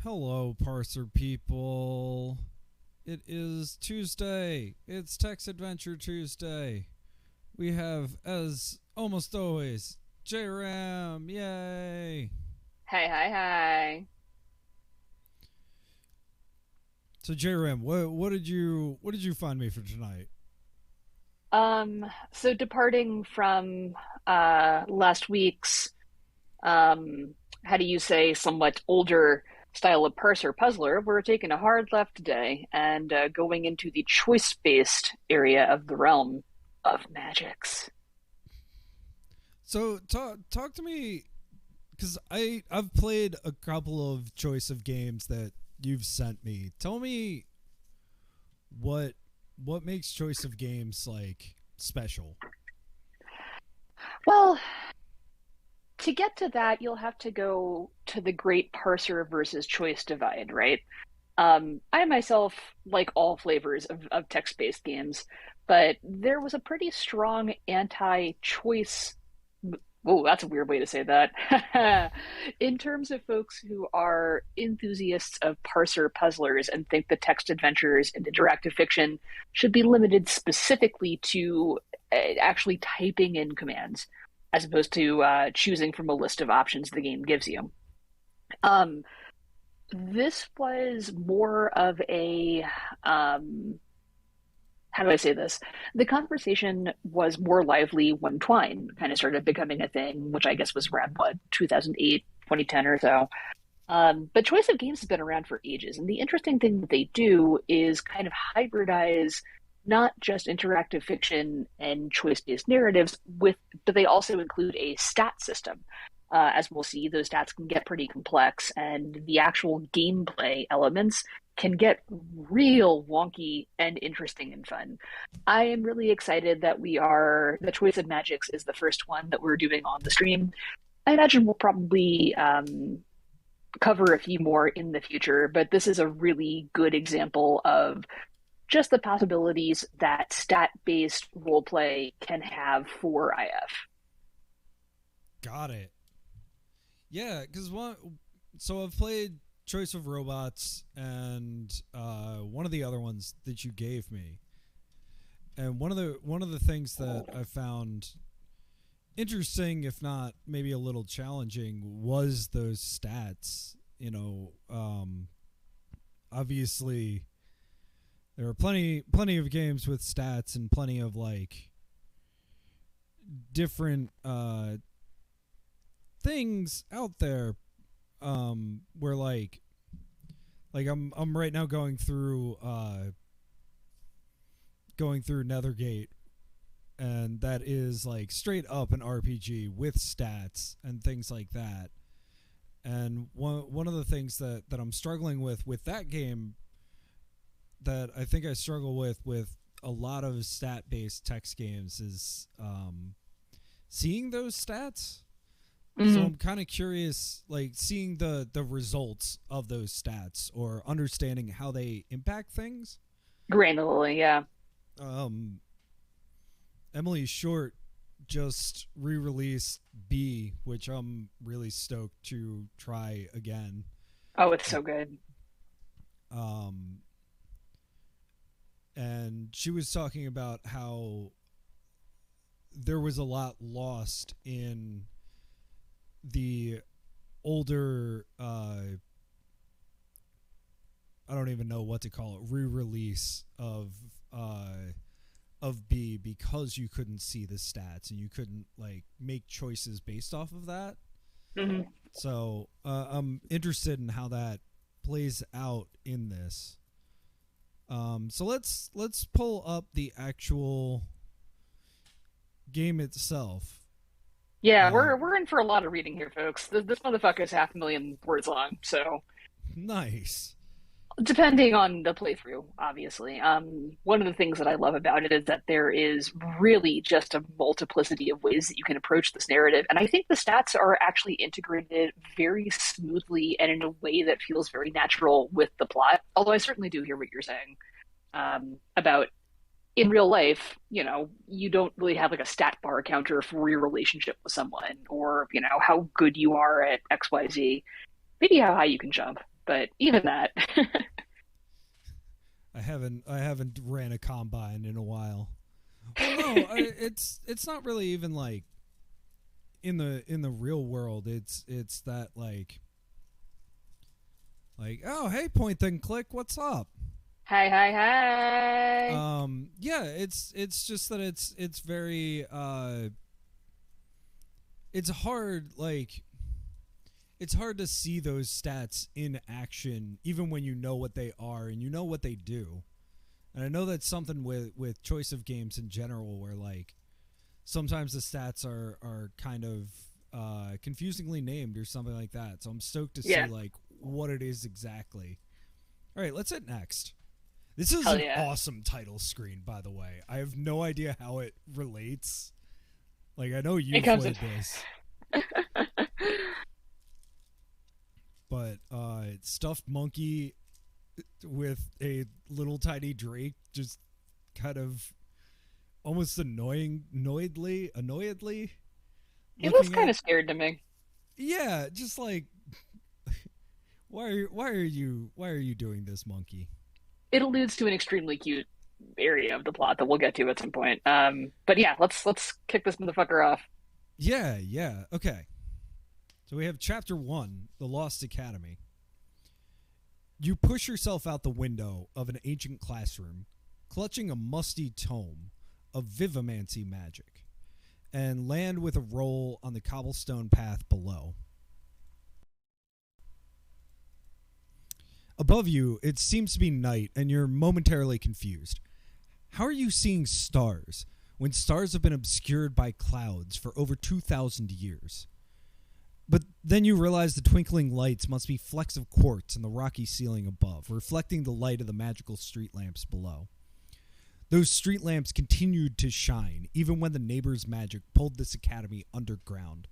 Hello, parser people. It is Tuesday. It's Text Adventure Tuesday. We have, as almost always, JRAM. Yay! Hi, hi, hi. So JRAM, what did you find me for tonight? So departing from last week's how do you say somewhat older style of parser puzzler, we're taking a hard left today and going into the choice-based area of the realm of magics. So talk to me because I've played a couple of choice of games that you've sent me. Tell me what what makes choice of games like special. Well, to get to that, you'll have to go to the great parser versus choice divide, right? I myself like all flavors of text-based games, but there was a pretty strong anti-choice. Oh, that's a weird way to say that. In terms of folks who are enthusiasts of parser puzzlers and think that text adventures and interactive fiction should be limited specifically to actually typing in commands as opposed to choosing from a list of options the game gives you. Um, this was more of a how do I say this? The conversation was more lively when Twine kind of started becoming a thing, which I guess was around what 2008, 2010 or so. But choice of games has been around for ages, and the interesting thing that they do is kind of hybridize not just interactive fiction and choice-based narratives with, but they also include a stat system. As we'll see, those stats can get pretty complex, and the actual gameplay elements can get real wonky and interesting and fun. I am really excited that the Choice of Magics is the first one that we're doing on the stream. I imagine we'll probably cover a few more in the future, but this is a really good example of just the possibilities that stat-based roleplay can have for IF. Got it. Yeah, because one. So I've played Choice of Robots and one of the other ones that you gave me, and one of the things that I found interesting, if not maybe a little challenging, was those stats. Obviously there are plenty of games with stats and plenty of like different things out there where I'm right now going through Nethergate, and that is like straight up an RPG with stats and things like that. And one of the things that I'm struggling with that game, that I think I struggle with a lot of stat based text games, is seeing those stats. So Mm-hmm. I'm kind of curious, like seeing the results of those stats or understanding how they impact things. Granularly, yeah. Um, Emily Short just re-released B, which I'm really stoked to try again. Oh, it's so good. Um, and she was talking about how there was a lot lost in the older I don't even know what to call it, re-release of B, because you couldn't see the stats and you couldn't like make choices based off of that. Mm-hmm. So I'm interested in how that plays out in this. So let's pull up the actual game itself. Yeah, Uh, we're in for a lot of reading here, folks. This motherfucker is 500,000 words long, so nice. depending on the playthrough, obviously. One of the things that I love about it is that there is really just a multiplicity of ways that you can approach this narrative, and I think the stats are actually integrated very smoothly and in a way that feels very natural with the plot. Although I certainly do hear what you're saying about in real life, you don't really have like a stat bar counter for your relationship with someone or, how good you are at XYZ. Maybe how high you can jump. but even that. I haven't ran a combine in a while. Well, no, it's not really even like in the real world. It's that like oh hey point then click what's up. Hi, hi, hi. Yeah, it's just that it's very it's hard like it's hard to see those stats in action even when you know what they are and you know what they do. And I know that's something with choice of games in general where like sometimes the stats are kind of confusingly named or something like that. So I'm stoked to see Yeah, like what it is exactly. All right, let's hit next. This is hell an yeah. awesome title screen, by the way. I have no idea how it relates. Like I know It you comes in. played this, but stuffed monkey with a little tiny Drake just kind of almost annoyedly He looks looking kind at. of scared to me. Yeah, just like why are you doing this, monkey? It alludes to an extremely cute area of the plot that we'll get to at some point. But yeah, let's kick this motherfucker off. Yeah. Okay. So we have chapter 1, The Lost Academy. You push yourself out the window of an ancient classroom, clutching a musty tome of vivomancy magic, and land with a roll on the cobblestone path below. Above you, it seems to be night, and you're momentarily confused. How are you seeing stars when stars have been obscured by clouds for over 2,000 years? But then you realize the twinkling lights must be flecks of quartz in the rocky ceiling above, reflecting the light of the magical street lamps below. Those street lamps continued to shine, even when the neighbor's magic pulled this academy underground.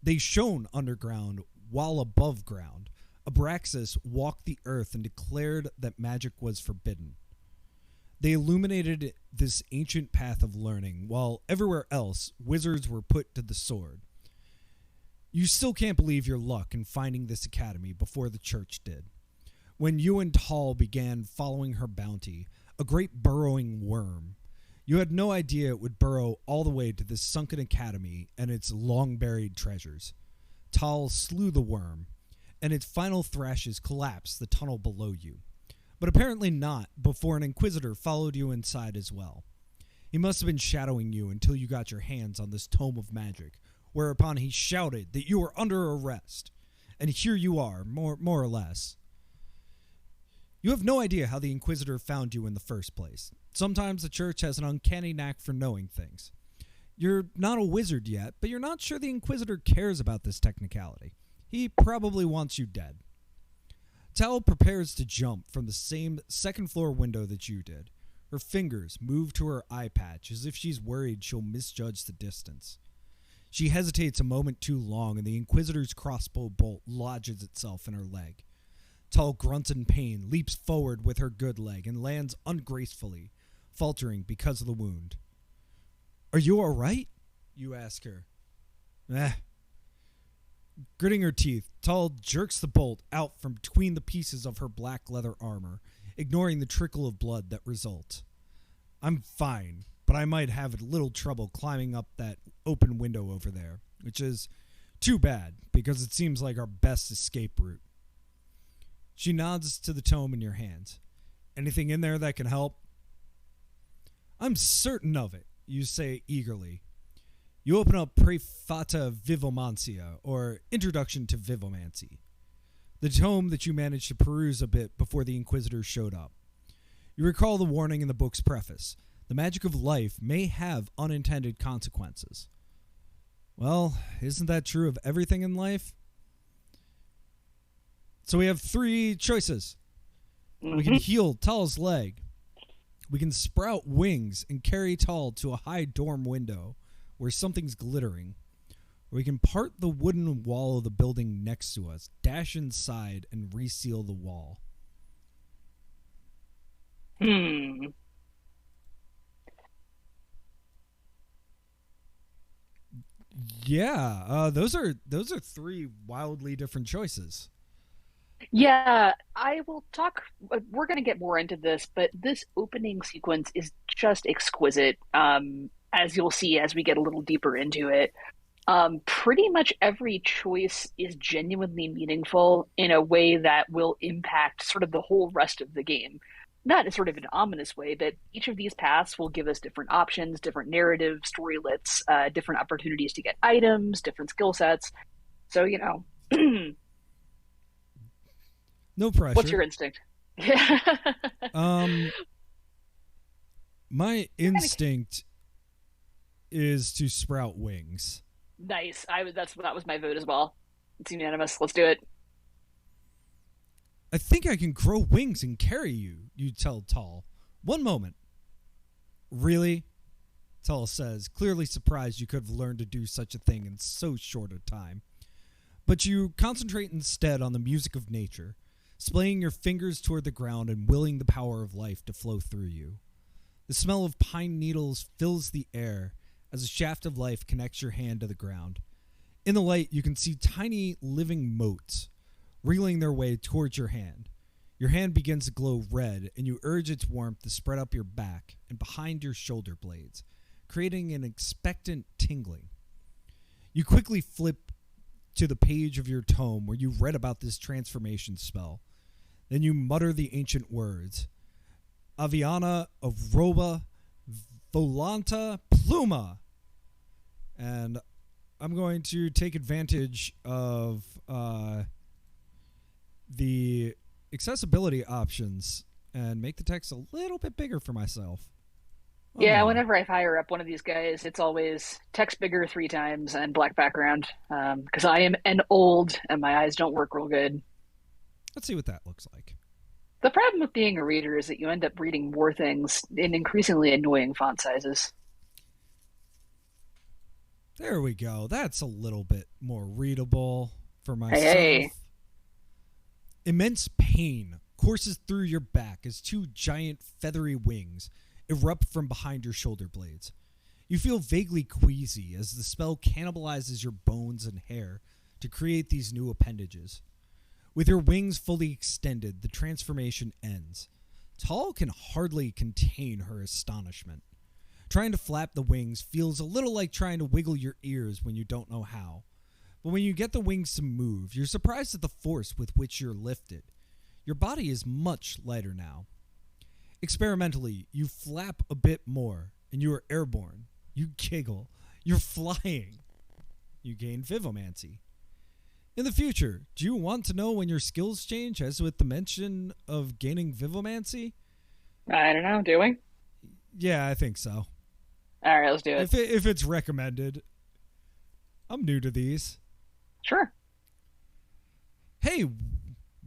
They shone underground while above ground. Abraxas walked the earth and declared that magic was forbidden. They illuminated this ancient path of learning, while everywhere else, wizards were put to the sword. You still can't believe your luck in finding this academy before the church did. When you and Tall began following her bounty, a great burrowing worm, you had no idea it would burrow all the way to this sunken academy and its long-buried treasures. Tall slew the worm, and its final thrashes collapsed the tunnel below you. But apparently not before an inquisitor followed you inside as well. He must have been shadowing you until you got your hands on this tome of magic, whereupon he shouted that you were under arrest. And here you are, more or less. You have no idea how the Inquisitor found you in the first place. Sometimes the church has an uncanny knack for knowing things. You're not a wizard yet, but you're not sure the Inquisitor cares about this technicality. He probably wants you dead. Tal prepares to jump from the same second-floor window that you did. Her fingers move to her eye patch as if she's worried she'll misjudge the distance. She hesitates a moment too long, and the Inquisitor's crossbow bolt lodges itself in her leg. Tal grunts in pain, leaps forward with her good leg, and lands ungracefully, faltering because of the wound. "Are you all right?" you ask her. "Eh." Gritting her teeth, Tal jerks the bolt out from between the pieces of her black leather armor, ignoring the trickle of blood that results. "I'm fine, but I might have a little trouble climbing up that open window over there, which is too bad, because it seems like our best escape route." She nods to the tome in your hands. "Anything in there that can help?" "I'm certain of it," you say eagerly. You open up Prefata Vivomancia, or Introduction to Vivomancy, the tome that you managed to peruse a bit before the Inquisitor showed up. You recall the warning in the book's preface. The magic of life may have unintended consequences. Well, isn't that true of everything in life? So we have 3 choices. We can heal Tal's leg. We can sprout wings and carry Tal to a high dorm window where something's glittering. Or we can part the wooden wall of the building next to us, dash inside, and reseal the wall. Hmm. Yeah, those are 3 wildly different choices. Yeah, I will talk. We're going to get more into this, but this opening sequence is just exquisite. As you'll see as we get a little deeper into it. Pretty much every choice is genuinely meaningful in a way that will impact sort of the whole rest of the game. Not in sort of an ominous way, but each of these paths will give us different options, different narrative, storylets, different opportunities to get items, different skill sets. So, No what's pressure. your instinct? Yeah. Um, my Kind of instinct is to sprout wings. nice. That was my vote as well. It's unanimous. Let's do it. I think I can grow wings and carry you, you tell Tall. One moment. Really? Tall says, clearly surprised you could have learned to do such a thing in so short a time. But you concentrate instead on the music of nature, splaying your fingers toward the ground and willing the power of life to flow through you. The smell of pine needles fills the air as a shaft of life connects your hand to the ground. In the light, you can see tiny living motes wriggling their way towards your hand. Your hand begins to glow red, and you urge its warmth to spread up your back and behind your shoulder blades, creating an expectant tingling. You quickly flip to the page of your tome where you read about this transformation spell. Then you mutter the ancient words Aviana Aroba Volanta Pluma. And I'm going to take advantage of the accessibility options and make the text a little bit bigger for myself. One Yeah, moment. whenever I fire up one of these guys, it's always text bigger three times and black background. Because I am an old and my eyes don't work real good. Let's see what that looks like. The problem with being a reader is that you end up reading more things in increasingly annoying font sizes. There we go. That's a little bit more readable for Hey, myself. hey. Immense pain courses through your back as two giant feathery wings erupt from behind your shoulder blades. You feel vaguely queasy as the spell cannibalizes your bones and hair to create these new appendages. With your wings fully extended, the transformation ends. Tall can hardly contain her astonishment. Trying to flap the wings feels a little like trying to wiggle your ears when you don't know how. But when you get the wings to move, you're surprised at the force with which you're lifted. Your body is much lighter now. Experimentally, you flap a bit more, and you are airborne. You giggle. You're flying. You gain Vivomancy. In the future, do you want to know when your skills change, as with the mention of gaining Vivomancy? I don't know, do we? Yeah, I think so. All right, let's do it. If it's recommended. I'm new to these. Sure. Hey,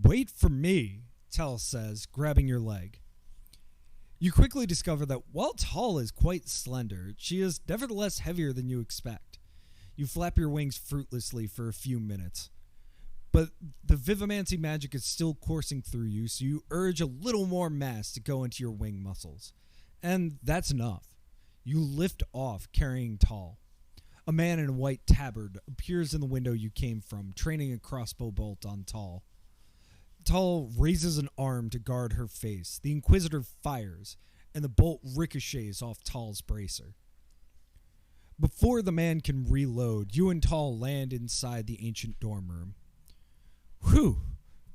wait for me, Tell says, grabbing your leg. You quickly discover that while Tall is quite slender, she is nevertheless heavier than you expect. You flap your wings fruitlessly for a few minutes. But the Vivomancy magic is still coursing through you, so you urge a little more mass to go into your wing muscles. And that's enough. You lift off, carrying Tall. A man in a white tabard appears in the window you came from, training a crossbow bolt on Tall. Tall raises an arm to guard her face. The Inquisitor fires, and the bolt ricochets off Tall's bracer. Before the man can reload, you and Tall land inside the ancient dorm room. Whew,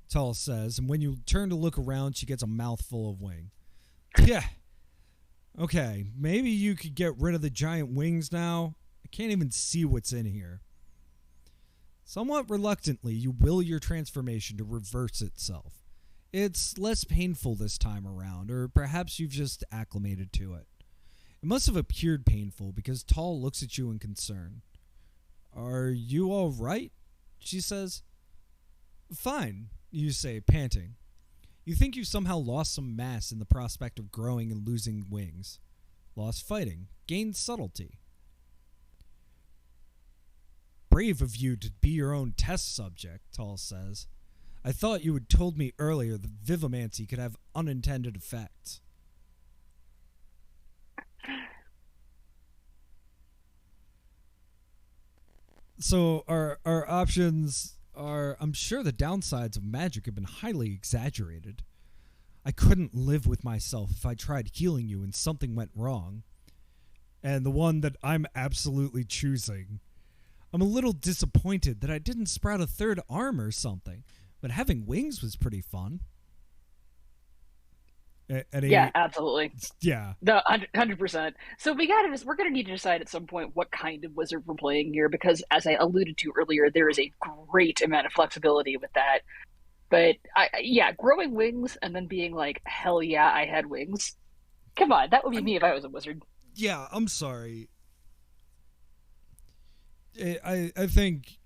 Tall says, and when you turn to look around, she gets a mouthful of wing. Yeah. Okay, maybe you could get rid of the giant wings now. I can't even see what's in here. Somewhat reluctantly, you will your transformation to reverse itself. It's less painful this time around, or perhaps you've just acclimated to it. It must have appeared painful because Tall looks at you in concern. Are you all right? She says. Fine, you say, panting. You think you somehow lost some mass in the prospect of growing and losing wings. Lost fighting, gained subtlety. Brave of you to be your own test subject, Tall says. I thought you had told me earlier that Vivomancy could have unintended effects. So our options I'm sure the downsides of magic have been highly exaggerated. I couldn't live with myself if I tried healing you and something went wrong. And the one that I'm absolutely choosing, I'm a little disappointed that I didn't sprout a third arm or something, but having wings was pretty fun. Yeah, absolutely. Yeah. The 100%. So we're gonna need to decide at some point what kind of wizard we're playing here because, as I alluded to earlier, there is a great amount of flexibility with that. But yeah, growing wings and then being like, hell yeah, I had wings. Come on, that would be me if I was a wizard. Yeah, I'm sorry. I think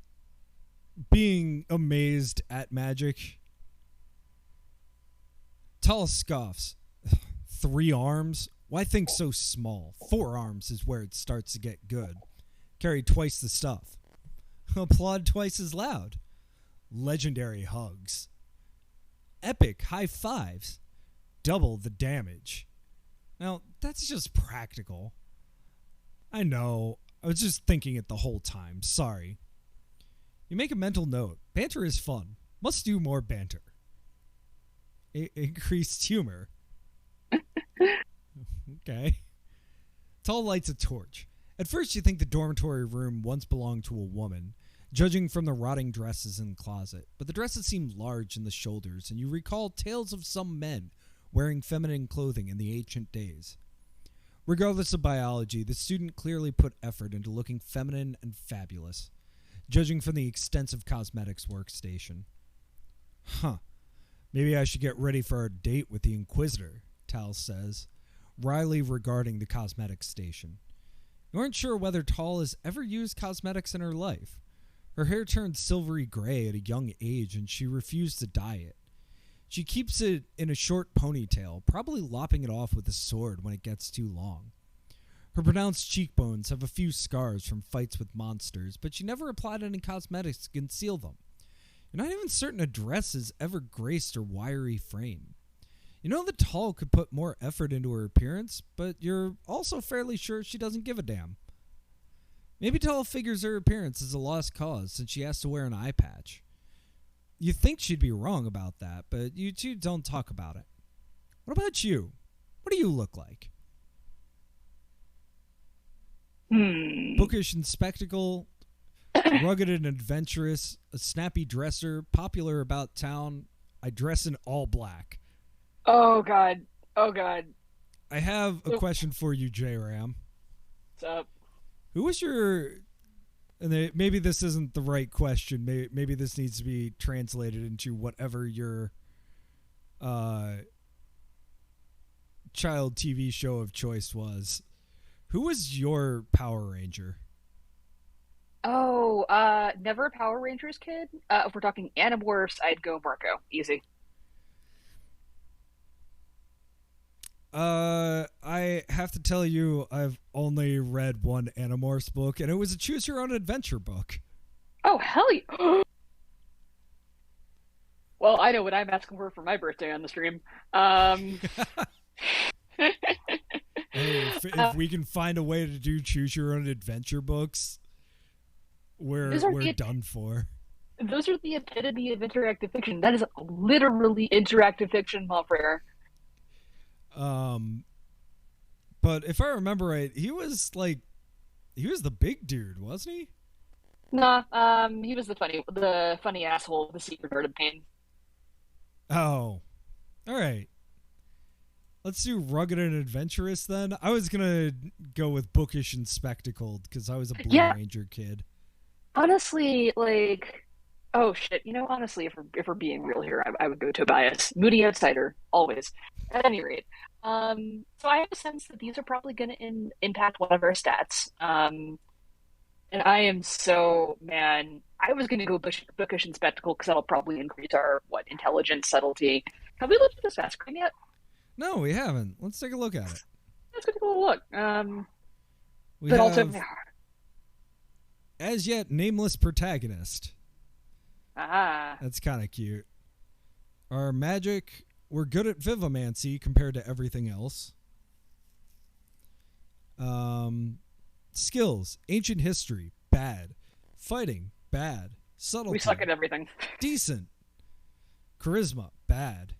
being amazed at magic. Tall scoffs. 3 arms? Why think so small? 4 arms is where it starts to get good. Carry twice the stuff. Applaud twice as loud. Legendary hugs. Epic high fives. Double the damage. Now, that's just practical. I know. I was just thinking it the whole time. Sorry. You make a mental note. Banter is fun. Must do more banter. Increased humor. Okay. Tall lights a torch. At first you think the dormitory room once belonged to a woman, judging from the rotting dresses in the closet, but the dresses seem large in the shoulders, and you recall tales of some men wearing feminine clothing in the ancient days. Regardless of biology, the student clearly put effort into looking feminine and fabulous, judging from the extensive cosmetics workstation. Huh. Maybe I should get ready for our date with the Inquisitor, Tal says, wryly regarding the cosmetics station. You aren't sure whether Tal has ever used cosmetics in her life. Her hair turned silvery gray at a young age, and she refused to dye it. She keeps it in a short ponytail, probably lopping it off with a sword when it gets too long. Her pronounced cheekbones have a few scars from fights with monsters, but she never applied any cosmetics to conceal them. You're not even certain a dress has ever graced her wiry frame. You know that Tal could put more effort into her appearance, but you're also fairly sure she doesn't give a damn. Maybe Tal figures her appearance is a lost cause since she has to wear an eye patch. You think she'd be wrong about that, but you two don't talk about it. What about you? What do you look like? Bookish and spectacle, rugged and adventurous, a snappy dresser, popular about town. I dress in all black. Oh, God. Oh, God. I have a question for you, J-Ram. What's up? Who was your... And maybe this isn't the right question. Maybe this needs to be translated into whatever your child TV show of choice was. Who was your Power Ranger? Oh, never a Power Rangers kid. If we're talking Animorphs, I'd go Marco. Easy. I have to tell you, I've only read one Animorphs book, and it was a Choose Your Own Adventure book. Oh, hell yeah. Well, I know what I'm asking for my birthday on the stream. Hey, if we can find a way to do Choose Your Own Adventure books, we're done for. Those are the epitome of interactive fiction. That is literally interactive fiction, Malfrere. But if I remember right, he was the big dude, wasn't he? Nah, he was the funny asshole, the secret art of pain. Oh, all right. Let's do rugged and adventurous then. I was gonna go with bookish and spectacled because I was a Blue Ranger kid. Honestly, oh shit. Honestly, if we're being real here, I would go Tobias, moody outsider, always. At any rate, so I have a sense that these are probably going to impact one of our stats. And I am so, man, I was going to go bookish and spectacle because that'll probably increase our intelligence, subtlety. Have we looked at the stat screen yet? No, we haven't. Let's take a look at it. Let's take a little look. We have as yet nameless protagonist. Ah, that's kind of cute. Our magic, we're good at vivomancy compared to everything else. Skills, ancient history, bad. Fighting, bad. We suck Subtlety, at everything. decent. Charisma, bad.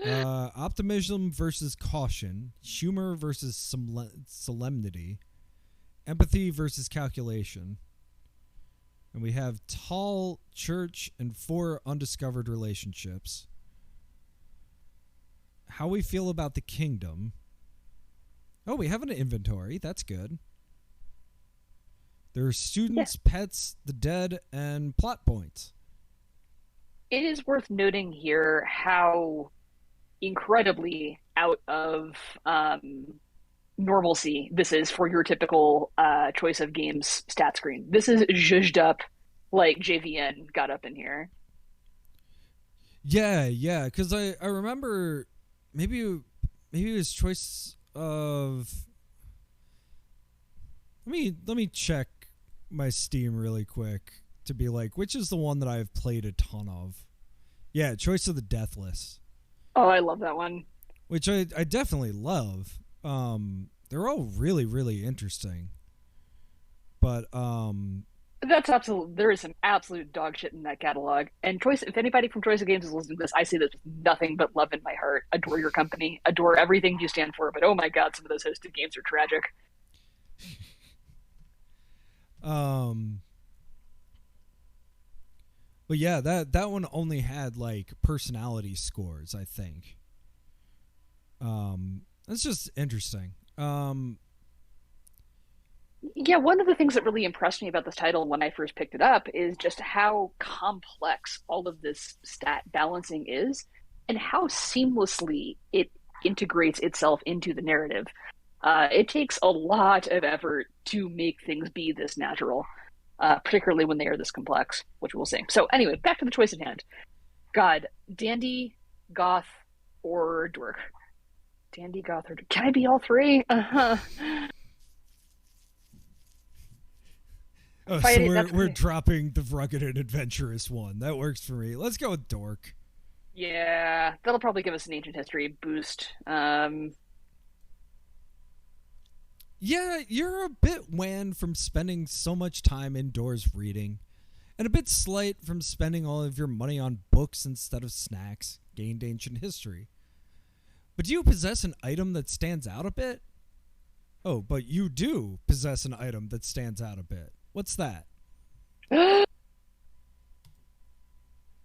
Optimism versus caution. Humor versus solemnity. Empathy versus calculation. And we have tall, church, and 4 undiscovered relationships. How we feel about the kingdom. Oh, we have an inventory. That's good. There are students, pets, the dead, and plot points. It is worth noting here how incredibly out of normalcy this is for your typical choice of games stat screen. This is zhuzhed up like JVN got up in here. Yeah, because I remember maybe it was choice of. Let me check my Steam really quick to be like, which is the one that I've played a ton of. Yeah, choice of the Deathless. Oh, I love that one. Which I definitely love. They're all really, really interesting. But That's absolute. There is some absolute dog shit in that catalog. And choice. If anybody from Choice of Games is listening to this, I say this with nothing but love in my heart. Adore your company. Adore everything you stand for. But oh my god, some of those hosted games are tragic. But yeah, that one only had like personality scores, I think. That's just interesting. Yeah, one of the things that really impressed me about this title when I first picked it up is just how complex all of this stat balancing is and how seamlessly it integrates itself into the narrative. It takes a lot of effort to make things be this natural, particularly when they are this complex, which we'll see. So, anyway, back to the choice at hand. God, dandy, goth, or dork? Dandy, goth, or dork? Can I be all three? Uh-huh. Oh, so we're dropping the rugged and adventurous one. That works for me. Let's go with dork. Yeah, that'll probably give us an ancient history boost. Yeah, you're a bit wan from spending so much time indoors reading, and a bit slight from spending all of your money on books instead of snacks. Gained ancient history. But do you possess an item that stands out a bit? Oh, but you do possess an item that stands out a bit. What's that?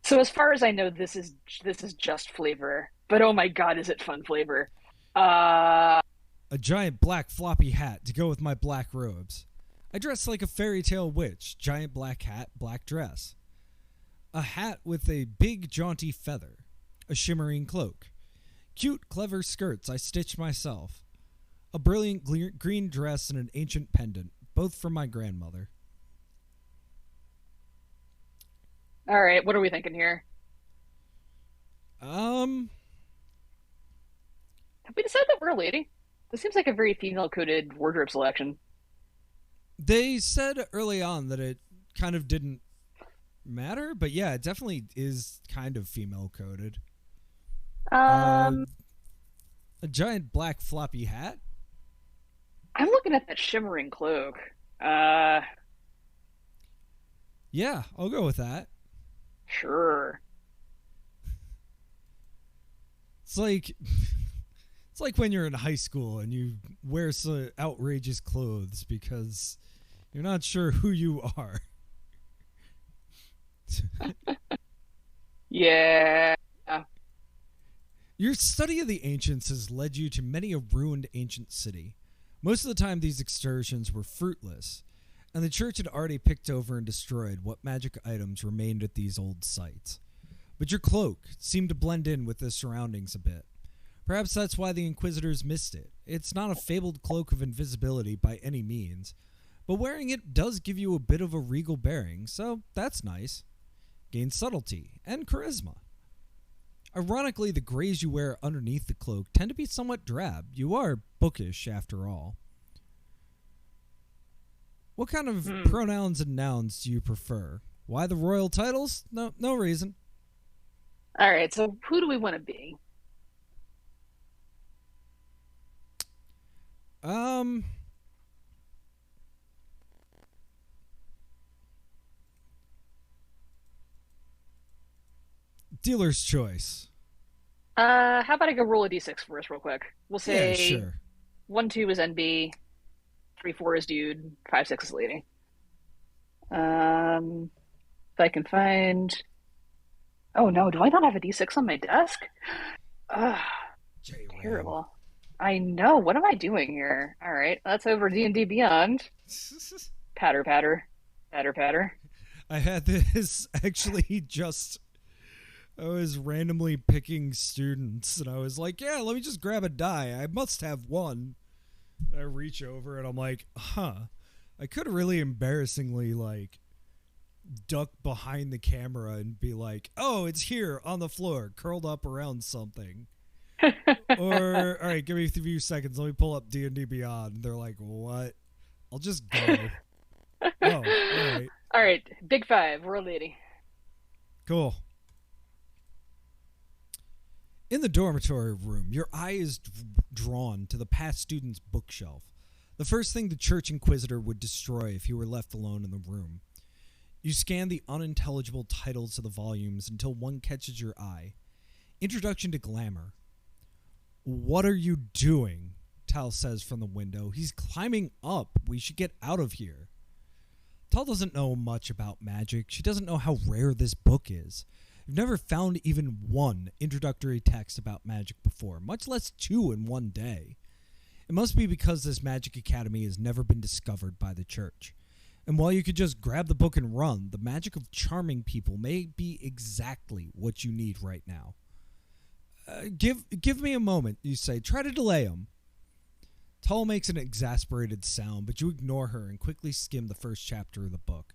So as far as I know, this is just flavor. But oh my god, is it fun flavor? Uh, A giant black floppy hat to go with my black robes. I dress like a fairy tale witch. Giant black hat, black dress. A hat with a big jaunty feather. A shimmering cloak. Cute, clever skirts I stitched myself. A brilliant green dress and an ancient pendant, both from my grandmother. all right, what are we thinking here? Um, Have we decided that we're a lady? This seems like a very female-coded wardrobe selection. they said early on that it kind of didn't matter, but yeah, it definitely is kind of female coded. Uh, Um, a giant black floppy hat. I'm looking at that shimmering cloak. Uh, Yeah, I'll go with that. sure. It's like it's like when you're in high school and you wear some outrageous clothes because you're not sure who you are. Yeah. Your study of the ancients has led you to many a ruined ancient city. Most of the time, these excursions were fruitless, and the church had already picked over and destroyed what magic items remained at these old sites. But your cloak seemed to blend in with the surroundings a bit. Perhaps that's why the Inquisitors missed it. It's not a fabled cloak of invisibility by any means, but wearing it does give you a bit of a regal bearing, so that's nice. Gain subtlety and charisma. Ironically, the grays you wear underneath the cloak tend to be somewhat drab. You are bookish, after all. What kind of Hmm. pronouns and nouns do you prefer? Why the royal titles? No reason. All right, so who do we want to be? Um, Dealer's choice. How about I go roll a d6 for us real quick? We'll Yeah, say sure. 1-2 is NB, 3-4 is dude, 5-6 is lady. Um, if I can find. Oh no, do I not have a d6 on my desk? Ugh, J-Ram. terrible. I know. What am I doing here? All right, that's over D&D Beyond. Patter, patter, patter, patter. I had this actually just. I was randomly picking students, and I was like, yeah, let me just grab a die. I must have one. I reach over, and I'm like, I could really embarrassingly, like, duck behind the camera and be like, oh, it's here on the floor, curled up around something. Or, all right, give me a few seconds. Let me pull up D&D Beyond. And they're like, what? I'll just go. Oh, all right. All right, big five, world lady. Cool. In the dormitory room, your eye is drawn to the past student's bookshelf. The first thing the church inquisitor would destroy if you were left alone in the room. You scan the unintelligible titles of the volumes until one catches your eye. Introduction to Glamour. What are you doing? Tal says from the window. He's climbing up. We should get out of here. Tal doesn't know much about magic. She doesn't know how rare this book is. You've never found even one introductory text about magic before, much less two in one day. It must be because this magic academy has never been discovered by the church. And while you could just grab the book and run, the magic of charming people may be exactly what you need right now. Give me a moment, you say. Try to delay him. Tal makes an exasperated sound, but you ignore her and quickly skim the first chapter of the book.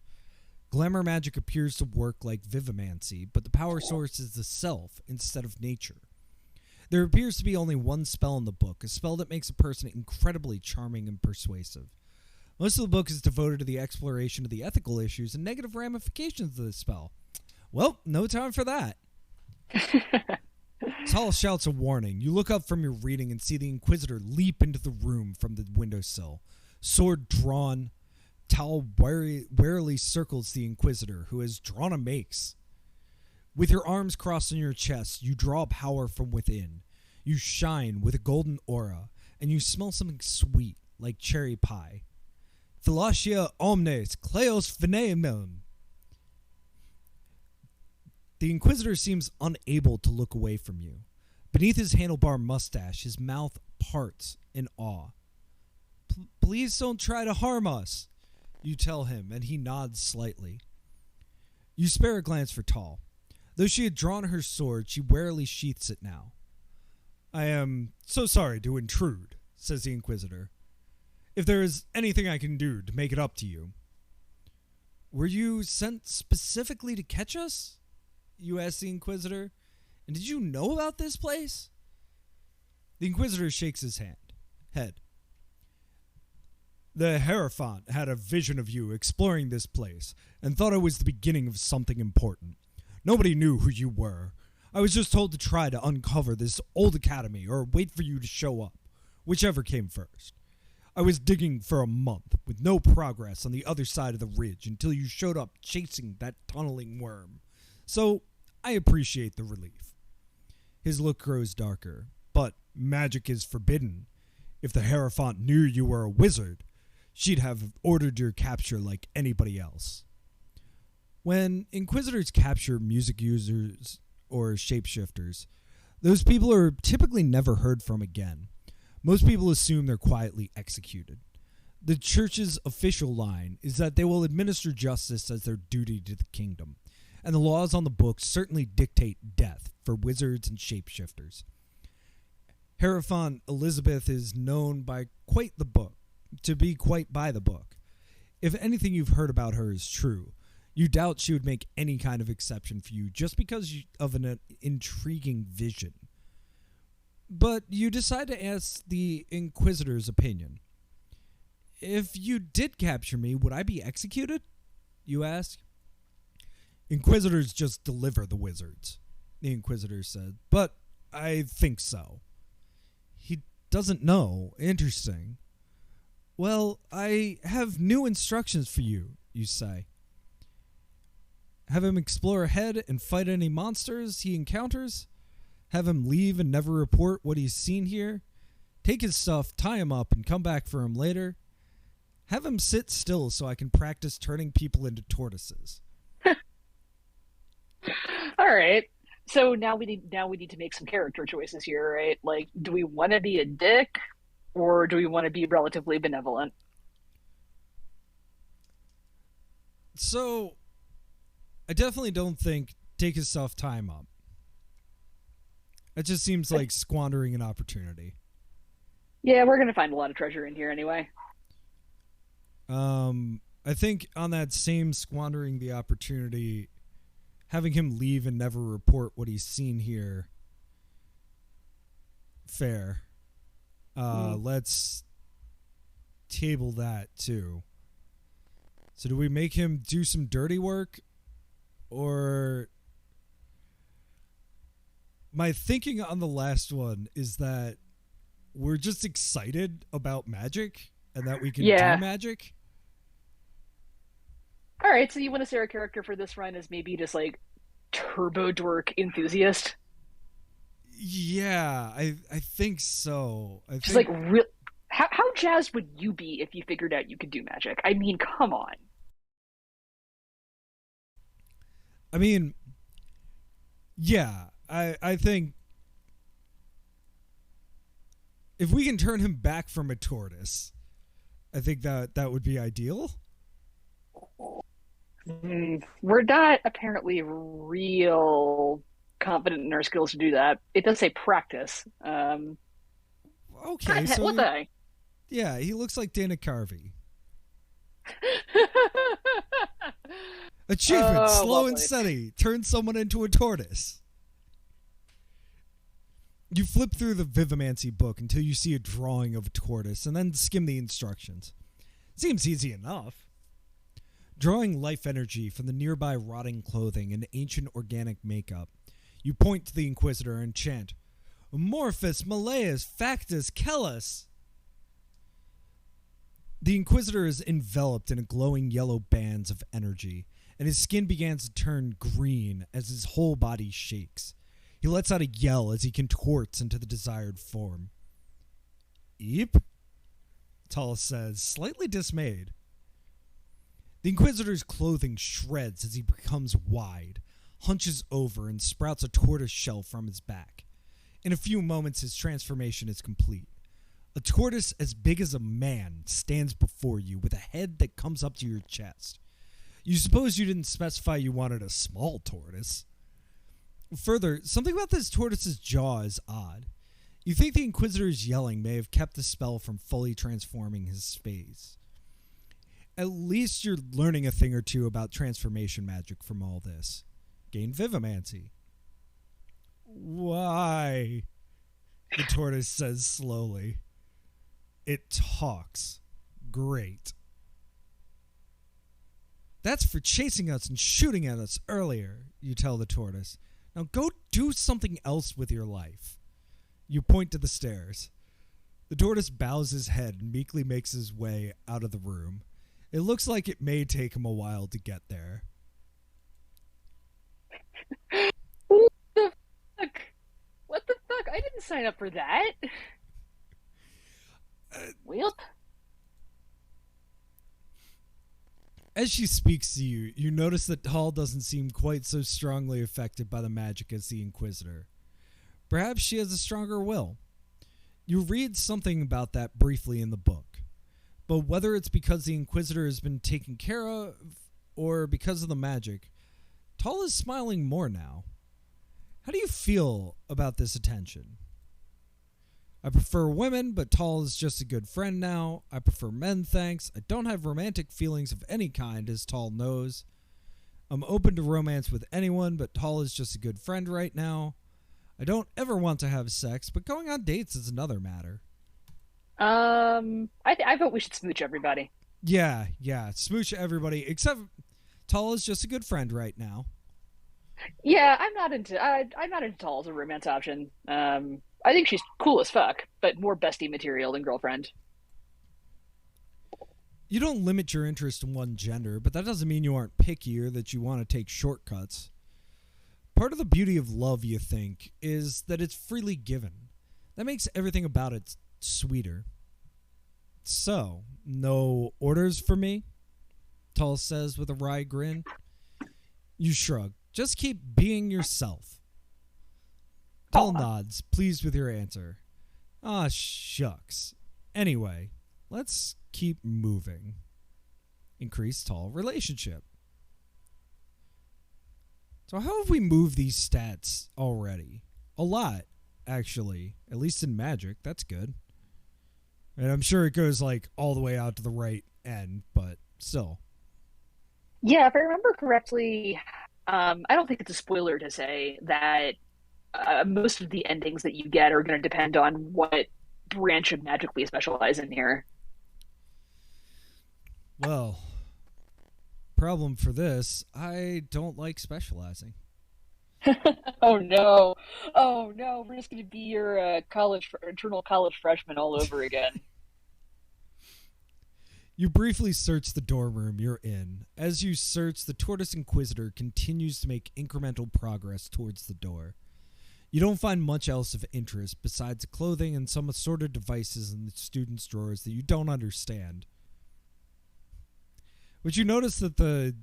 Glamour magic appears to work like vivimancy, but the power source is the self instead of nature. There appears to be only one spell in the book, a spell that makes a person incredibly charming and persuasive. Most of the book is devoted to the exploration of the ethical issues and negative ramifications of the spell. Well, no time for that. Tal shouts a warning. You look up from your reading and see the Inquisitor leap into the room from the windowsill. Sword drawn, Tal warily circles the Inquisitor, who has drawn a mace. With your arms crossed on your chest, you draw power from within. You shine with a golden aura, and you smell something sweet, like cherry pie. Philotia omnes, Cleos venemum. The Inquisitor seems unable to look away from you. Beneath his handlebar mustache, his mouth parts in awe. Please don't try to harm us, you tell him, and he nods slightly. You spare a glance for Tal. Though she had drawn her sword, she warily sheaths it now. I am so sorry to intrude, says the Inquisitor. If there is anything I can do to make it up to you. Were you sent specifically to catch us? You ask the Inquisitor. And did you know about this place? The Inquisitor shakes his head. The Hierophant had a vision of you exploring this place and thought it was the beginning of something important. Nobody knew who you were. I was just told to try to uncover this old academy or wait for you to show up, whichever came first. I was digging for a month with no progress on the other side of the ridge until you showed up chasing that tunneling worm. So I appreciate the relief. His look grows darker, but magic is forbidden. If the Hierophant knew you were a wizard, she'd have ordered your capture like anybody else. When Inquisitors capture music users or shapeshifters, those people are typically never heard from again. Most people assume they're quietly executed. The church's official line is that they will administer justice as their duty to the kingdom, and the laws on the books certainly dictate death for wizards and shapeshifters. Hierophant Elizabeth is known by to be quite by the book. If anything you've heard about her is true, you doubt she would make any kind of exception for you just because of an intriguing vision. But you decide to ask the Inquisitor's opinion. If you did capture me, would I be executed? You ask. Inquisitors just deliver the wizards, the Inquisitor said. But I think so. He doesn't know. Interesting. Well, I have new instructions for you, you say. Have him explore ahead and fight any monsters he encounters? Have him leave and never report what he's seen here? Take his stuff, tie him up, and come back for him later? Have him sit still so I can practice turning people into tortoises. All right. So now we need to make some character choices here, right? Like, do we want to be a dick or do we want to be relatively benevolent? So, I definitely don't think take his stuff, tie him up. It just seems like squandering an opportunity. Yeah, we're gonna find a lot of treasure in here anyway. I think on that same squandering the opportunity, having him leave and never report what he's seen here, fair. Let's table that too. So do we make him do some dirty work, or my thinking on the last one is that we're just excited about magic and that we can do Yeah. magic. All right. So you want to say our character for this run is maybe just like turbo dork enthusiast, Yeah, I think so. I just like think real. How jazzed would you be if you figured out you could do magic? I mean, come on. I mean, yeah, I think if we can turn him back from a tortoise, I think that would be ideal. We're not apparently real confident in our skills to do that. It does say practice. Okay, What so the? yeah, he looks like Dana Carvey. Achievement: Oh, slow and lovely. steady. Turn someone into a tortoise. You flip through the Vivimancy book until you see a drawing of a tortoise and then skim the instructions. Seems easy enough. Drawing life energy from the nearby rotting clothing and ancient organic makeup, you point to the Inquisitor and chant, Amorphous Malleus Factus Kellus. The Inquisitor is enveloped in a glowing yellow bands of energy, and his skin begins to turn green as his whole body shakes. He lets out a yell as he contorts into the desired form. Eep? Tullus says, slightly dismayed. The Inquisitor's clothing shreds as he becomes wide, hunches over, and sprouts a tortoise shell from his back. In a few moments, his transformation is complete. A tortoise as big as a man stands before you with a head that comes up to your chest. You suppose you didn't specify you wanted a small tortoise. Further, something about this tortoise's jaw is odd. You think the Inquisitor's yelling may have kept the spell from fully transforming his face. At least you're learning a thing or two about transformation magic from all this. Gain Vivimancy. Why? The tortoise says slowly. It talks. Great. That's for chasing us and shooting at us earlier, you tell the tortoise. Now go do something else with your life. You point to the stairs. The tortoise bows his head and meekly makes his way out of the room. It looks like it may take him a while to get there. What the fuck? What the fuck? I didn't sign up for that. Well, As she speaks to you, you notice that Hall doesn't seem quite so strongly affected by the magic as the Inquisitor. Perhaps she has a stronger will. You read something about that briefly in the book, but whether it's because the Inquisitor has been taken care of or because of the magic, Tull is smiling more now. How do you feel about this attention? I prefer women, but Tull is just a good friend now. I prefer men, thanks. I don't have romantic feelings of any kind, as Tull knows. I'm open to romance with anyone, but Tull is just a good friend right now. I don't ever want to have sex, but going on dates is another matter. I vote we should smooch everybody. Yeah, smooch everybody, except Tull is just a good friend right now. Yeah, I'm not into Tall as a romance option. I think she's cool as fuck, but more bestie material than girlfriend. You don't limit your interest in one gender, but that doesn't mean you aren't picky or that you want to take shortcuts. Part of the beauty of love, you think, is that it's freely given. That makes everything about it sweeter. So, no orders for me? Tull says with a wry grin. You shrug. Just keep being yourself. Tull nods, pleased with your answer. Ah, shucks. Anyway, let's keep moving. Increase Tull relationship. So how have we moved these stats already? A lot, actually. At least in Magic. That's good. And I'm sure it goes like all the way out to the right end, but still. Yeah, if I remember correctly, I don't think it's a spoiler to say that most of the endings that you get are going to depend on what branch of magic we specialize in here. Well, problem for this, I don't like specializing. Oh no. Oh no, we're just going to be your eternal college freshman all over again. You briefly search the dorm room you're in. As you search, the Tortoise Inquisitor continues to make incremental progress towards the door. You don't find much else of interest besides clothing and some assorted devices in the students' drawers that you don't understand. But you notice that the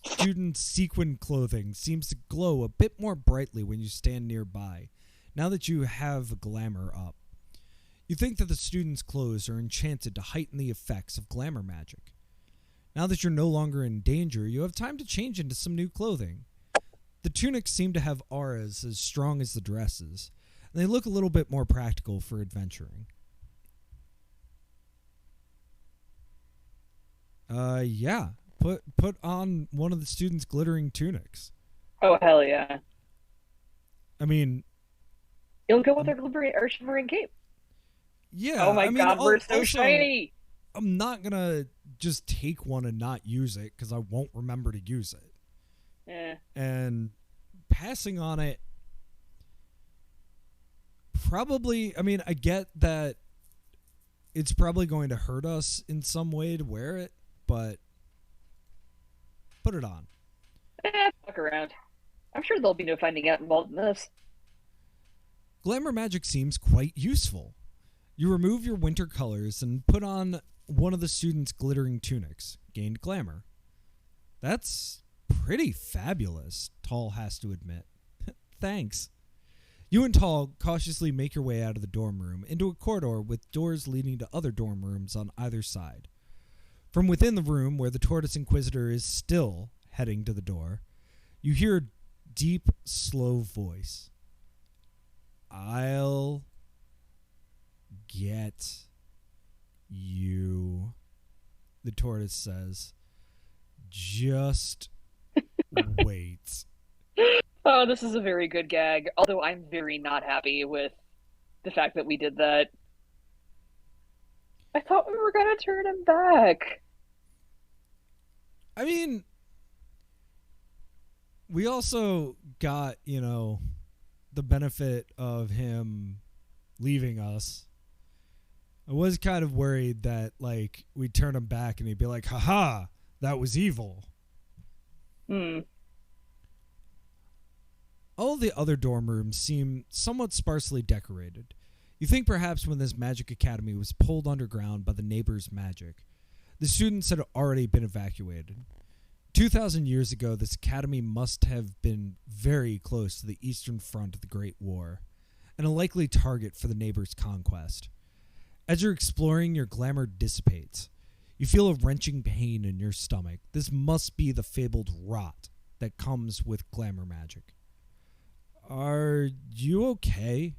student sequin clothing seems to glow a bit more brightly when you stand nearby, now that you have glamour up. You think that the students' clothes are enchanted to heighten the effects of glamour magic. Now that you're no longer in danger, you have time to change into some new clothing. The tunics seem to have auras as strong as the dresses, and they look a little bit more practical for adventuring. Yeah. Put on one of the students' glittering tunics. Oh hell yeah. I mean, You'll go with our shimmering cape. yeah. Oh my I mean, god, we're so also, shiny. I'm not gonna just take one and not use it because I won't remember to use it. Eh. And passing on it, probably. I mean, I get that it's probably going to hurt us in some way to wear it, but put it on. Fuck around. I'm sure there'll be no finding out involved in this. Glamour magic seems quite useful. You remove your winter colors and put on one of the students' glittering tunics. Gained glamour. That's pretty fabulous, Tall has to admit. Thanks. You and Tall cautiously make your way out of the dorm room into a corridor with doors leading to other dorm rooms on either side. From within the room where the Tortoise Inquisitor is still heading to the door, you hear a deep, slow voice. I'll get you, the tortoise says. Just wait. Oh, this is a very good gag, although I'm very not happy with the fact that we did that. I thought we were going to turn him back. I mean, we also got, the benefit of him leaving us. I was kind of worried that, we'd turn him back and he'd be like, haha, that was evil. All the other dorm rooms seem somewhat sparsely decorated. You think perhaps when this magic academy was pulled underground by the neighbors' magic, the students had already been evacuated. 2,000 years ago, this academy must have been very close to the eastern front of the Great War, and a likely target for the neighbors' conquest. As you're exploring, your glamour dissipates. You feel a wrenching pain in your stomach. This must be the fabled rot that comes with glamour magic. Are you okay?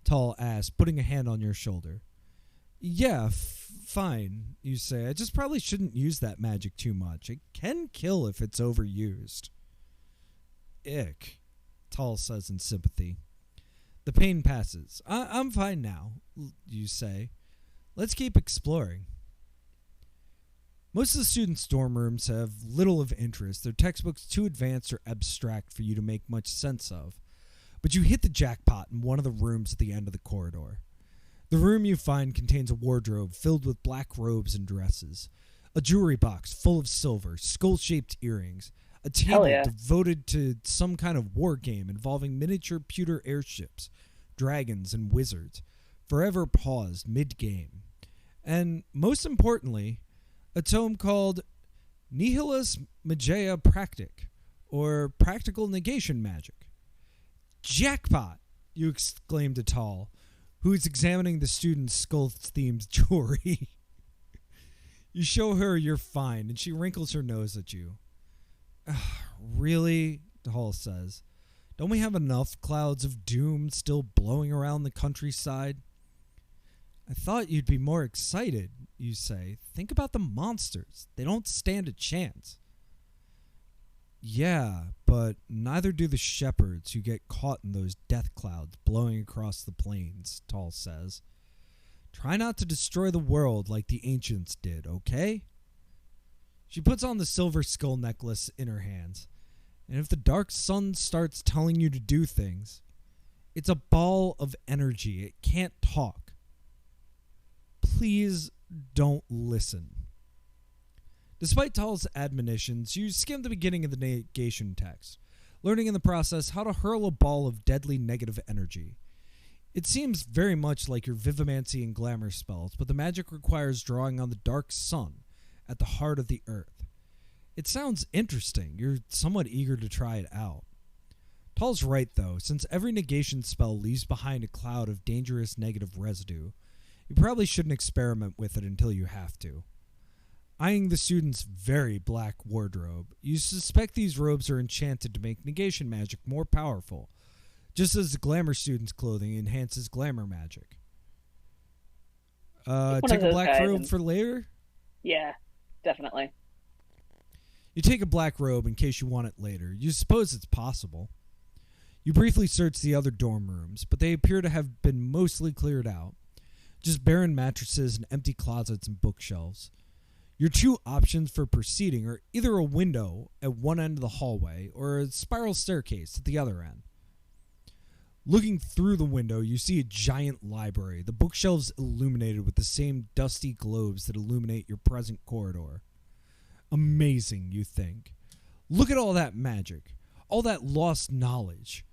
Tall asks, putting a hand on your shoulder. Yeah, fine, you say. I just probably shouldn't use that magic too much. It can kill if it's overused. Ick, Tall says in sympathy. The pain passes. I'm fine now, you say. Let's keep exploring. Most of the students' dorm rooms have little of interest. Their textbooks too advanced or abstract for you to make much sense of. But you hit the jackpot in one of the rooms at the end of the corridor. The room you find contains a wardrobe filled with black robes and dresses, a jewelry box full of silver, skull-shaped earrings, a Hell table yeah. devoted to some kind of war game involving miniature pewter airships, dragons, and wizards, forever paused mid-game. And most importantly, a tome called Nihilus Magia Practic, or Practical Negation Magic. Jackpot! You exclaim to Tall, who is examining the student's skull-themed jewelry. You show her you're fine, and she wrinkles her nose at you. Really? Tall says. Don't we have enough clouds of doom still blowing around the countryside? I thought you'd be more excited, you say. Think about the monsters. They don't stand a chance. Yeah, but neither do the shepherds who get caught in those death clouds blowing across the plains, Tall says. Try not to destroy the world like the ancients did, okay? She puts on the silver skull necklace in her hands. And if the dark sun starts telling you to do things, it's a ball of energy. It can't talk. Please don't listen. Despite Tall's admonitions, you skim the beginning of the negation text, learning in the process how to hurl a ball of deadly negative energy. It seems very much like your Vivimancy and Glamour spells, but the magic requires drawing on the dark sun at the heart of the earth. It sounds interesting. You're somewhat eager to try it out. Tall's right, though. Since every negation spell leaves behind a cloud of dangerous negative residue, you probably shouldn't experiment with it until you have to. Eyeing the student's very black wardrobe, you suspect these robes are enchanted to make negation magic more powerful, just as the Glamour student's clothing enhances glamour magic. Take a black robe for later? Yeah, definitely. You take a black robe in case you want it later. You suppose it's possible. You briefly search the other dorm rooms, but they appear to have been mostly cleared out. Just barren mattresses and empty closets and bookshelves. Your two options for proceeding are either a window at one end of the hallway or a spiral staircase at the other end. Looking through the window, you see a giant library, the bookshelves illuminated with the same dusty globes that illuminate your present corridor. Amazing, you think. Look at all that magic, all that lost knowledge.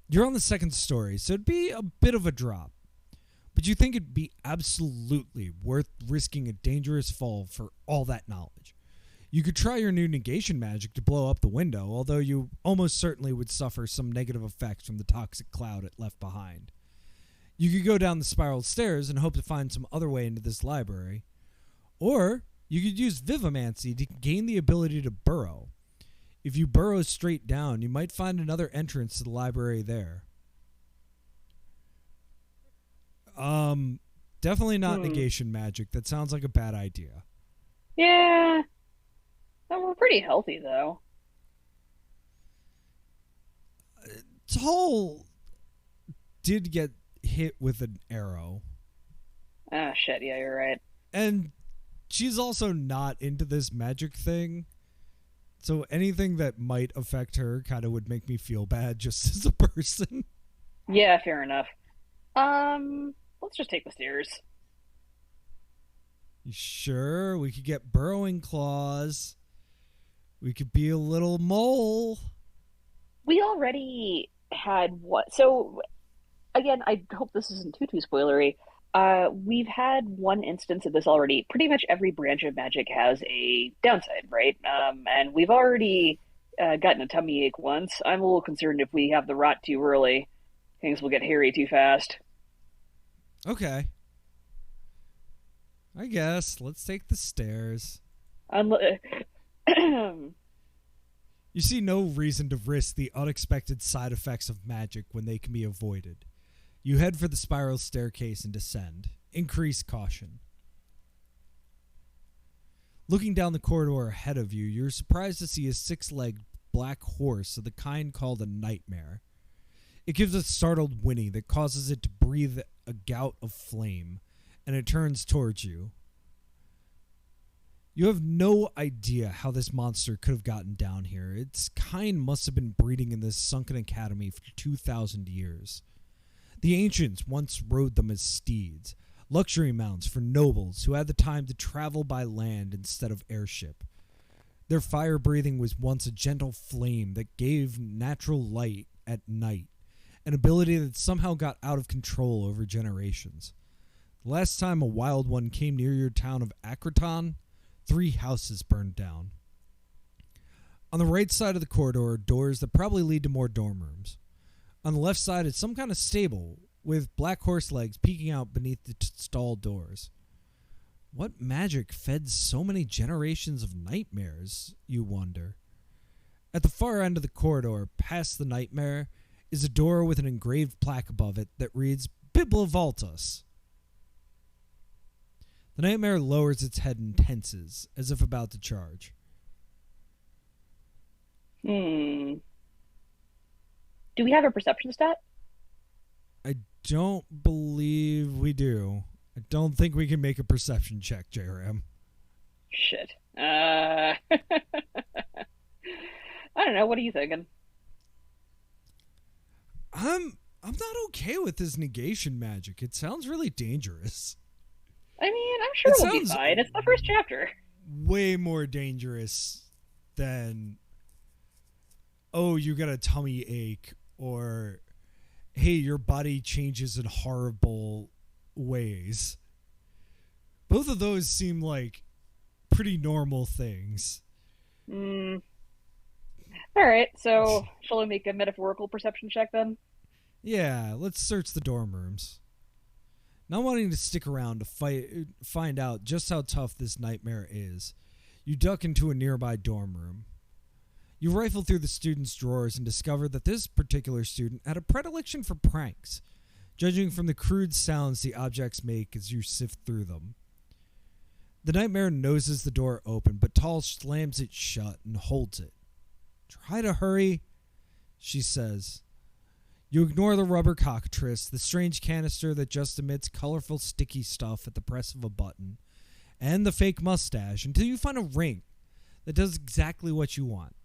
You're on the second story, so it'd be a bit of a drop. But you think it'd be absolutely worth risking a dangerous fall for all that knowledge. You could try your new negation magic to blow up the window, although you almost certainly would suffer some negative effects from the toxic cloud it left behind. You could go down the spiral stairs and hope to find some other way into this library. Or you could use Vivimancy to gain the ability to burrow. If you burrow straight down, you might find another entrance to the library there. Definitely not negation magic. That sounds like a bad idea. Yeah. Well, we're pretty healthy, though. Tall did get hit with an arrow. Ah, shit, yeah, you're right. And she's also not into this magic thing. So anything that might affect her kind of would make me feel bad just as a person. Yeah, fair enough. Let's just take the stairs. You sure? We could get burrowing claws. We could be a little mole. We already had what? So, again, I hope this isn't too spoilery. We've had one instance of this already. Pretty much every branch of magic has a downside, right? And we've already gotten a tummy ache once. I'm a little concerned if we have the rot too early, things will get hairy too fast. Okay. I guess. Let's take the stairs. You You see no reason to risk the unexpected side effects of magic when they can be avoided. You head for the spiral staircase and descend. Increase caution. Looking down the corridor ahead of you, you're surprised to see a six-legged black horse of the kind called a nightmare. It gives a startled whinny that causes it to breathe a gout of flame, and it turns towards you. You have no idea how this monster could have gotten down here. Its kind must have been breeding in this sunken academy for 2,000 years. The ancients once rode them as steeds, luxury mounts for nobles who had the time to travel by land instead of airship. Their fire breathing was once a gentle flame that gave natural light at night, an ability that somehow got out of control over generations. The last time a wild one came near your town of Akraton, 3 houses burned down. On the right side of the corridor are doors that probably lead to more dorm rooms. On the left side is some kind of stable with black horse legs peeking out beneath the stall doors. What magic fed so many generations of nightmares, you wonder? At the far end of the corridor, past the nightmare, is a door with an engraved plaque above it that reads Bibla Voltus. The nightmare lowers its head and tenses, as if about to charge. Do we have a perception stat? I don't believe we do. I don't think we can make a perception check, JRM. Shit. I don't know. What are you thinking? I'm not okay with this negation magic. It sounds really dangerous. I mean, I'm sure we'll be fine. It's the first chapter. Way more dangerous than, oh, you got a tummy ache, or, hey, your body changes in horrible ways. Both of those seem like pretty normal things. All right, so shall we make a metaphorical perception check then? Yeah, let's search the dorm rooms. Not wanting to stick around to find out just how tough this nightmare is, you duck into a nearby dorm room. You rifle through the students' drawers and discover that this particular student had a predilection for pranks, judging from the crude sounds the objects make as you sift through them. The nightmare noses the door open, but Tall slams it shut and holds it. Try to hurry, she says. You ignore the rubber cockatrice, the strange canister that just emits colorful sticky stuff at the press of a button, and the fake mustache until you find a ring that does exactly what you want.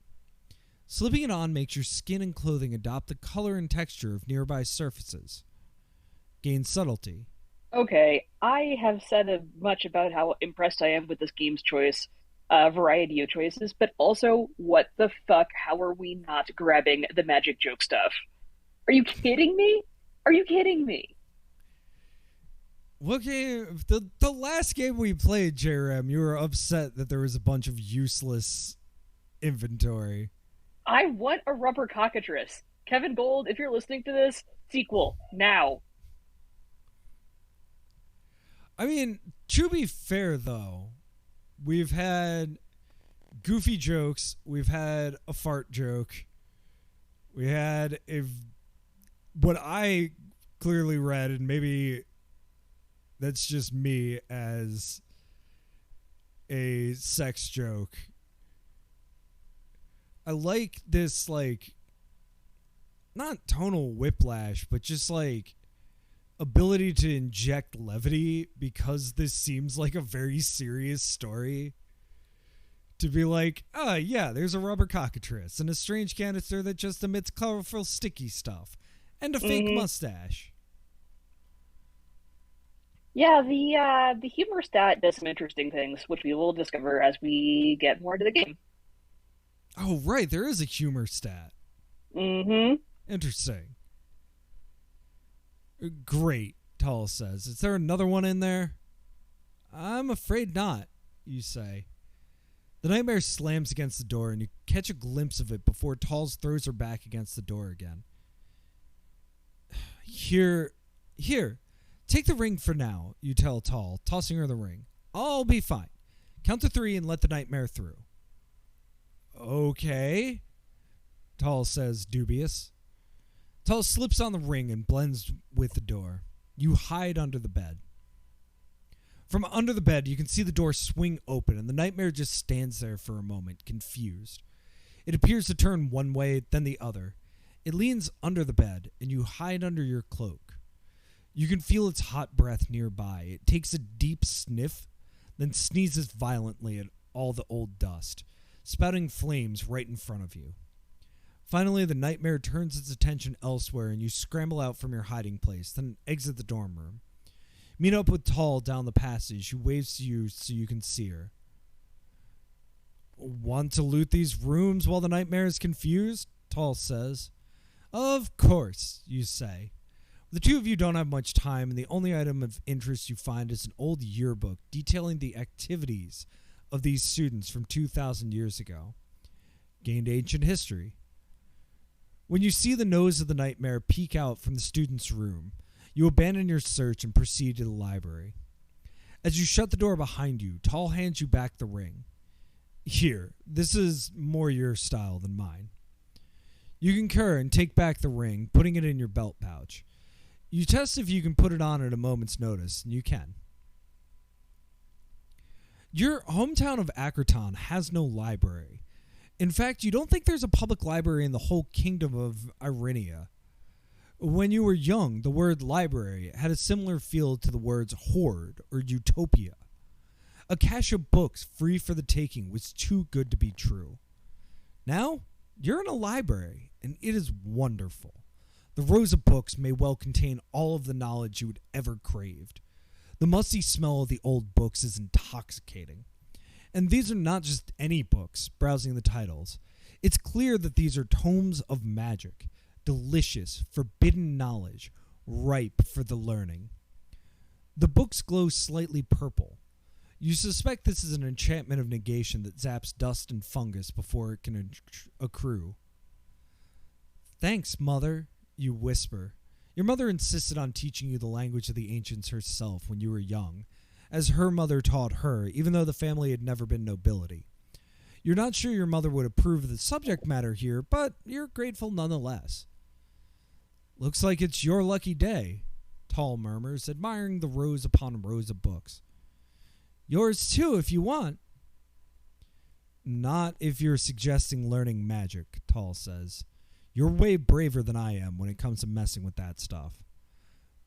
Slipping it on makes your skin and clothing adopt the color and texture of nearby surfaces. Gain subtlety. Okay, I have said much about how impressed I am with this game's variety of choices, but also, what the fuck, how are we not grabbing the magic joke stuff? Are you kidding me? Are you kidding me? What game? The last game we played, JRM, you were upset that there was a bunch of useless inventory. I want a rubber cockatrice. Kevin Gold, if you're listening to this, sequel, now. I mean, to be fair, though, we've had goofy jokes. We've had a fart joke. We had what I clearly read, and maybe that's just me, as a sex joke. I like this, like, not tonal whiplash, but just, like, ability to inject levity because this seems like a very serious story. To be like, oh, yeah, there's a rubber cockatrice and a strange canister that just emits colorful sticky stuff and a fake mustache. Yeah, the humor stat does some interesting things, which we will discover as we get more into the game. Oh, right, there is a humor stat. Interesting. Great, Tall says. Is there another one in there? I'm afraid not, you say. The nightmare slams against the door, and you catch a glimpse of it before Talls throws her back against the door again. Here, take the ring for now, you tell Tall, tossing her the ring. I'll be fine. Count to 3 and let the nightmare through. Okay, Tall says, dubious. Tall slips on the ring and blends with the door. You hide under the bed. From under the bed, you can see the door swing open, and the nightmare just stands there for a moment, confused. It appears to turn one way, then the other. It leans under the bed, and you hide under your cloak. You can feel its hot breath nearby. It takes a deep sniff, then sneezes violently at all the old dust, spouting flames right in front of you. Finally, the nightmare turns its attention elsewhere and you scramble out from your hiding place, then exit the dorm room. Meet up with Tall down the passage, who waves to you so you can see her. Want to loot these rooms while the nightmare is confused? Tall says. Of course, you say. The two of you don't have much time, and the only item of interest you find is an old yearbook detailing the activities of these students from 2,000 years ago. Gained ancient history. When you see the nose of the nightmare peek out from the student's room, you abandon your search and proceed to the library. As you shut the door behind you, Tall hands you back the ring. Here, this is more your style than mine. You concur and take back the ring, putting it in your belt pouch. You test if you can put it on at a moment's notice, and you can. Your hometown of Acraton has no library. In fact, you don't think there's a public library in the whole kingdom of Irenia. When you were young, the word library had a similar feel to the words hoard or utopia. A cache of books free for the taking was too good to be true. Now, you're in a library, and it is wonderful. The rows of books may well contain all of the knowledge you would ever craved. The musty smell of the old books is intoxicating. And these are not just any books, browsing the titles. It's clear that these are tomes of magic, delicious, forbidden knowledge, ripe for the learning. The books glow slightly purple. You suspect this is an enchantment of negation that zaps dust and fungus before it can accrue. Thanks, Mother, you whisper. Your mother insisted on teaching you the language of the ancients herself when you were young, as her mother taught her, even though the family had never been nobility. You're not sure your mother would approve of the subject matter here, but you're grateful nonetheless. Looks like it's your lucky day, Tall murmurs, admiring the rows upon rows of books. Yours too, if you want. Not if you're suggesting learning magic, Tall says. You're way braver than I am when it comes to messing with that stuff.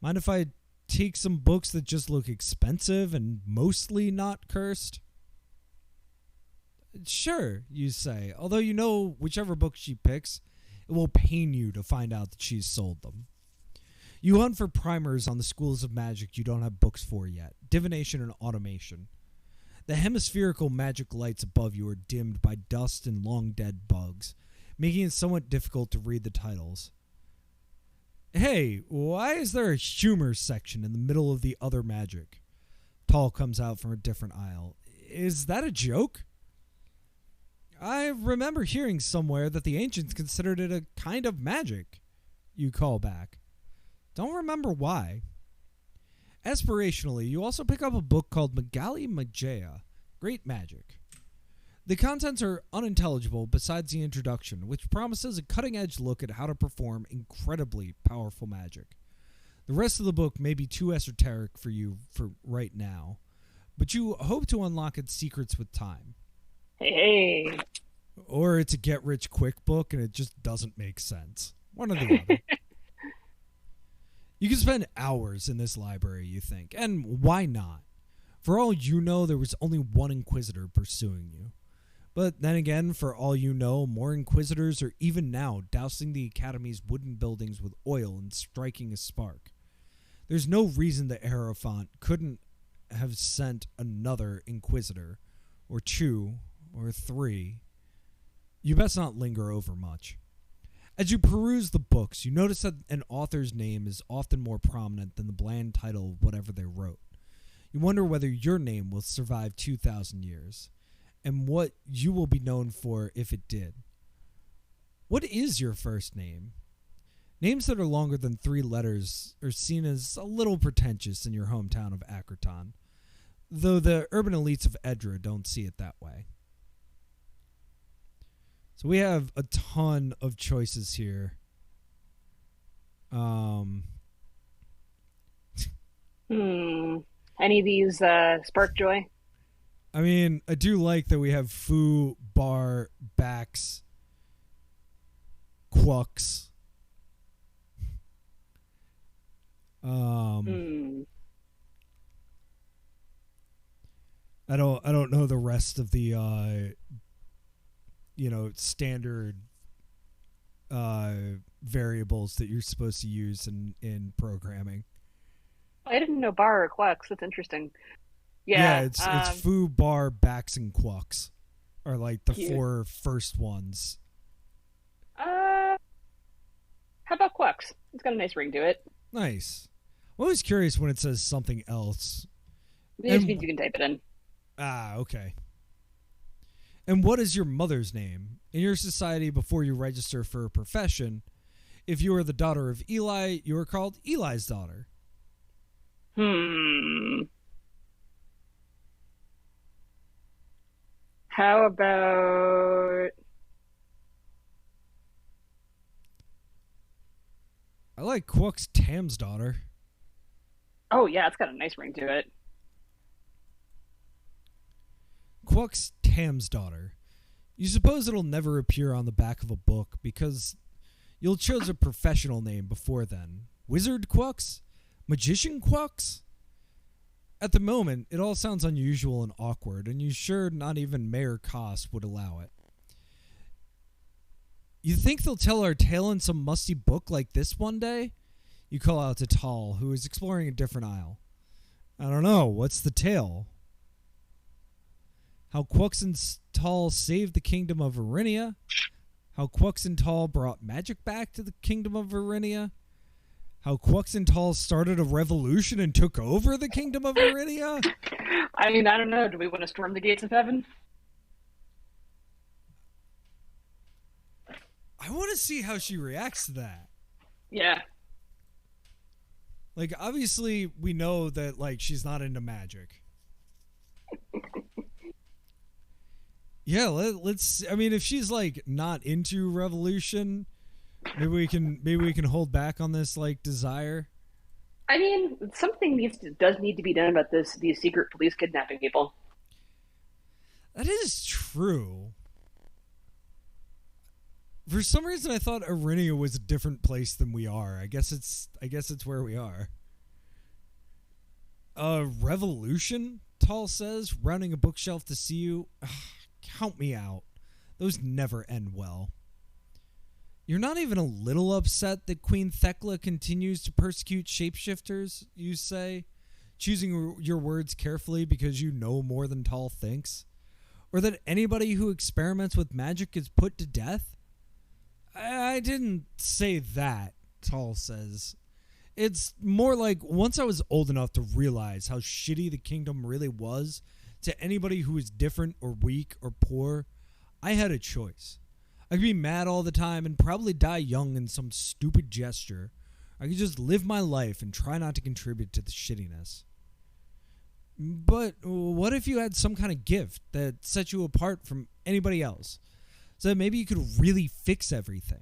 Mind if I take some books that just look expensive and mostly not cursed? Sure, you say, although you know whichever book she picks, it will pain you to find out that she's sold them. You hunt for primers on the schools of magic you don't have books for yet, divination and automation. The hemispherical magic lights above you are dimmed by dust and long-dead bugs, making it somewhat difficult to read the titles. Hey, why is there a humor section in the middle of the other magic? Tall comes out from a different aisle. Is that a joke? I remember hearing somewhere that the ancients considered it a kind of magic. You call back. Don't remember why. Aspirationally, you also pick up a book called Magali Magia, Great Magic. The contents are unintelligible besides the introduction, which promises a cutting-edge look at how to perform incredibly powerful magic. The rest of the book may be too esoteric for you for right now, but you hope to unlock its secrets with time. Hey. Or it's a get-rich-quick book and it just doesn't make sense. One or the other. You can spend hours in this library, you think, and why not? For all you know, there was only one Inquisitor pursuing you. But then again, for all you know, more Inquisitors are even now dousing the Academy's wooden buildings with oil and striking a spark. There's no reason the Hierophant couldn't have sent another Inquisitor, or two, or three. You best not linger over much. As you peruse the books, you notice that an author's name is often more prominent than the bland title of whatever they wrote. You wonder whether your name will survive 2,000 years, and what you will be known for if it did. What is your first name? Names that are longer than 3 letters are seen as a little pretentious in your hometown of Acraton, though the urban elites of Edra don't see it that way. So we have a ton of choices here. Any of these spark joy? I mean, I do like that we have Foo, Bar, Bax, Quux. I don't know the rest of the standard uh, variables that you're supposed to use in programming. I didn't know bar or quacks. That's interesting. Yeah, Yeah, it's foo, bar, backs, and quucks are like the cute. four first ones. Uh, how about quacks? It's got a nice ring to it. Nice. I'm always curious when it says something else. It just means And you can type it in. okay. And what is your mother's name? In your society, before you register for a profession, if you are the daughter of Eli, you are called Eli's daughter. Hmm. How about I like Quuck's Tam's daughter. Oh yeah, it's got a nice ring to it. Quuck's Tam's daughter. You suppose it'll never appear on the back of a book because you'll choose a professional name before then. Wizard Quucks? Magician Quucks? At the moment, it all sounds unusual and awkward, and you're sure not even Mayor Koss would allow it. You think they'll tell our tale in some musty book like this one day? You call out to Tall, who is exploring a different aisle. I don't know. What's the tale? How Quux and Tall saved the kingdom of Verinia? How Quux and Tall brought magic back to the kingdom of Verinia? How Quux and Tall started a revolution and took over the kingdom of Verinia? I mean, I don't know. Do we want to storm the gates of heaven? I want to see how she reacts to that. Yeah. Like, obviously, we know that, like, she's not into magic. Yeah, let's. I mean, if she's like not into revolution, maybe we can hold back on this like desire. I mean, something does need to be done about these secret police kidnapping people. That is true. For some reason, I thought Arinia was a different place than we are. I guess it's where we are. Revolution? Tall says, rounding a bookshelf to see you. Ugh, count me out. Those never end well. You're not even a little upset that Queen Thekla continues to persecute shapeshifters, you say, choosing your words carefully because you know more than Tall thinks? Or that anybody who experiments with magic is put to death? I didn't say that, Tall says. It's more like once I was old enough to realize how shitty the kingdom really was to anybody who was different or weak or poor, I had a choice. I could be mad all the time and probably die young in some stupid gesture. I could just live my life and try not to contribute to the shittiness. But what if you had some kind of gift that set you apart from anybody else? So that maybe you could really fix everything,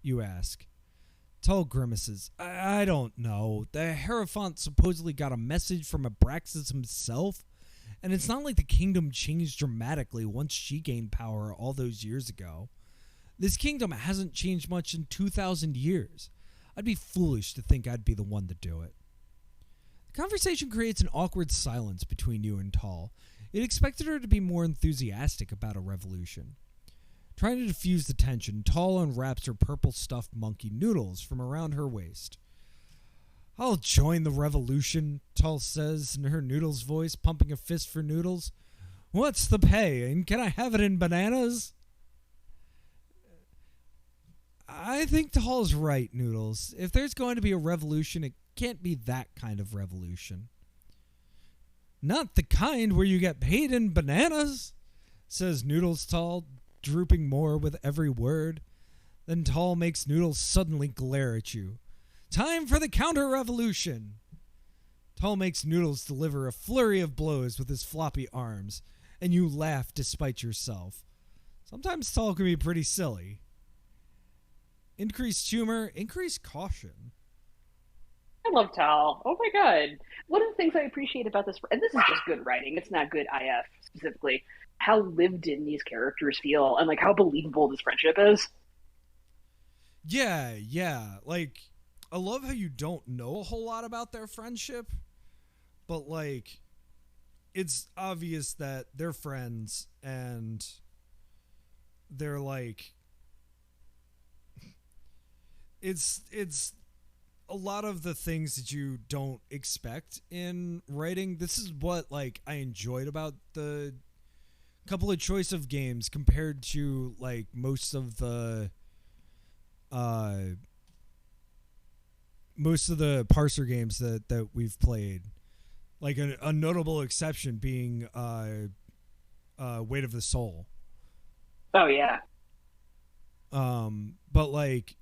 you ask. Tall grimaces. I don't know. The Hierophant supposedly got a message from Abraxas himself, and it's not like the kingdom changed dramatically once she gained power all those years ago. This kingdom hasn't changed much in 2,000 years. I'd be foolish to think I'd be the one to do it. The conversation creates an awkward silence between you and Tall. You'd expected her to be more enthusiastic about a revolution. Trying to diffuse the tension, Tall unwraps her purple stuffed monkey Noodles from around her waist. I'll join the revolution, Tall says in her Noodles voice, pumping a fist for Noodles. What's the pay, and can I have it in bananas? I think Tall's right, Noodles. If there's going to be a revolution, it can't be that kind of revolution. Not the kind where you get paid in bananas, says Noodles Tall, drooping more with every word. Then Tall makes Noodles suddenly glare at you. Time for the counter-revolution! Tall makes Noodles deliver a flurry of blows with his floppy arms, and you laugh despite yourself. Sometimes Tall can be pretty silly. Increased humor, increased caution. I love Tal. Oh my god. One of the things I appreciate about this, and this is just good writing, it's not good IF specifically, how lived in these characters feel and like how believable this friendship is. Yeah. Like, I love how you don't know a whole lot about their friendship, but like, it's obvious that they're friends and they're like, it's a lot of the things that you don't expect in writing. This is what like I enjoyed about the couple of choice of games compared to like uh most of the parser games that we've played. Like a notable exception being Weight of the Soul. Oh yeah. But like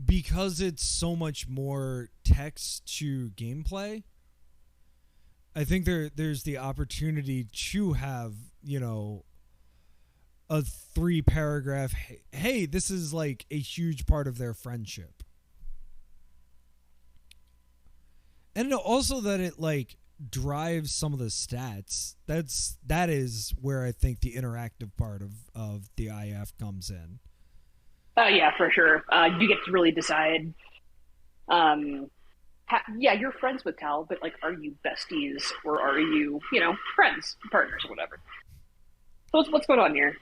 because it's so much more text to gameplay, I think there's the opportunity to have, you know, a 3 paragraph hey, this is like a huge part of their friendship. And also that it like drives some of the stats. That is where I think the interactive part of the IF comes in. Oh yeah, for sure. You get to really decide. Yeah, you're friends with Tal, but like, are you besties or are you, friends, partners, or whatever? So what's going on here?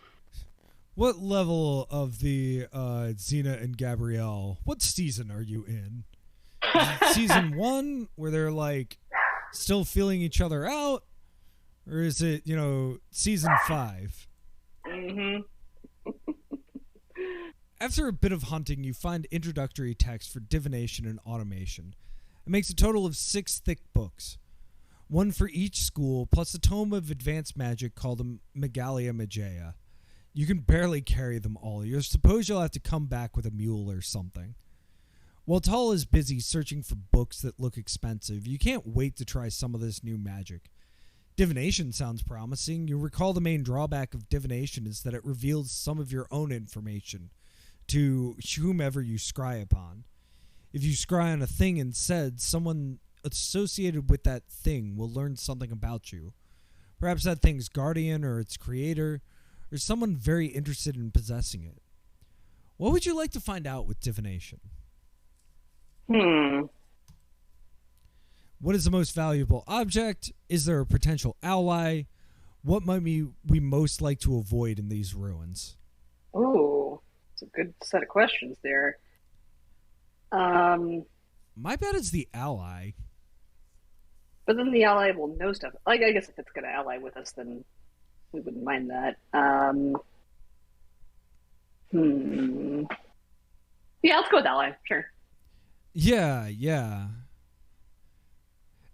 What level of the Xena and Gabrielle? What season are you in? Is it season 1 where they're like still feeling each other out, or is it season 5? Mm-hmm. After a bit of hunting, you find introductory text for divination and automation. It makes a total of 6 thick books, one for each school, plus a tome of advanced magic called the Megalia Mageia. You can barely carry them all. You suppose you'll have to come back with a mule or something. While Tull is busy searching for books that look expensive, you can't wait to try some of this new magic. Divination sounds promising. You recall the main drawback of divination is that it reveals some of your own information to whomever you scry upon. If you scry on a thing instead, someone associated with that thing will learn something about you. Perhaps that thing's guardian or its creator, or someone very interested in possessing it. What would you like to find out with divination? What is the most valuable object? Is there a potential ally? What might we most like to avoid in these ruins? Oh, it's a good set of questions there. My bet is the ally. But then the ally will know stuff. Like, I guess if it's going to ally with us, then we wouldn't mind that. Yeah, let's go with ally. Sure. Yeah.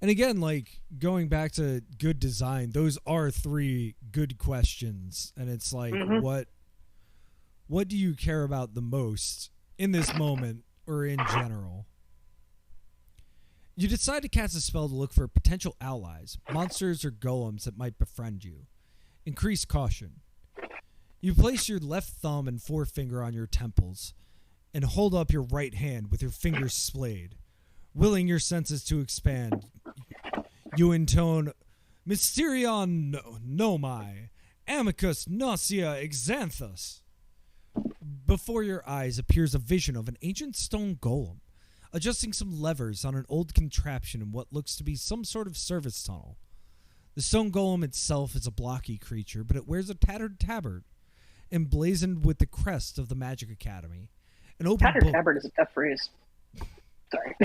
And again, like going back to good design, those are 3 good questions, and it's like, what do you care about the most in this moment or in general? You decide to cast a spell to look for potential allies, monsters or golems that might befriend you. Increase caution. You place your left thumb and forefinger on your temples and hold up your right hand with your fingers splayed. Willing your senses to expand, you intone Mysterion Nomai, Amicus Nausea Exanthus. Before your eyes appears a vision of an ancient stone golem, adjusting some levers on an old contraption in what looks to be some sort of service tunnel. The stone golem itself is a blocky creature, but it wears a tattered tabard, emblazoned with the crest of the Magic Academy. An open tattered book. Tabard is a tough phrase. Sorry.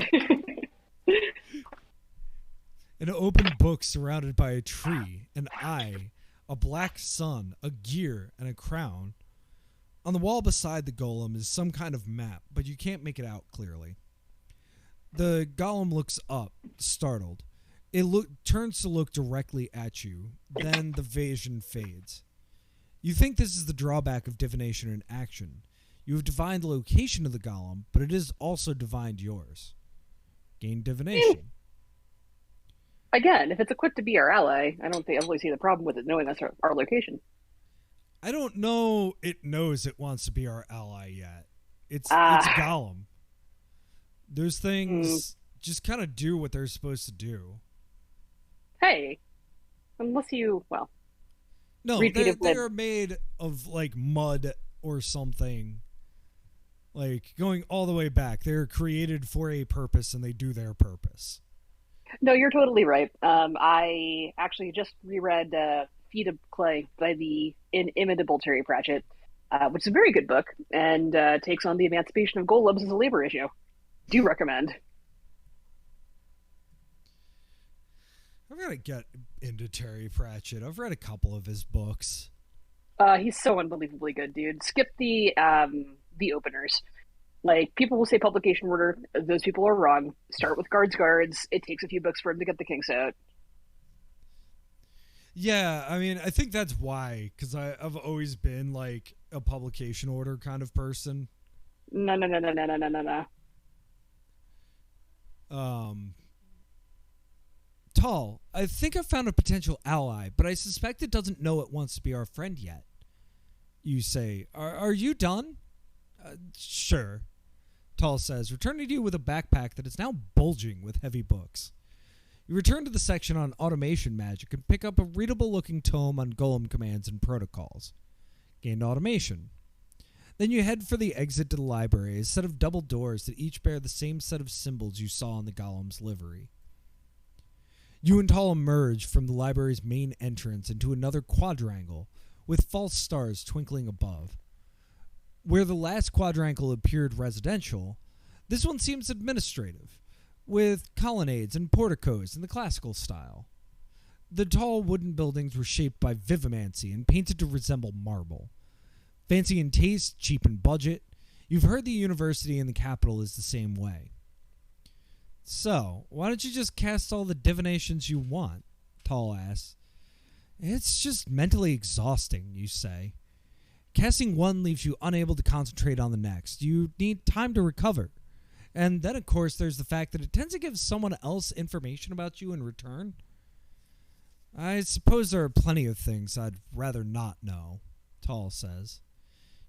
An open book surrounded by a tree, an eye, a black sun, a gear, and a crown. On the wall beside the golem is some kind of map, but you can't make it out clearly. The golem looks up, startled. It turns to look directly at you. Then the vision fades. You think this is the drawback of divination in action. You have divined the location of the golem, but it is also divined yours. Gain divination. Again, if it's equipped to be our ally, I don't think I really see the problem with it knowing that's our location. I don't know it knows it wants to be our ally yet. It's golem. Those things just kind of do what they're supposed to do. Hey, unless you, well, no, they're made of like mud or something. Like going all the way back, they're created for a purpose and they do their purpose. No, you're totally right. I actually just reread Feet of Clay by the inimitable Terry Pratchett. which is a very good book and takes on the emancipation of golems as a labor issue. Do recommend. I've got to get into Terry Pratchett. I've read a couple of his books. He's so unbelievably good, dude. Skip the openers. Like people will say publication order, those people are wrong. Start with guards. It takes a few books for him to get the kinks out. Yeah, I mean, I think that's why, because I've always been like a publication order kind of person. No, no, no, no, no, no, no, no, no. Um, Tall, I think I've found a potential ally, but I suspect it doesn't know it wants to be our friend yet. You say, are you done? Sure. Tall says, returning to you with a backpack that is now bulging with heavy books. You return to the section on automation magic and pick up a readable-looking tome on golem commands and protocols. Gained automation. Then you head for the exit to the library, a set of double doors that each bear the same set of symbols you saw on the golem's livery. You and Tall emerge from the library's main entrance into another quadrangle, with false stars twinkling above. Where the last quadrangle appeared residential, this one seems administrative, with colonnades and porticos in the classical style. The tall wooden buildings were shaped by vivimancy and painted to resemble marble. Fancy in taste, cheap in budget, you've heard the university in the capital is the same way. So, why don't you just cast all the divinations you want? Tall asks. It's just mentally exhausting, you say. Casting one leaves you unable to concentrate on the next. You need time to recover. And then, of course, there's the fact that it tends to give someone else information about you in return. I suppose there are plenty of things I'd rather not know, Tall says.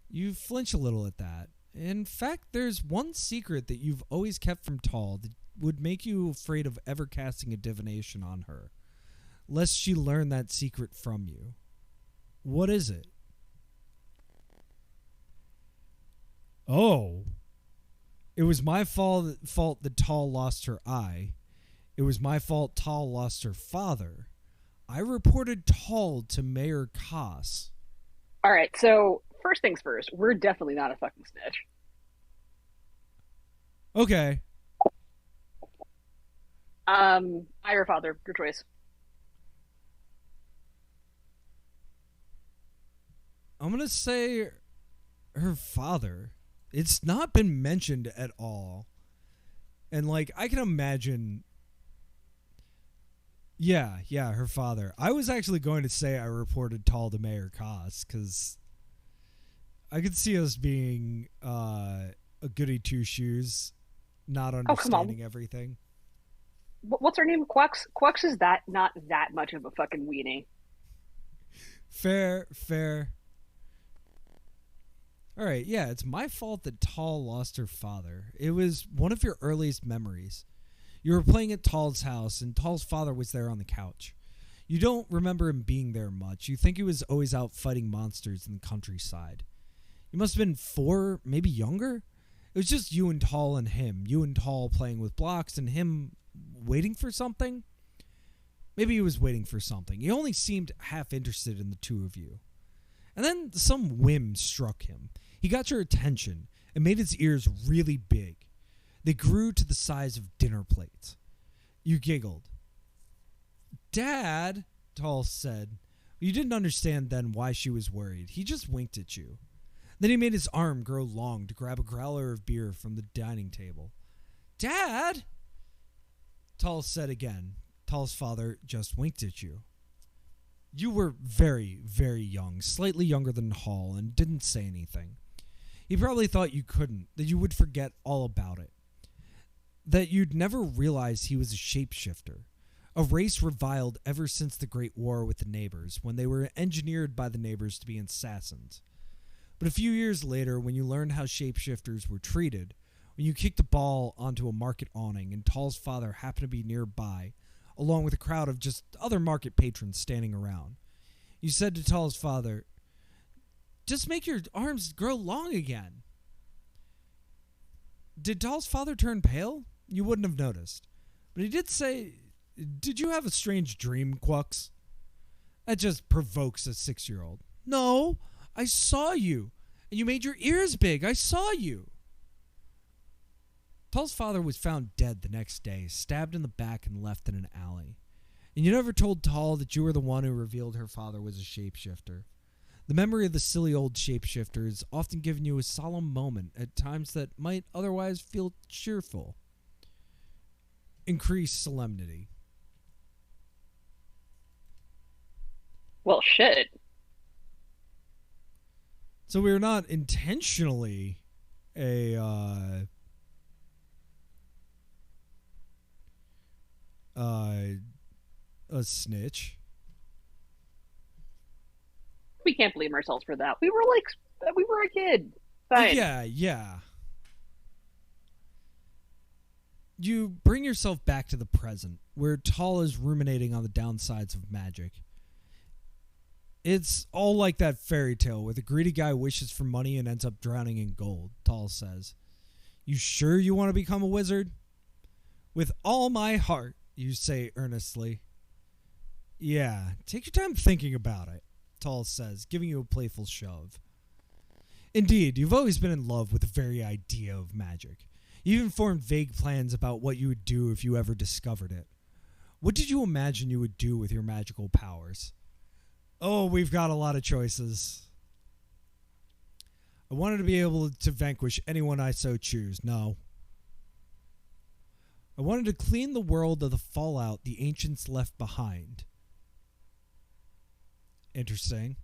You flinch a little at that. In fact, there's one secret that you've always kept from Tall that would make you afraid of ever casting a divination on her, lest she learn that secret from you. What is it? Oh. It was my fault that Tall lost her eye. It was my fault Tall lost her father. I reported Tall to Mayor Koss. All right, so first things first, we're definitely not a fucking snitch. Okay. I or father, your choice. I'm going to say her father. It's not been mentioned at all. And, like, I can imagine... Yeah, her father. I was actually going to say I reported Tall to Mayor Koss, because I could see us being a goody two-shoes, not understanding everything. What's her name? Quux? Quux is that not that much of a fucking weenie. Fair. All right, yeah, it's my fault that Tall lost her father. It was one of your earliest memories. You were playing at Tall's house, and Tall's father was there on the couch. You don't remember him being there much. You think he was always out fighting monsters in the countryside. You must have been 4, maybe younger? It was just you and Tall and him. You and Tall playing with blocks, and him waiting for something? Maybe he was waiting for something. He only seemed half interested in the two of you. And then some whim struck him. He got your attention and made his ears really big. They grew to the size of dinner plates. You giggled. Dad, Tall said. You didn't understand then why she was worried. He just winked at you. Then he made his arm grow long to grab a growler of beer from the dining table. Dad, Tall said again. Tall's father just winked at you. You were very, very young, slightly younger than Hall, and didn't say anything. He probably thought you couldn't, that you would forget all about it. That you'd never realize he was a shapeshifter, a race reviled ever since the Great War with the neighbors, when they were engineered by the neighbors to be assassins. But a few years later, when you learned how shapeshifters were treated, when you kicked a ball onto a market awning and Tall's father happened to be nearby, along with a crowd of just other market patrons standing around, you said to Tall's father, just make your arms grow long again. Did Tall's father turn pale? You wouldn't have noticed. But he did say, did you have a strange dream, Quux? That just provokes a 6-year-old. No, I saw you. And you made your ears big. I saw you. Tall's father was found dead the next day, stabbed in the back and left in an alley. And you never told Tall that you were the one who revealed her father was a shapeshifter. The memory of the silly old shapeshifter has often given you a solemn moment at times that might otherwise feel cheerful. Increase solemnity. Well, shit. So we're not intentionally a snitch. We can't blame ourselves for that. We were a kid. Fine. Yeah. You bring yourself back to the present, where Tall is ruminating on the downsides of magic. It's all like that fairy tale where the greedy guy wishes for money and ends up drowning in gold, Tall says. You sure you want to become a wizard? With all my heart, you say earnestly. Yeah, take your time thinking about it, Tall says, giving you a playful shove. Indeed, you've always been in love with the very idea of magic. You even formed vague plans about what you would do if you ever discovered it. What did you imagine you would do with your magical powers? Oh, we've got a lot of choices. I wanted to be able to vanquish anyone I so choose. No. I wanted to clean the world of the fallout the ancients left behind. Interesting.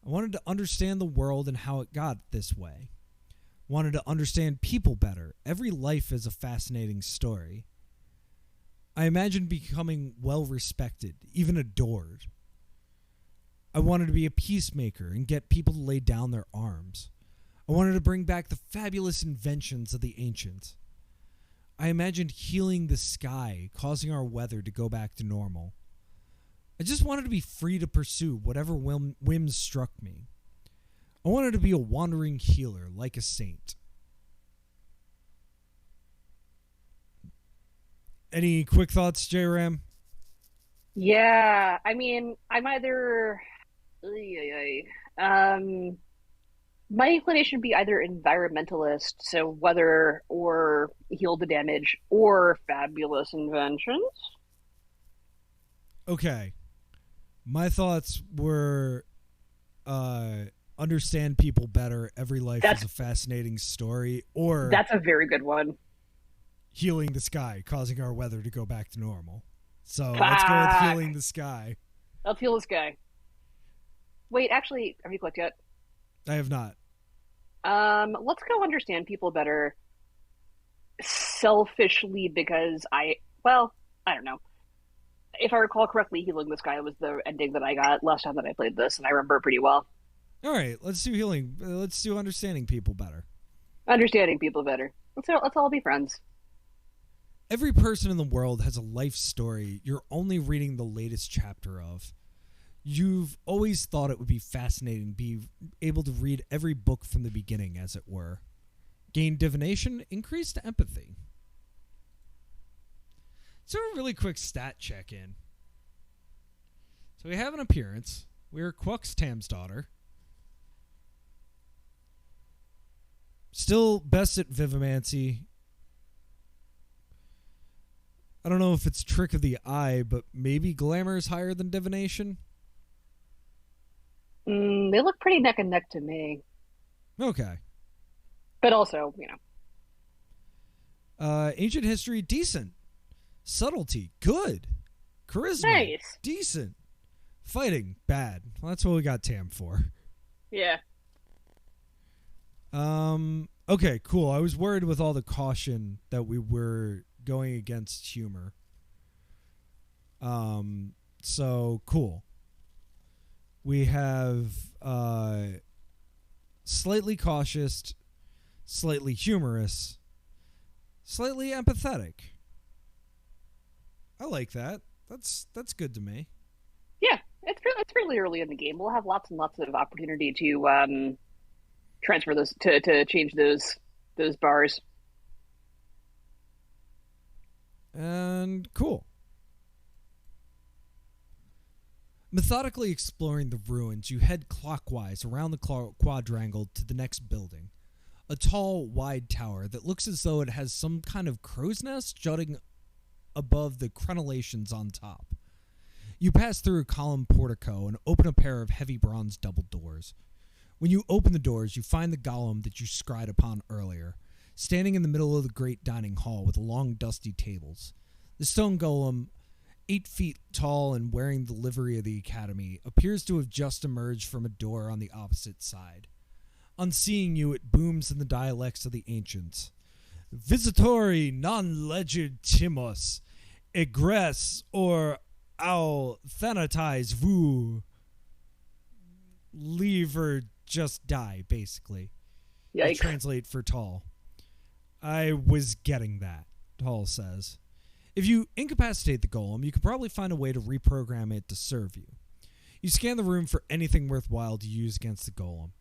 I wanted to understand the world and how it got this way. Wanted to understand people better. Every life is a fascinating story. I imagined becoming well respected, even adored. I wanted to be a peacemaker and get people to lay down their arms. I wanted to bring back the fabulous inventions of the ancients. I imagined healing the sky, causing our weather to go back to normal. I just wanted to be free to pursue whatever whims struck me. I wanted to be a wandering healer, like a saint. Any quick thoughts, J-Ram? Yeah, I mean, I'm either. Um, my inclination would be either environmentalist, so weather or heal the damage, or fabulous inventions. Okay. My thoughts were understand people better. Every life is a fascinating story. Or that's a very good one. Healing the sky, causing our weather to go back to normal. So Fuck. Let's go with healing the sky. Let's heal this guy. Wait, actually, have you clicked yet? I have not. Let's go understand people better selfishly because well, I don't know. If I recall correctly, healing this guy was the ending that I got last time that I played this, and I remember it pretty well. All right, let's do healing. Let's do understanding people better. Understanding people better. Let's all be friends. Every person in the world has a life story you're only reading the latest chapter of. You've always thought it would be fascinating to be able to read every book from the beginning, as it were. Gain divination, increased empathy. So a really quick stat check-in. So we have an appearance. We're Quux Tam's daughter. Still best at Vivimancy. I don't know if it's trick of the eye, but maybe glamour is higher than divination. They look pretty neck and neck to me. Okay. But also, Ancient history, decent. Subtlety, good. Charisma, nice. Decent. Fighting, bad. Well, that's what we got Tam for. Yeah. Okay, cool. I was worried with all the caution that we were going against humor. So cool. We have slightly cautious, slightly humorous, slightly empathetic. I like that. That's good to me. Yeah, it's really early in the game. We'll have lots and lots of opportunity to transfer those to change those bars. And cool. Methodically exploring the ruins, you head clockwise around the quadrangle to the next building. A tall, wide tower that looks as though it has some kind of crow's nest jutting above the crenellations on top. You pass through a column portico and open a pair of heavy bronze double doors. When you open the doors, you find the golem that you scried upon earlier, standing in the middle of the great dining hall with long, dusty tables. The stone golem, 8 feet tall and wearing the livery of the academy, appears to have just emerged from a door on the opposite side. On seeing you, it booms in the dialects of the ancients. Visitori non legitimus, egress or au thanatize vous. Leave or just die, basically. Yikes. Translate for Tall. I was getting that, Tall says. If you incapacitate the golem, you could probably find a way to reprogram it to serve you. You scan the room for anything worthwhile to use against the golem.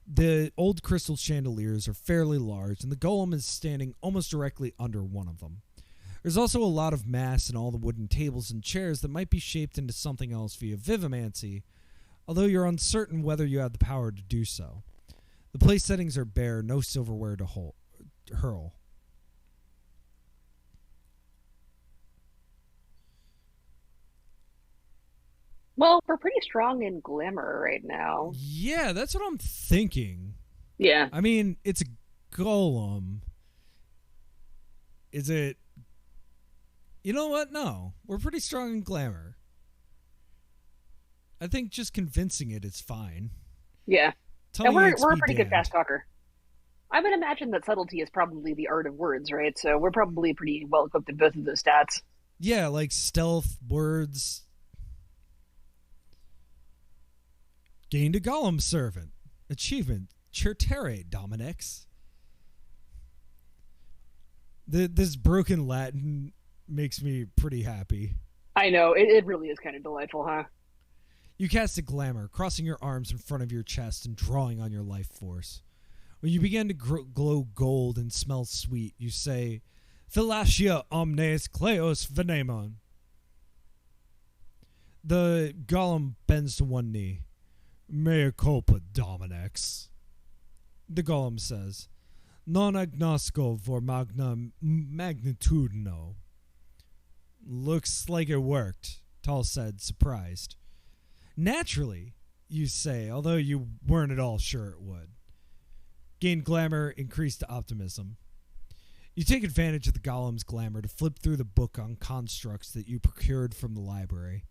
The old crystal chandeliers are fairly large, and the golem is standing almost directly under one of them. There's also a lot of mass in all the wooden tables and chairs that might be shaped into something else via vivimancy, although you're uncertain whether you have the power to do so. The place settings are bare, no silverware to hurl. Well, we're pretty strong in glamour right now. Yeah, that's what I'm thinking. Yeah. I mean, it's a golem. Is it... You know what? No. We're pretty strong in glamour. I think just convincing it is fine. Yeah. Tell And me we're XP a pretty good damned. fast talker. I would imagine that subtlety is probably the art of words, right? So we're probably pretty well equipped in both of those stats. Yeah, like stealth, words. Gained a golem servant. Achievement. Certere, Dominix. This broken Latin makes me pretty happy. I know, it really is kind of delightful, huh? You cast a glamour, crossing your arms in front of your chest and drawing on your life force. When you begin to glow gold and smell sweet, you say, Philatia omnes cleos venemon. The golem bends to one knee. Mea culpa, Dominix. The golem says, Non agnosco vor magnitudino. Looks like it worked, Tall said, surprised. Naturally, you say, although you weren't at all sure it would. Gained glamour, increased optimism. You take advantage of the golem's glamour to flip through the book on constructs that you procured from the library.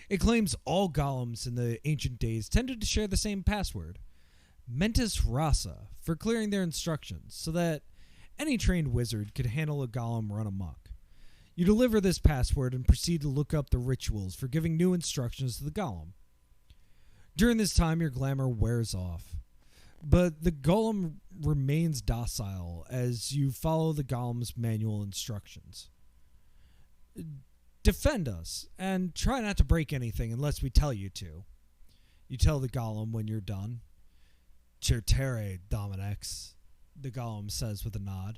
It claims all golems in the ancient days tended to share the same password, Mentis Rasa, for clearing their instructions, so that any trained wizard could handle a golem run amok. You deliver this password and proceed to look up the rituals for giving new instructions to the golem. During this time, your glamour wears off, but the golem remains docile as you follow the golem's manual instructions. Defend us, and try not to break anything unless we tell you to. You tell the golem when you're done. Certere, Dominix, the golem says with a nod.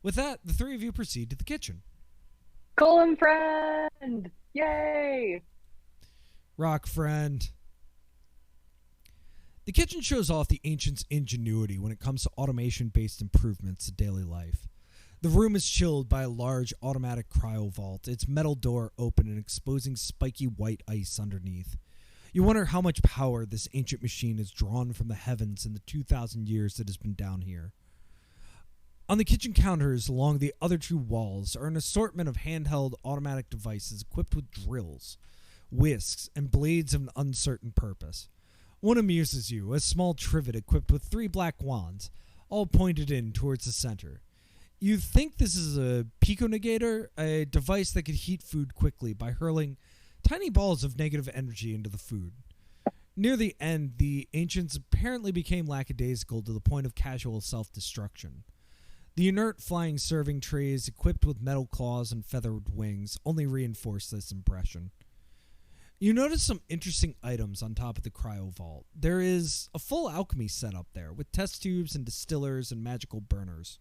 With that, the three of you proceed to the kitchen. Golem friend! Yay! Rock friend. The kitchen shows off the ancients' ingenuity when it comes to automation-based improvements to daily life. The room is chilled by a large automatic cryo vault, its metal door open and exposing spiky white ice underneath. You wonder how much power this ancient machine has drawn from the heavens in the 2,000 years it has been down here. On the kitchen counters along the other two walls are an assortment of handheld automatic devices equipped with drills, whisks, and blades of an uncertain purpose. One amuses you, a small trivet equipped with 3 black wands, all pointed in towards the center. You think this is a piconegator, a device that could heat food quickly by hurling tiny balls of negative energy into the food. Near the end, the ancients apparently became lackadaisical to the point of casual self-destruction. The inert flying serving trays equipped with metal claws and feathered wings only reinforce this impression. You notice some interesting items on top of the cryo vault. There is a full alchemy set up there with test tubes and distillers and magical burners.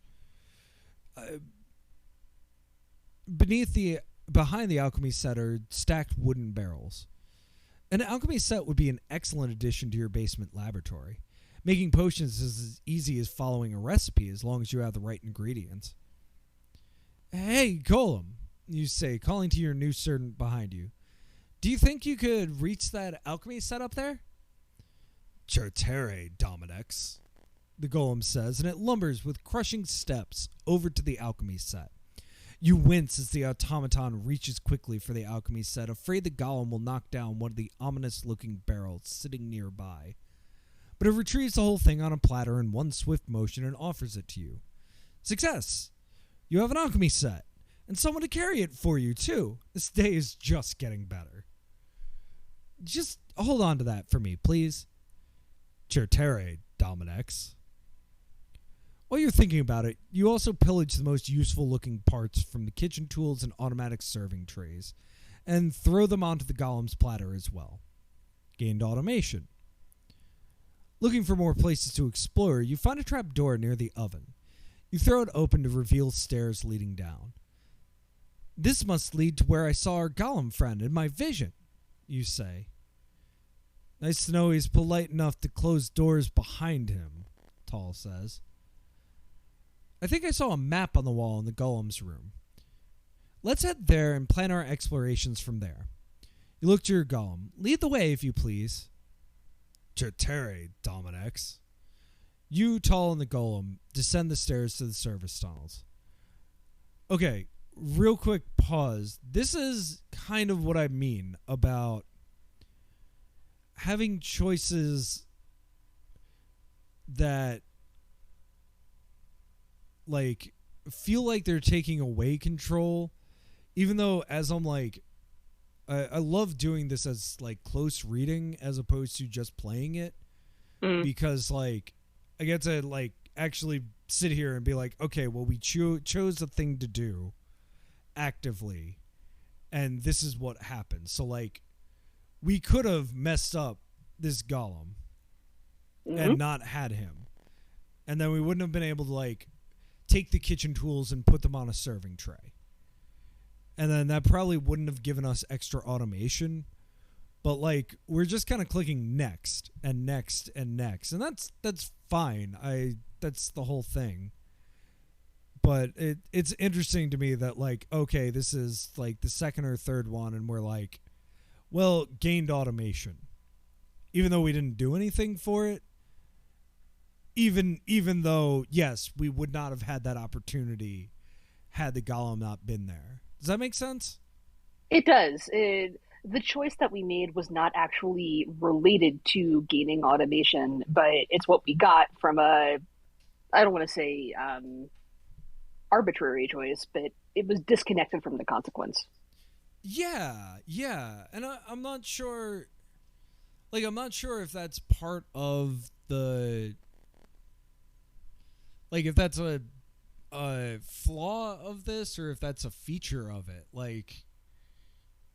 Behind the alchemy set are stacked wooden barrels. An alchemy set would be an excellent addition to your basement laboratory. Making potions is as easy as following a recipe as long as you have the right ingredients. Hey, Golem, you say, calling to your new servant behind you. Do you think you could reach that alchemy set up there? Certere, Dominex, the golem says, and it lumbers with crushing steps over to the alchemy set. You wince as the automaton reaches quickly for the alchemy set, afraid the golem will knock down one of the ominous-looking barrels sitting nearby. But it retrieves the whole thing on a platter in one swift motion and offers it to you. Success! You have an alchemy set, and someone to carry it for you, too. This day is just getting better. Just hold on to that for me, please. Certere, Dominex. While you're thinking about it, you also pillage the most useful-looking parts from the kitchen tools and automatic serving trays, and throw them onto the golem's platter as well. Gained automation. Looking for more places to explore, you find a trap door near the oven. You throw it open to reveal stairs leading down. This must lead to where I saw our golem friend in my vision, you say. Nice to know he's polite enough to close doors behind him, Tall says. I think I saw a map on the wall in the golem's room. Let's head there and plan our explorations from there. You look to your golem. Lead the way, if you please. Certere, Dominex. You, Tall, and the golem descend the stairs to the service tunnels. Okay, real quick pause. This is kind of what I mean about having choices that like feel like they're taking away control, even though as I'm like I love doing this as like close reading as opposed to just playing it, because like I get to like actually sit here and be like, okay, well, we chose a thing to do actively, and this is what happened. So like we could have messed up this golem and not had him, and then we wouldn't have been able to like take the kitchen tools and put them on a serving tray. And then that probably wouldn't have given us extra automation. But like we're just kind of clicking next and next and next. And that's fine. That's the whole thing. But it's interesting to me that like, okay, this is like the second or third one and we're like, well, gained automation. Even though we didn't do anything for it. Even though, yes, we would not have had that opportunity had the golem not been there. Does that make sense? It does. The choice that we made was not actually related to gaining automation, but it's what we got from I don't want to say arbitrary choice, but it was disconnected from the consequence. Yeah. And I'm not sure, like, I'm not sure if that's part of the, like, if that's a flaw of this or if that's a feature of it. Like,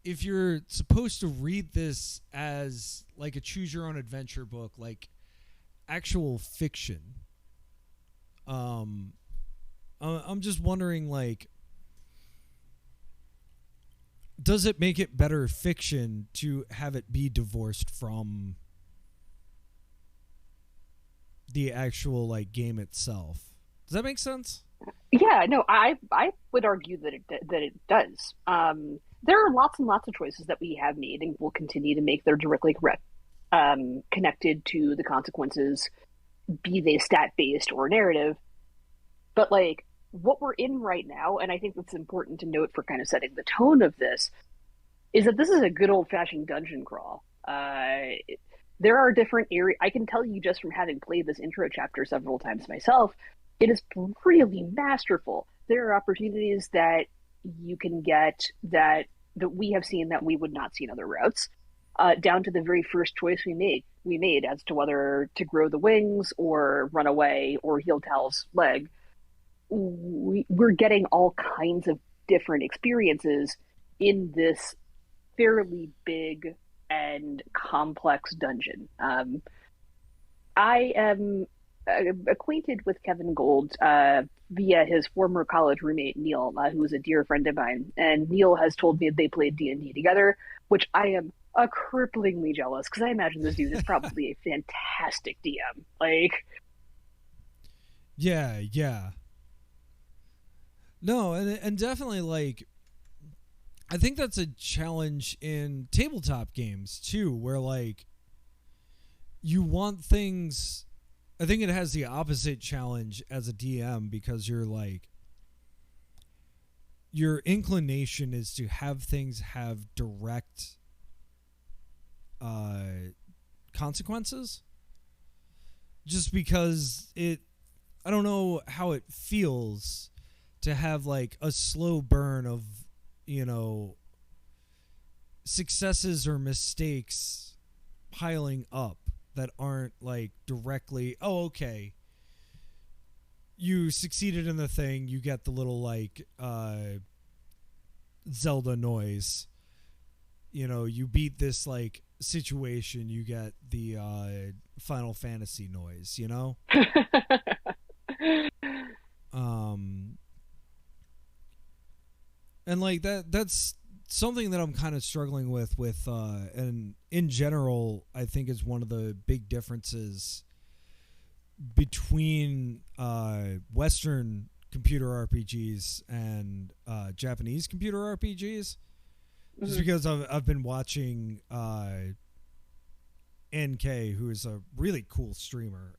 if you're supposed to read this as like a choose your own adventure book, like actual fiction, I'm just wondering, like, does it make it better fiction to have it be divorced from the actual like game itself? Does that make sense? Yeah, no, I would argue that it does. There are lots and lots of choices that we have made and will continue to make that are directly connected to the consequences, be they stat based or narrative. But like what we're in right now, and I think that's important to note for kind of setting the tone of this, is that this is a good old fashioned dungeon crawl. There are different areas. I can tell you just from having played this intro chapter several times myself, it is really masterful. There are opportunities that you can get that we have seen that we would not see in other routes, down to the very first choice we made as to whether to grow the wings or run away or heal Tal's leg. We're getting all kinds of different experiences in this fairly big and complex dungeon. I am acquainted with Kevin Gold via his former college roommate Neil, who was a dear friend of mine. And Neil has told me they played D&D together, which I am cripplingly jealous because I imagine this dude is probably a fantastic DM. Like, Yeah, yeah. No, and definitely like I think that's a challenge in tabletop games too, where like you want things. I think it has the opposite challenge as a DM because you're like your inclination is to have things have direct uh, consequences, just because it. I don't know how it feels to have like a slow burn of you know successes or mistakes piling up that aren't like directly, oh, okay, you succeeded in the thing, you get the little like Zelda noise, you beat this like situation, you get the Final Fantasy noise, um and like that's something that I'm kind of struggling with and in general I think is one of the big differences between Western computer RPGs and Japanese computer RPGs, just mhm. because I've been watching NK, who is a really cool streamer,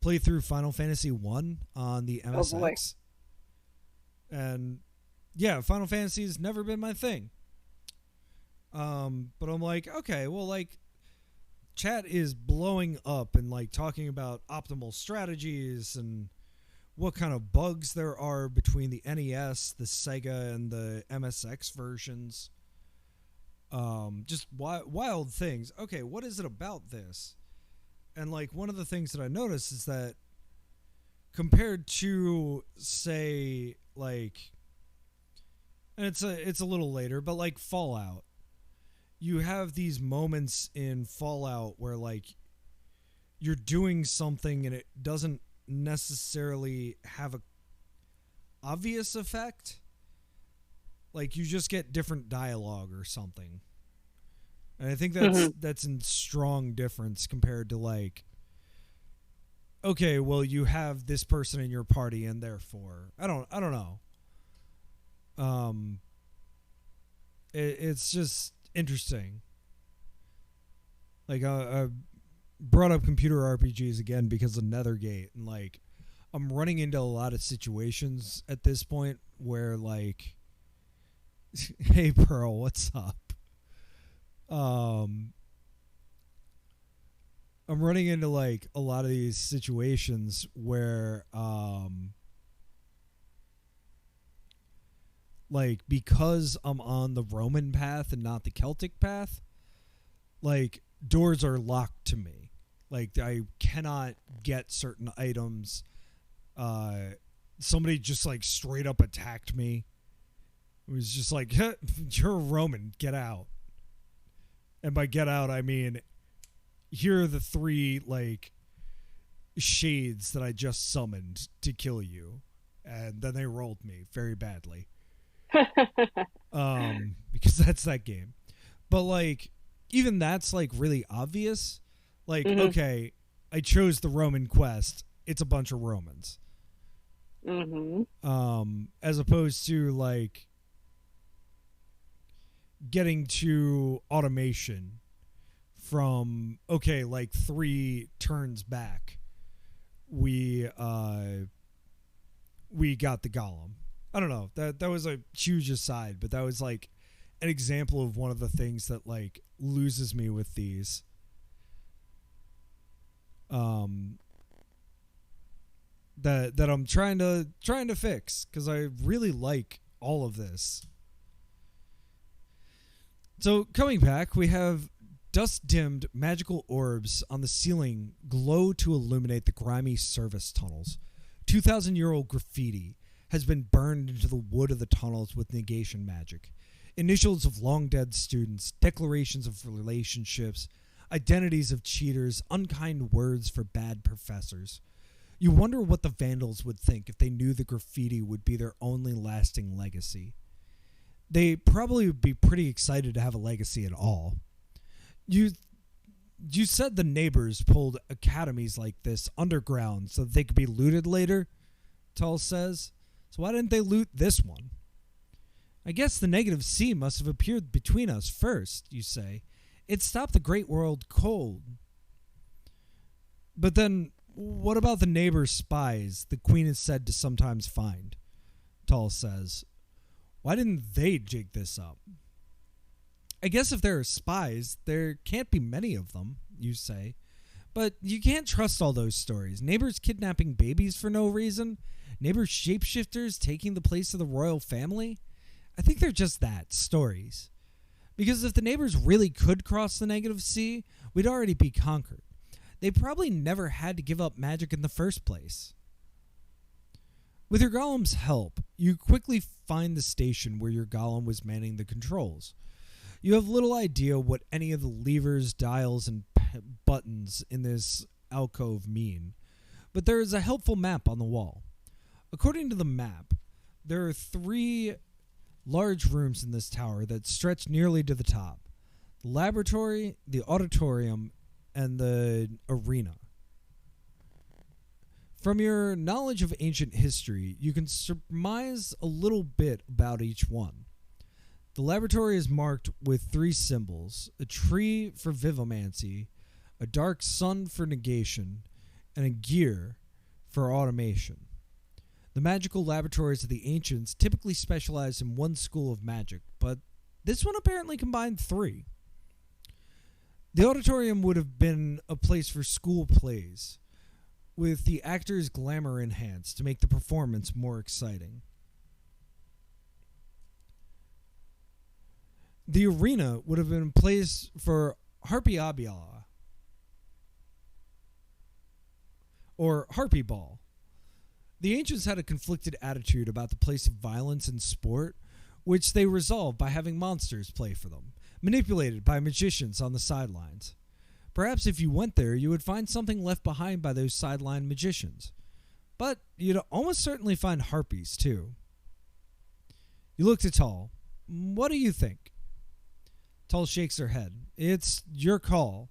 play through Final Fantasy 1 on the Oh boy. MSX. And yeah, Final Fantasy has never been my thing. But I'm like, okay, well, like, chat is blowing up and like talking about optimal strategies and what kind of bugs there are between the NES, the Sega, and the MSX versions. Just wild things. Okay, what is it about this? And like one of the things that I noticed is that compared to say like, and it's a little later, but like Fallout, you have these moments in Fallout where like you're doing something and it doesn't necessarily have a obvious effect. Like you just get different dialogue or something. And I think that's Hmm. that's in strong difference compared to like, okay, well you have this person in your party and therefore I don't know. Um it's just interesting. Like I brought up computer RPGs again because of Nethergate, and like I'm running into a lot of situations at this point where like, hey Pearl, what's up? Um, I'm running into like a lot of these situations where like because I'm on the Roman path and not the Celtic path, like doors are locked to me. Like I cannot get certain items. Uh, Somebody just like straight up attacked me. It was just like, you're a Roman, get out. And by get out, I mean, here are the three like shades that I just summoned to kill you. And then they rolled me very badly. Because that's that game. But like, even that's like really obvious. Like, Hmm. okay, I chose the Roman quest. It's a bunch of Romans. Hmm. As opposed to like getting to automation from, okay, like 3 turns back, we got the golem. I don't know, that was a huge aside, but that was like an example of one of the things that like loses me with these. um that I'm trying to fix because I really like all of this. So coming back, we have dust-dimmed magical orbs on the ceiling glow to illuminate the grimy service tunnels. 2,000-year-old graffiti has been burned into the wood of the tunnels with negation magic. Initials of long-dead students, declarations of relationships, identities of cheaters, unkind words for bad professors. You wonder what the vandals would think if they knew the graffiti would be their only lasting legacy. They probably would be pretty excited to have a legacy at all. You said the neighbors pulled academies like this underground so that they could be looted later, Tull says. So why didn't they loot this one? I guess the negative C must have appeared between us first, you say. It stopped the Great World cold. But then, what about the neighbor spies the Queen is said to sometimes find? Tull says. Why didn't they jig this up? I guess if there are spies, there can't be many of them, you say. But you can't trust all those stories. Neighbors kidnapping babies for no reason? Neighbors shapeshifters taking the place of the royal family? I think they're just that, stories. Because if the neighbors really could cross the negative C, we'd already be conquered. They probably never had to give up magic in the first place. With your golem's help, you quickly find the station where your golem was manning the controls. You have little idea what any of the levers, dials, and buttons in this alcove mean, but there is a helpful map on the wall. According to the map, there are 3 large rooms in this tower that stretch nearly to the top: the laboratory, the auditorium, and the arena. From your knowledge of ancient history, you can surmise a little bit about each one. The laboratory is marked with 3 symbols: a tree for vivomancy, a dark sun for negation, and a gear for automation. The magical laboratories of the ancients typically specialized in one school of magic, but this one apparently combined 3. The auditorium would have been a place for school plays, with the actors' glamour enhanced to make the performance more exciting. The arena would have been a place for Harpiabia, or Harpy Ball. The ancients had a conflicted attitude about the place of violence in sport, which they resolved by having monsters play for them, manipulated by magicians on the sidelines. Perhaps if you went there, you would find something left behind by those sideline magicians. But you'd almost certainly find harpies, too. You look to Tull. What do you think? Tull shakes her head. It's your call.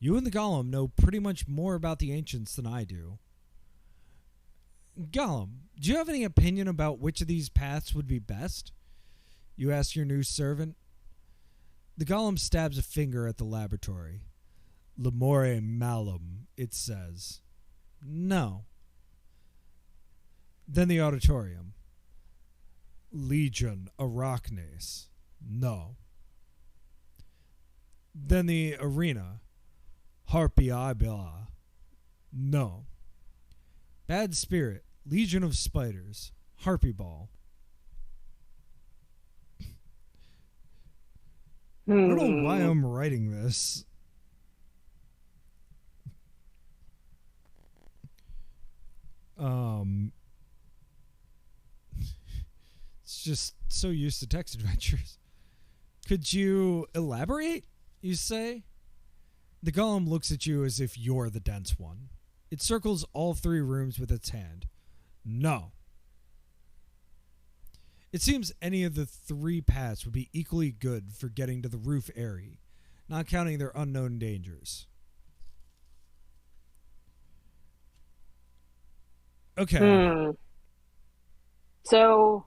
You and the golem know pretty much more about the ancients than I do. Gollum, do you have any opinion about which of these paths would be best? You ask your new servant. The golem stabs a finger at the laboratory. Lemore malum, it says. No. Then the auditorium. Legion Arachnes. No. Then the arena. Harpiabila. No. Bad Spirit, Legion of Spiders, Harpy Ball. I don't know why I'm writing this. It's just so used to text adventures. Could you elaborate, you say? The golem looks at you as if you're the dense one. It circles all 3 rooms with its hand. No. It seems any of the 3 paths would be equally good for getting to the roof area, not counting their unknown dangers. Okay. So,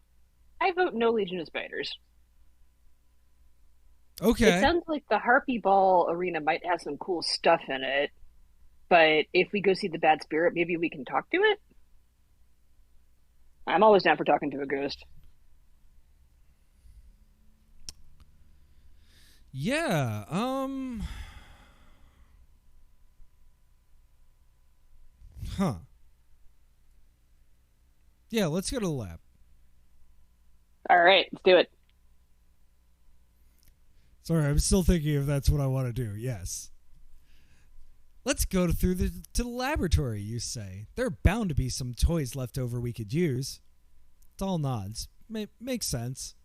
I vote no Legion of Spiders. Okay. It sounds like the Harpy Ball arena might have some cool stuff in it, but if we go see the Bad Spirit, maybe we can talk to it? I'm always down for talking to a ghost. Yeah, Huh. Yeah, let's go to the lab. All right, let's do it. Sorry, I'm still thinking if that's what I want to do. Yes. Let's go to the laboratory, you say. There are bound to be some toys left over we could use. Tull nods. Makes sense.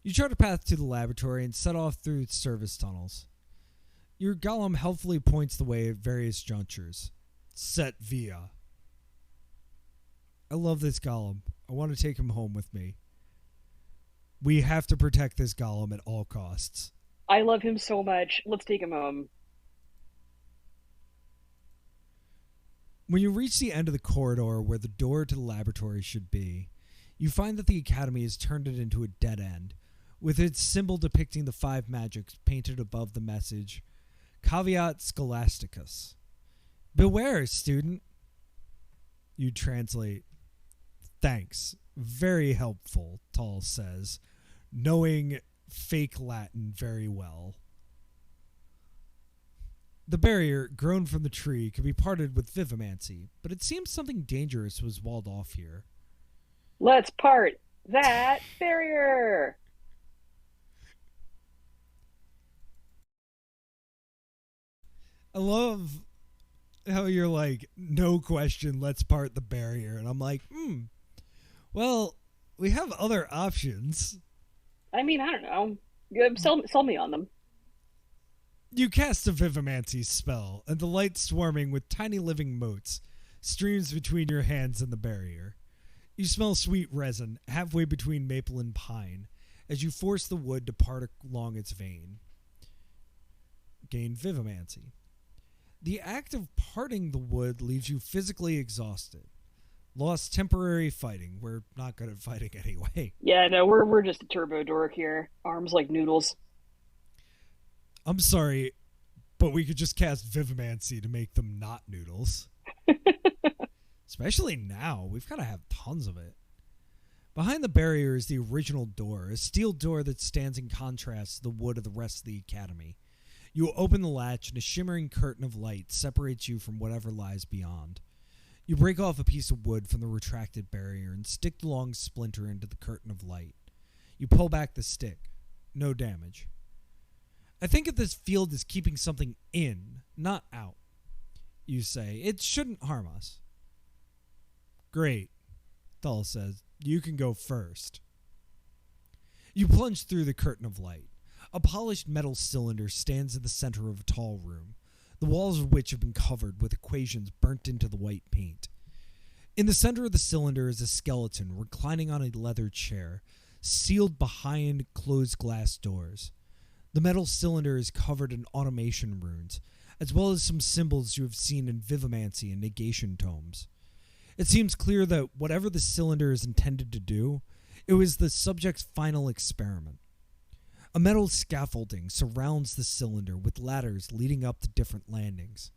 You chart a path to the laboratory and set off through service tunnels. Your golem helpfully points the way at various junctures. Set via. I love this golem. I want to take him home with me. We have to protect this golem at all costs. I love him so much. Let's take him home. When you reach the end of the corridor where the door to the laboratory should be, you find that the Academy has turned it into a dead end, with its symbol depicting the 5 magics painted above the message, Caveat Scholasticus. Beware, student. You translate. Thanks. Very helpful, Tall says, knowing fake Latin very well. The barrier, grown from the tree, could be parted with vivimancy, but it seems something dangerous was walled off here. Let's part that barrier. I love how you're like, no question, let's part the barrier. And I'm like, well, we have other options. I mean, I don't know. Sell me on them. You cast a Vivimancy spell, and the light swarming with tiny living motes streams between your hands and the barrier. You smell sweet resin, halfway between maple and pine, as you force the wood to part along its vein. Gain Vivimancy. The act of parting the wood leaves you physically exhausted. Lost temporary fighting. We're not good at fighting anyway. Yeah, no, we're just a turbo dork here. Arms like noodles. I'm sorry, but we could just cast Vivimancy to make them not noodles. Especially now. We've got to have tons of it. Behind the barrier is the original door, a steel door that stands in contrast to the wood of the rest of the Academy. You open the latch, and a shimmering curtain of light separates you from whatever lies beyond. You break off a piece of wood from the retracted barrier and stick the long splinter into the curtain of light. You pull back the stick. No damage. I think that this field is keeping something in, not out. You say, it shouldn't harm us. Great, Thull says. You can go first. You plunge through the curtain of light. A polished metal cylinder stands in the center of a tall room, the walls of which have been covered with equations burnt into the white paint. In the center of the cylinder is a skeleton reclining on a leather chair, sealed behind closed glass doors. The metal cylinder is covered in automation runes, as well as some symbols you have seen in Vivimancy and negation tomes. It seems clear that whatever the cylinder is intended to do, it was the subject's final experiment. A metal scaffolding surrounds the cylinder with ladders leading up to different landings.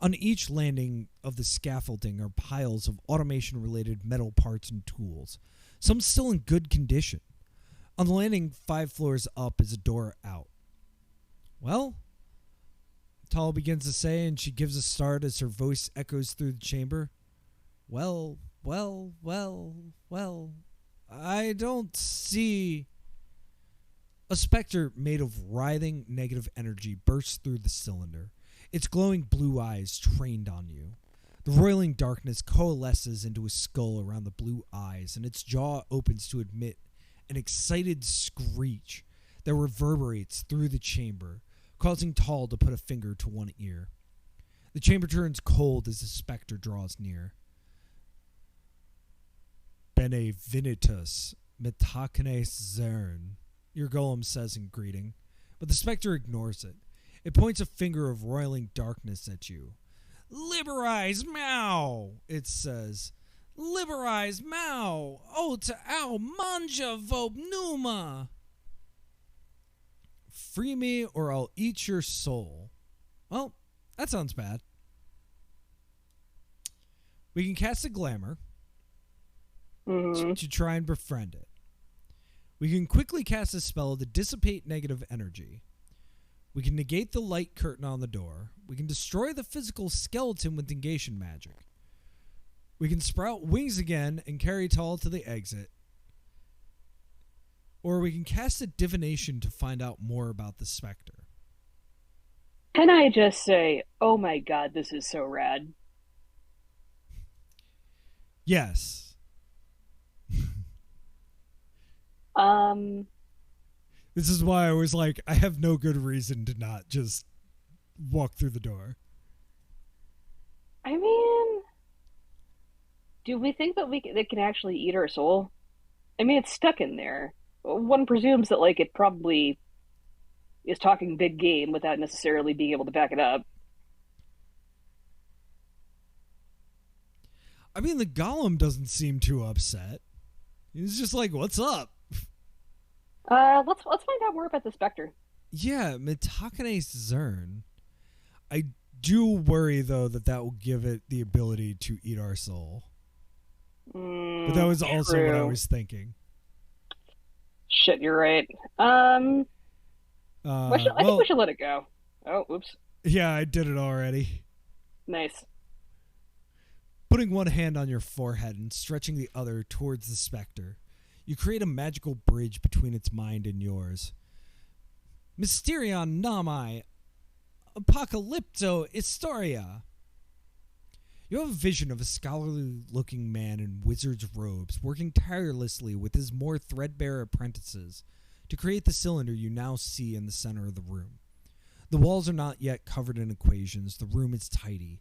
On each landing of the scaffolding are piles of automation-related metal parts and tools, some still in good condition. On the landing 5 floors up is a door out. Well, Tal begins to say, and she gives a start as her voice echoes through the chamber. Well, I don't see... A specter made of writhing negative energy bursts through the cylinder, its glowing blue eyes trained on you. The roiling darkness coalesces into a skull around the blue eyes, and its jaw opens to admit an excited screech that reverberates through the chamber, causing Tal to put a finger to one ear. The chamber turns cold as the specter draws near. Bene vinitus metakenes zern, your golem says in greeting, but the specter ignores it. It points a finger of roiling darkness at you. Liberize Mao, it says. Liberize Mao, o to au manja vob numa. Free me or I'll eat your soul. Well, that sounds bad. We can cast a glamour to try and befriend it. We can quickly cast a spell to dissipate negative energy. We can negate the light curtain on the door. We can destroy the physical skeleton with negation magic. We can sprout wings again and carry Tal to the exit. Or we can cast a divination to find out more about the specter. Can I just say, oh my god, this is so rad. Yes. This is why I was like, I have no good reason to not just walk through the door. I mean, do we think that it can actually eat our soul? I mean, it's stuck in there. One presumes that like it probably is talking big game without necessarily being able to back it up. I mean, the golem doesn't seem too upset. He's just like, "What's up?" Let's find out more about the specter. Yeah, Mitakane Zern. I do worry though that will give it the ability to eat our soul. But that was also true. what I was thinking. Shit, you're right. I think we should let it go. Oh, oops. Yeah, I did it already. Nice. Putting one hand on your forehead and stretching the other towards the specter, you create a magical bridge between its mind and yours. Mysterion Namai Apocalypto Historia. You have a vision of a scholarly-looking man in wizard's robes working tirelessly with his more threadbare apprentices to create the cylinder you now see in the center of the room. The walls are not yet covered in equations. The room is tidy.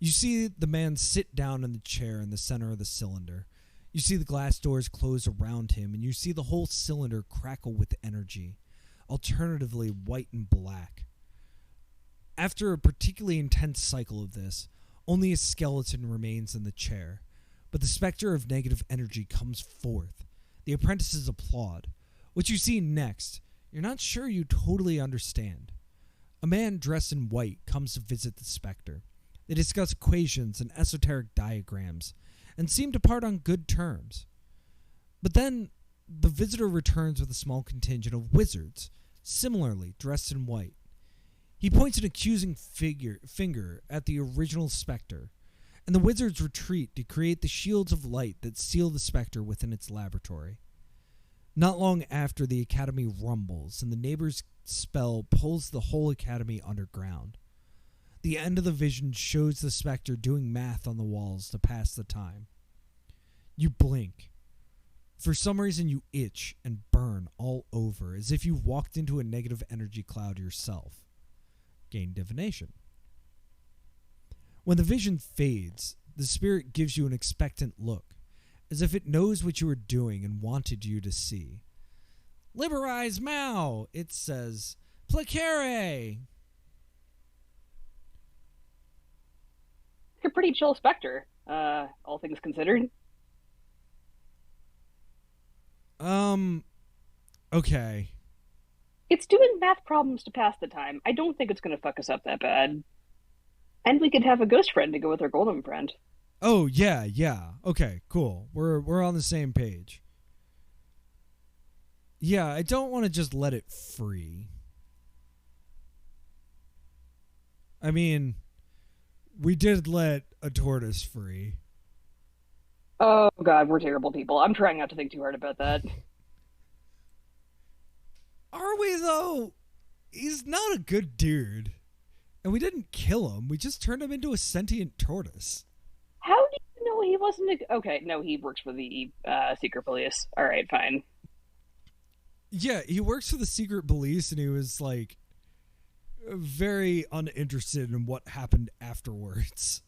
You see the man sit down in the chair in the center of the cylinder. You see the glass doors close around him, and you see the whole cylinder crackle with energy, alternatively white and black. After a particularly intense cycle of this, only a skeleton remains in the chair, but the specter of negative energy comes forth. The apprentices applaud. What you see next, you're not sure you totally understand. A man dressed in white comes to visit the specter. They discuss equations and esoteric diagrams, and seem to part on good terms. But then, the visitor returns with a small contingent of wizards, similarly dressed in white. He points an accusing finger at the original specter, and the wizards retreat to create the shields of light that seal the specter within its laboratory. Not long after, the academy rumbles, and the neighbor's spell pulls the whole academy underground. The end of the vision shows the specter doing math on the walls to pass the time. You blink. For some reason, you itch and burn all over, as if you walked into a negative energy cloud yourself. Gain divination. When the vision fades, the spirit gives you an expectant look, as if it knows what you are doing and wanted you to see. Liberize Mao, it says. Placere! It's a pretty chill specter, all things considered. Okay. It's doing math problems to pass the time. I don't think it's going to fuck us up that bad. And we could have a ghost friend to go with our golden friend. Oh, yeah. Okay, cool. We're on the same page. Yeah, I don't want to just let it free. I mean, we did let a tortoise free. Oh, God, we're terrible people. I'm trying not to think too hard about that. Are we, though? He's not a good dude. And we didn't kill him. We just turned him into a sentient tortoise. How do you know he wasn't a... Okay, no, he works for the secret police. All right, fine. Yeah, he works for the secret police, and he was, like, very uninterested in what happened afterwards.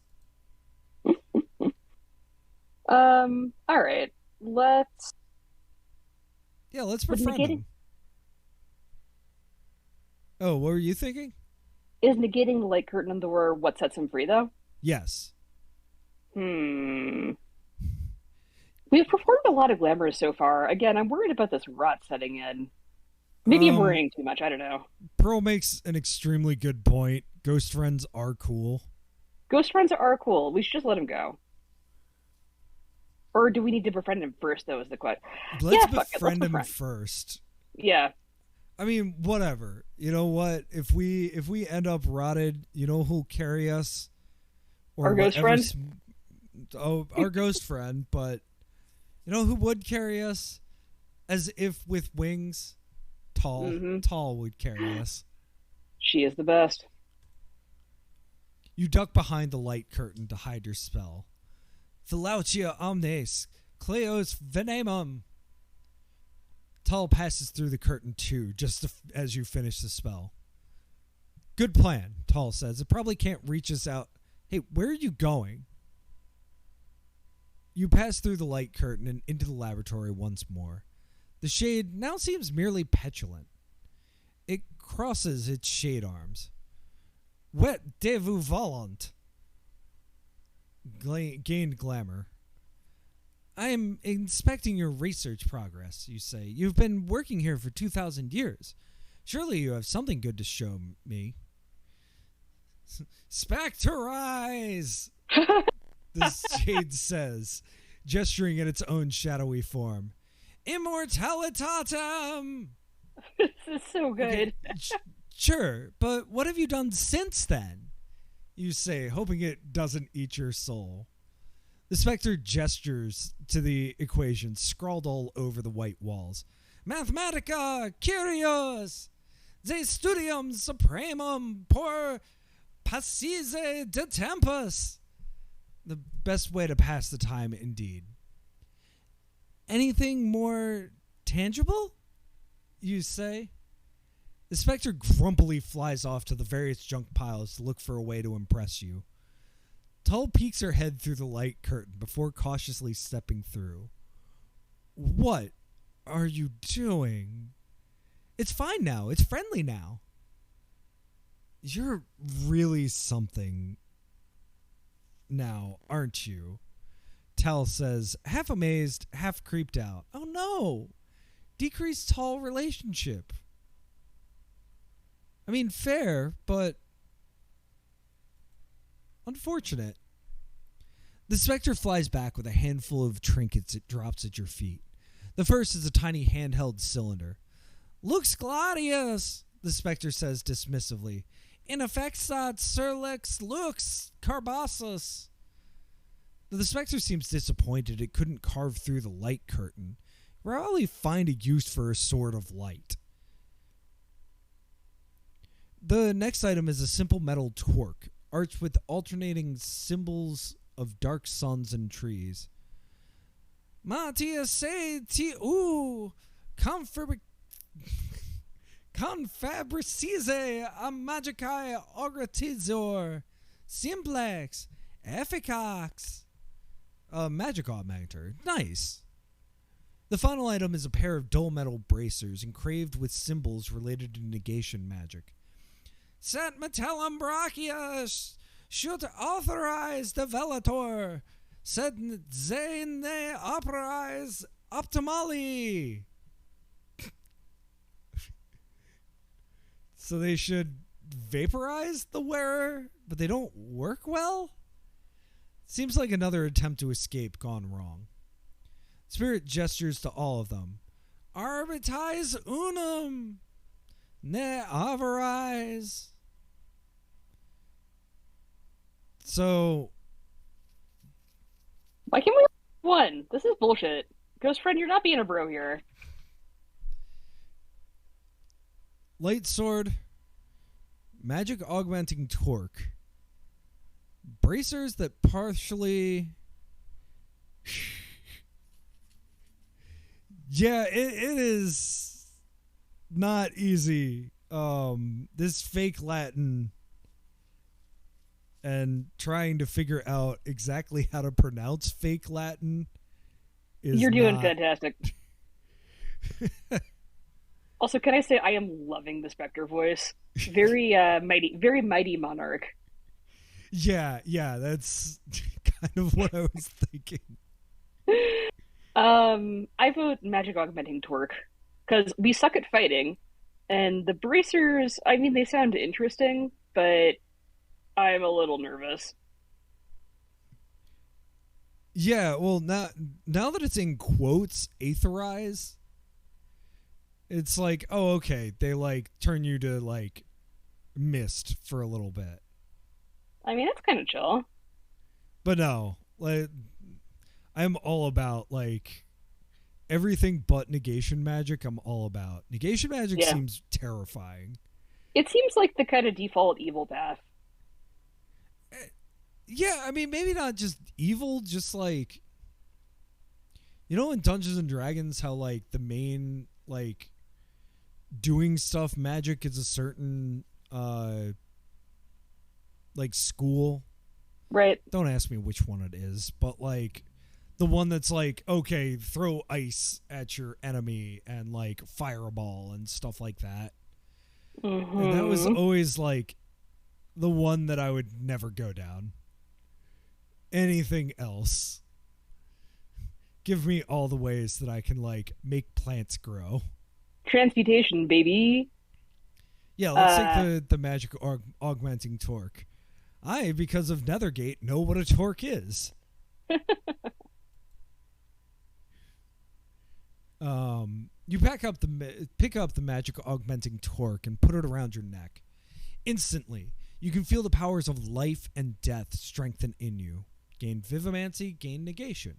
All right. Let's befriend him. Oh, what were you thinking? Is negating the light curtain on the door what sets him free, though? Yes. We've performed a lot of glamours so far. Again, I'm worried about this rot setting in. Maybe I'm worrying too much. I don't know. Pearl makes an extremely good point. Ghost friends are cool. Ghost friends are cool. We should just let him go. Or do we need to befriend him first, though, is the question. Let's befriend him first. Yeah. I mean, whatever. You know what? If we end up rotted, you know who'll carry us? Or our ghost friend? Our ghost friend, but you know who would carry us? As if with wings? Tall. Mm-hmm. Tall would carry us. She is the best. You duck behind the light curtain to hide your spell. Philautia omnes, Cleos venemum. Tull passes through the curtain too, just as you finish the spell. Good plan, Tall says. It probably can't reach us out. Hey, where are you going? You pass through the light curtain and into the laboratory once more. The shade now seems merely petulant. It crosses its shade arms. Wet de vous volant. Gained glamour. I am inspecting your research progress, you say. You've been working here for 2,000 years. Surely you have something good to show me. Specterize! The shade says, gesturing at its own shadowy form. Immortalitatem! This is so good. Okay, sure, but what have you done since then? You say, hoping it doesn't eat your soul. The specter gestures to the equations scrawled all over the white walls. Mathematica, curios, de studium supremum por passise de tempus. The best way to pass the time, indeed. Anything more tangible? You say. The specter grumpily flies off to the various junk piles to look for a way to impress you. Tull peeks her head through the light curtain before cautiously stepping through. What are you doing? It's fine now. It's friendly now. You're really something now, aren't you? Tal says, half amazed, half creeped out. Oh no! Decreased Tull relationship. I mean, fair, but unfortunate. The specter flies back with a handful of trinkets it drops at your feet. The first is a tiny handheld cylinder. Lux gladius, the specter says dismissively. In effexat surlex lux carbasus. The specter seems disappointed it couldn't carve through the light curtain. Probably find a use for a sword of light. The next item is a simple metal torque, arched with alternating symbols of dark suns and trees. Matia se ti confabricise a magicae augratizor simplex efficax. A magic augmenter. Nice. The final item is a pair of dull metal bracers engraved with symbols related to negation magic. Set metallum brachius should authorize the velator. Sed zene operize optimally. So they should vaporize the wearer, but they don't work well? Seems like another attempt to escape gone wrong. Spirit gestures to all of them. Arbitize unum. Ne avarize. So, why can't we one? This is bullshit. Ghost friend, you're not being a bro here. Light sword, magic augmenting torque, bracers that partially. Yeah, it is not easy. This fake Latin and trying to figure out exactly how to pronounce fake Latin is You're doing not... fantastic. Also, can I say I am loving the Spectre voice? Very very mighty monarch. Yeah, that's kind of what I was thinking. I vote magic augmenting torque because we suck at fighting, and the bracers. I mean, they sound interesting, but I'm a little nervous. Yeah, well, now that it's in quotes, aetherize, it's like, oh, okay, they like turn you to like mist for a little bit. I mean, that's kind of chill. But no, like, I'm all about like everything but negation magic. I'm all about negation magic. Yeah. Seems terrifying. It seems like the kind of default evil path. Yeah, I mean, maybe not just evil, just like, you know, in Dungeons and Dragons, how like the main like doing stuff magic is a certain like school. Right. Don't ask me which one it is, but like the one that's like, okay, throw ice at your enemy and like fireball and stuff like that. And that was always like the one that I would never go down. Anything else, give me all the ways that I can like make plants grow. Transmutation, baby. Yeah, let's take the magic augmenting torque. I, because of Nethergate, know what a torque is. You pick up the magic augmenting torque and put it around your neck. Instantly, you can feel the powers of life and death strengthen in you. Gain vivimancy, gain negation.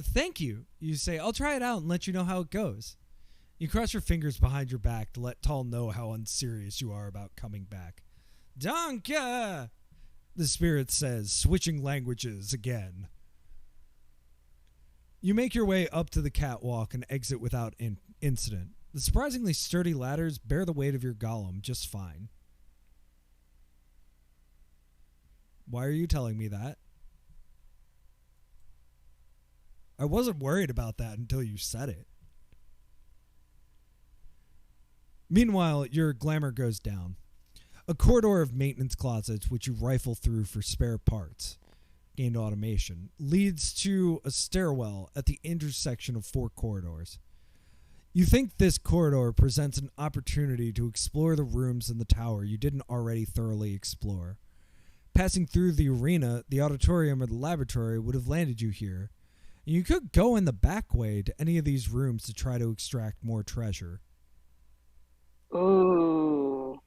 Thank you. You say, I'll try it out and let you know how it goes. You cross your fingers behind your back to let Tal know how unserious you are about coming back. Danke! The spirit says, switching languages again. You make your way up to the catwalk and exit without incident. The surprisingly sturdy ladders bear the weight of your golem just fine. Why are you telling me that? I wasn't worried about that until you said it. Meanwhile, your glamour goes down. A corridor of maintenance closets, which you rifle through for spare parts, gained automation, leads to a stairwell at the intersection of 4 corridors. You think this corridor presents an opportunity to explore the rooms in the tower you didn't already thoroughly explore. Passing through the arena, the auditorium, or the laboratory would have landed you here. And you could go in the back way to any of these rooms to try to extract more treasure. Ooh.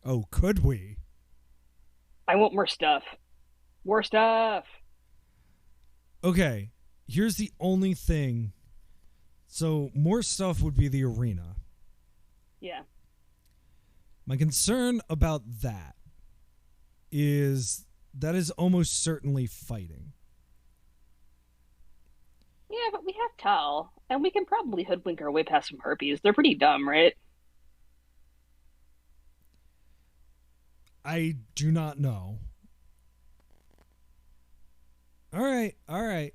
Oh, could we? I want more stuff. More stuff. Okay, here's the only thing. So, more stuff would be the arena. Yeah. My concern about that is almost certainly fighting. Yeah, but we have Tal, and we can probably hoodwink our way past some harpies. They're pretty dumb, right? I do not know. All right.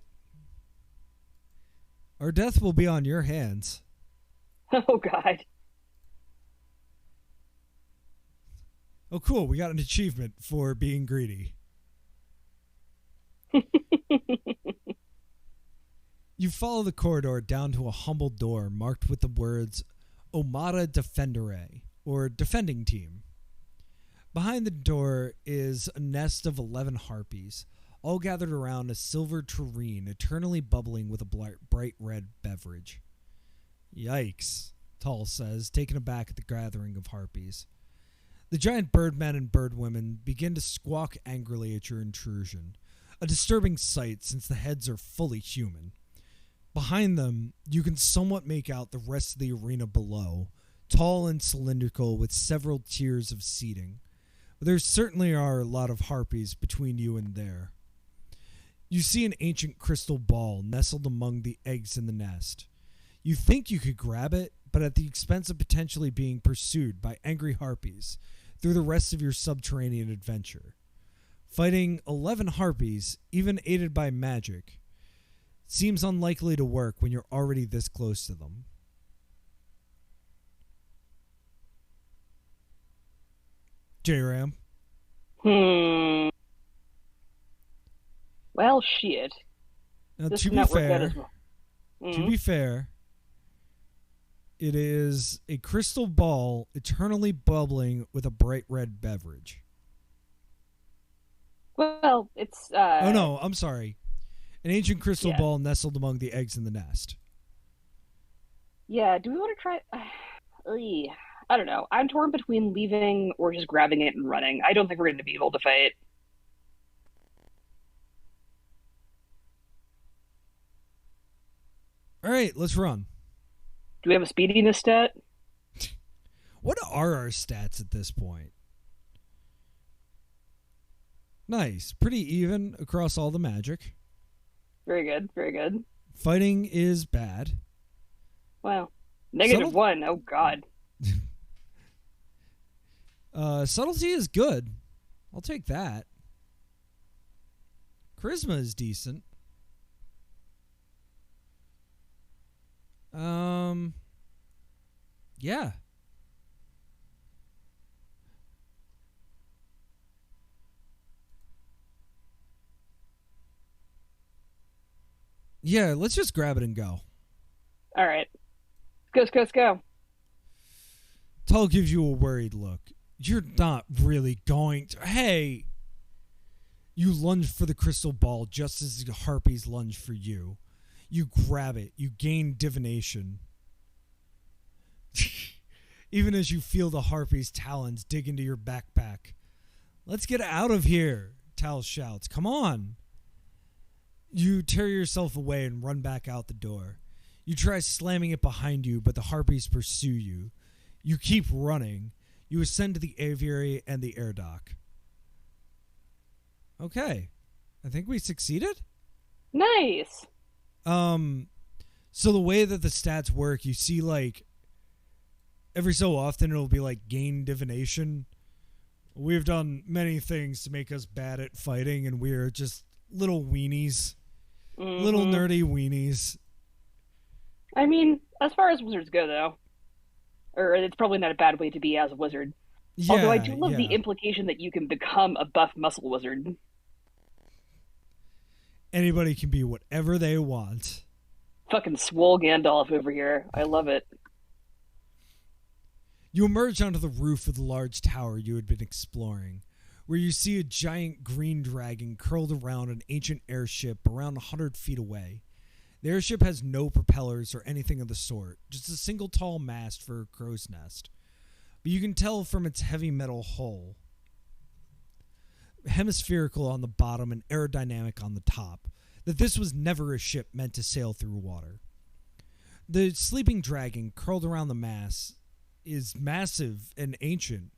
Our death will be on your hands. Oh, God. Oh, cool. We got an achievement for being greedy. You follow the corridor down to a humble door marked with the words Omada Defendere, or Defending Team. Behind the door is a nest of 11 harpies, all gathered around a silver tureen eternally bubbling with a bright red beverage. Yikes, Tal says, taken aback at the gathering of harpies. The giant birdmen and birdwomen begin to squawk angrily at your intrusion, a disturbing sight since the heads are fully human. Behind them, you can somewhat make out the rest of the arena below, tall and cylindrical with several tiers of seating. But there certainly are a lot of harpies between you and there. You see an ancient crystal ball nestled among the eggs in the nest. You think you could grab it, but at the expense of potentially being pursued by angry harpies through the rest of your subterranean adventure. Fighting 11 harpies, even aided by magic, seems unlikely to work when you're already this close to them. J-Ram. Well, shit. Now, This to cannot be work out fair, as well. it is a crystal ball eternally bubbling with a bright red beverage. Well, it's Oh no, I'm sorry. An ancient crystal Yeah. ball nestled among the eggs in the nest. Yeah, do we want to try? I don't know. I'm torn between leaving or just grabbing it and running. I don't think we're going to be able to fight. All right, let's run. Do we have a speediness stat? What are our stats at this point? Nice. Pretty even across all the magic. Very good. Very good. Fighting is bad. Wow. Negative Subtle- one. Oh, God. Subtlety is good. I'll take that. Charisma is decent. Yeah. Yeah, let's just grab it and go. All right. Let's go. Tull gives you a worried look. You're not really going to. Hey! You lunge for the crystal ball just as the harpies lunge for you. You grab it. You gain divination. Even as you feel the harpy's talons dig into your backpack. Let's get out of here, Tal shouts. Come on. You tear yourself away and run back out the door. You try slamming it behind you, but the harpies pursue you. You keep running. You ascend to the aviary and the air dock. Okay. I think we succeeded? Nice. So the way that the stats work, you see, like, every so often it'll be like gain divination. We've done many things to make us bad at fighting, and we're just little weenies. Mm-hmm. Little nerdy weenies. I mean, as far as wizards go, though, or it's probably not a bad way to be as a wizard. Yeah, although I do love the implication that you can become a buff muscle wizard. Anybody can be whatever they want. Fucking swole Gandalf over here. I love it. You emerge onto the roof of the large tower you had been exploring, where you see a giant green dragon curled around an ancient airship around 100 feet away. The airship has no propellers or anything of the sort, just a single tall mast for a crow's nest. But you can tell from its heavy metal hull, hemispherical on the bottom and aerodynamic on the top, that this was never a ship meant to sail through water. The sleeping dragon curled around the mast is massive and ancient,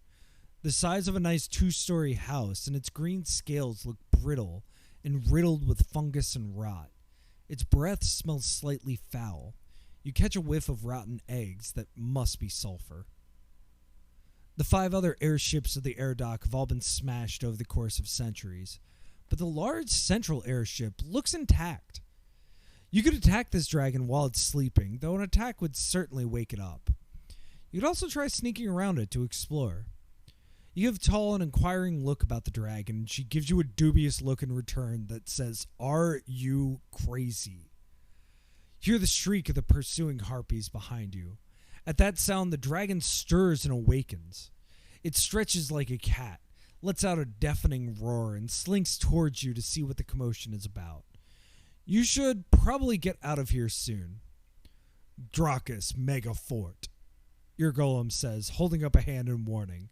the size of a nice 2-story house, and its green scales look brittle and riddled with fungus and rot. Its breath smells slightly foul. You catch a whiff of rotten eggs that must be sulfur. The 5 other airships of the air dock have all been smashed over the course of centuries, but the large central airship looks intact. You could attack this dragon while it's sleeping, though an attack would certainly wake it up. You could also try sneaking around it to explore. You give Tull an inquiring look about the dragon, and she gives you a dubious look in return that says, "Are you crazy?" You hear the shriek of the pursuing harpies behind you. At that sound, the dragon stirs and awakens. It stretches like a cat, lets out a deafening roar, and slinks towards you to see what the commotion is about. You should probably get out of here soon. Dracus Megafort, your golem says, holding up a hand in warning.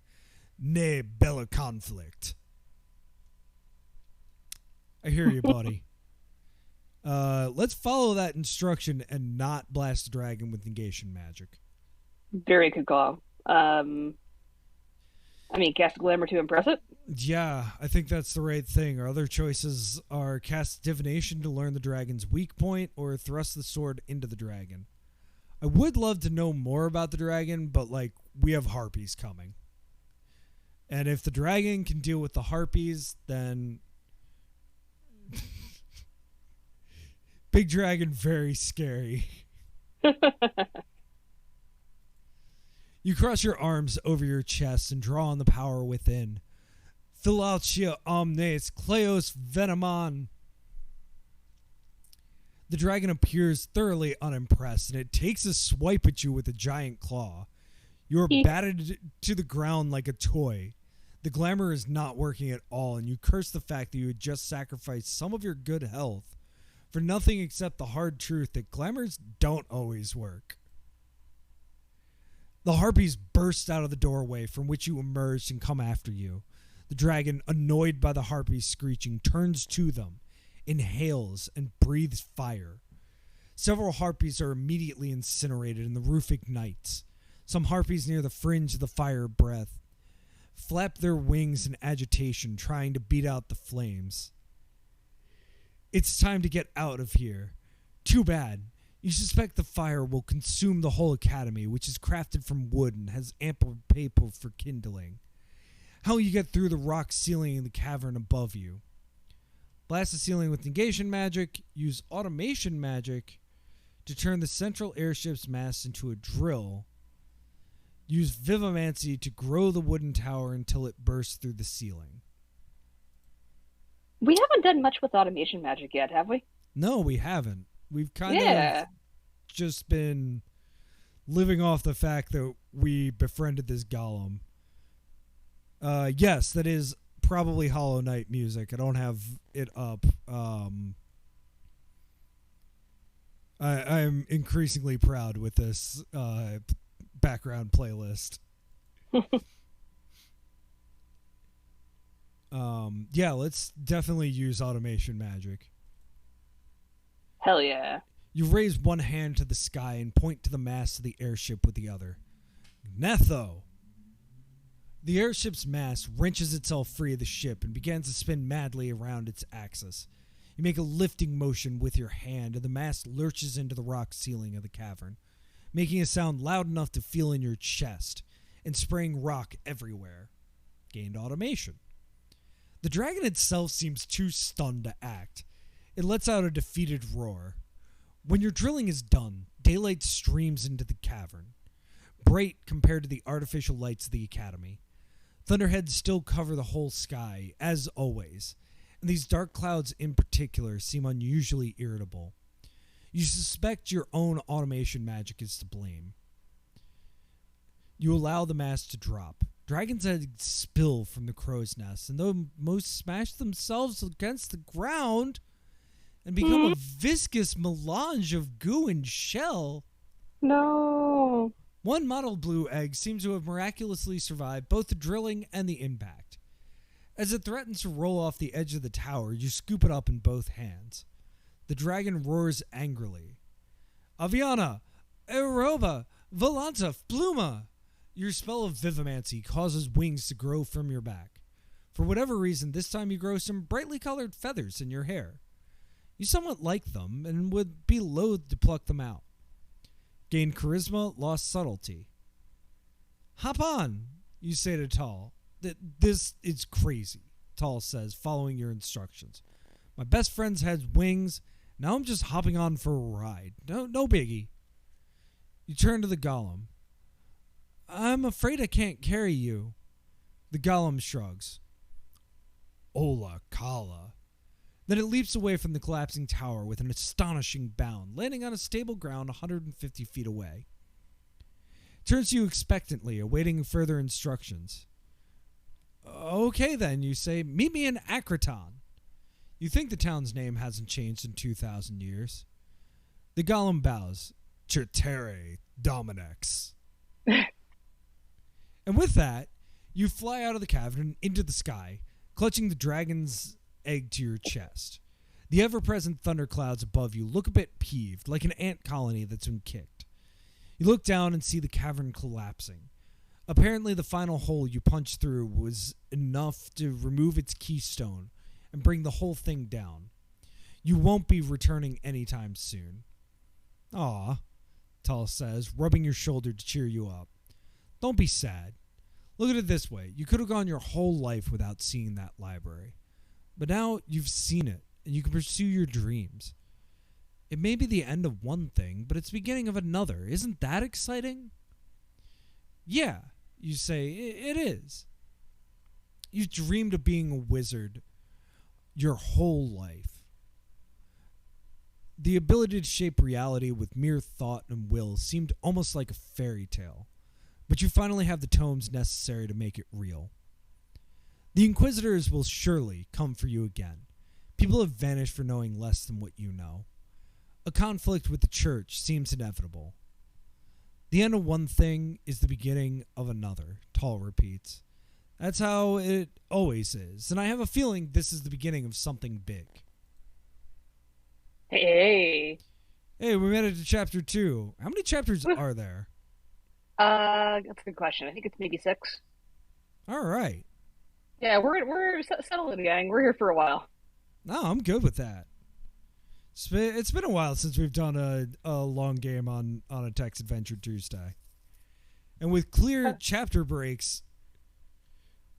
Ne bella conflict. I hear you, buddy. Let's follow that instruction and not blast the dragon with negation magic. Very good call. Cast glamour to impress it? Yeah, I think that's the right thing. Our other choices are cast divination to learn the dragon's weak point or thrust the sword into the dragon. I would love to know more about the dragon, but, we have harpies coming. And if the dragon can deal with the harpies, then... Big dragon, very scary. You cross your arms over your chest and draw on the power within. Philaltia omnes, Cleos venomon. The dragon appears thoroughly unimpressed, and it takes a swipe at you with a giant claw. You are battered to the ground like a toy. The glamour is not working at all, and you curse the fact that you had just sacrificed some of your good health for nothing except the hard truth that glamours don't always work. The harpies burst out of the doorway from which you emerged and come after you. The dragon, annoyed by the harpies screeching, turns to them, inhales, and breathes fire. Several harpies are immediately incinerated and the roof ignites. Some harpies near the fringe of the fire breath flap their wings in agitation, trying to beat out the flames. It's time to get out of here. Too bad. You suspect the fire will consume the whole academy, which is crafted from wood and has ample paper for kindling. how you get through the rock ceiling in the cavern above you. Blast the ceiling with negation magic. Use automation magic to turn the central airship's mast into a drill. Use Vivamancy to grow the wooden tower until it bursts through the ceiling. We haven't done much with automation magic yet, have we? No, we haven't. We've kind of Yeah. just been living off the fact that we befriended this golem. Yes, that is probably Hollow Knight music. I don't have it up. I'm increasingly proud with this background playlist. Yeah, let's definitely use automation magic. Hell yeah. You raise one hand to the sky and point to the mast of the airship with the other. Netho! The airship's mast wrenches itself free of the ship and begins to spin madly around its axis. You make a lifting motion with your hand, and the mast lurches into the rock ceiling of the cavern, making a sound loud enough to feel in your chest and spraying rock everywhere. Gained automation. The dragon itself seems too stunned to act. It lets out a defeated roar. When your drilling is done, daylight streams into the cavern, bright compared to the artificial lights of the academy. Thunderheads still cover the whole sky, as always, and these dark clouds in particular seem unusually irritable. You suspect your own automation magic is to blame. You allow the mast to drop. Dragon's eggs spill from the crow's nest, and though most smash themselves against the ground and become a viscous melange of goo and shell, No. one mottled blue egg seems to have miraculously survived both the drilling and the impact. As it threatens to roll off the edge of the tower, you scoop it up in both hands. The dragon roars angrily. Aviana, Aeroba, Volanta, Pluma! Your spell of Vivamancy causes wings to grow from your back. For whatever reason, this time you grow some brightly colored feathers in your hair. You somewhat like them and would be loath to pluck them out. Gain charisma, lost subtlety. Hop on, you say to Tal. This is crazy, Tal says, following your instructions. My best friend's has wings. Now I'm just hopping on for a ride. No biggie. You turn to the golem. I'm afraid I can't carry you. The golem shrugs. Ola Kala. Then it leaps away from the collapsing tower with an astonishing bound, landing on a stable ground 150 feet away. It turns to you expectantly, awaiting further instructions. Okay then, you say, meet me in Akraton. You think the town's name hasn't changed in 2,000 years. The golem bows. Certere Dominex. And with that, you fly out of the cavern into the sky, clutching the dragon's egg to your chest. The ever-present thunderclouds above you look a bit peeved, like an ant colony that's been kicked. You look down and see the cavern collapsing. Apparently the final hole you punched through was enough to remove its keystone and bring the whole thing down. You won't be returning anytime soon. Aw, Tal says, rubbing your shoulder to cheer you up. Don't be sad. Look at it this way. You could have gone your whole life without seeing that library. But now you've seen it, and you can pursue your dreams. It may be the end of one thing, but it's the beginning of another. Isn't that exciting? Yeah, you say, it is. You've dreamed of being a wizard your whole life. The ability to shape reality with mere thought and will seemed almost like a fairy tale, but you finally have the tomes necessary to make it real. The Inquisitors will surely come for you again. People have vanished for knowing less than what you know. A conflict with the Church seems inevitable. The end of one thing is the beginning of another, Tal repeats. That's how it always is, and I have a feeling this is the beginning of something big. Hey. Hey, we made it to chapter 2. How many chapters are there? That's a good question. I think it's maybe 6. All right. Yeah, we're settled in, gang. We're here for a while. No, I'm good with that. It's been a while since we've done a long game on a Text Adventure Tuesday. And with clear chapter breaks,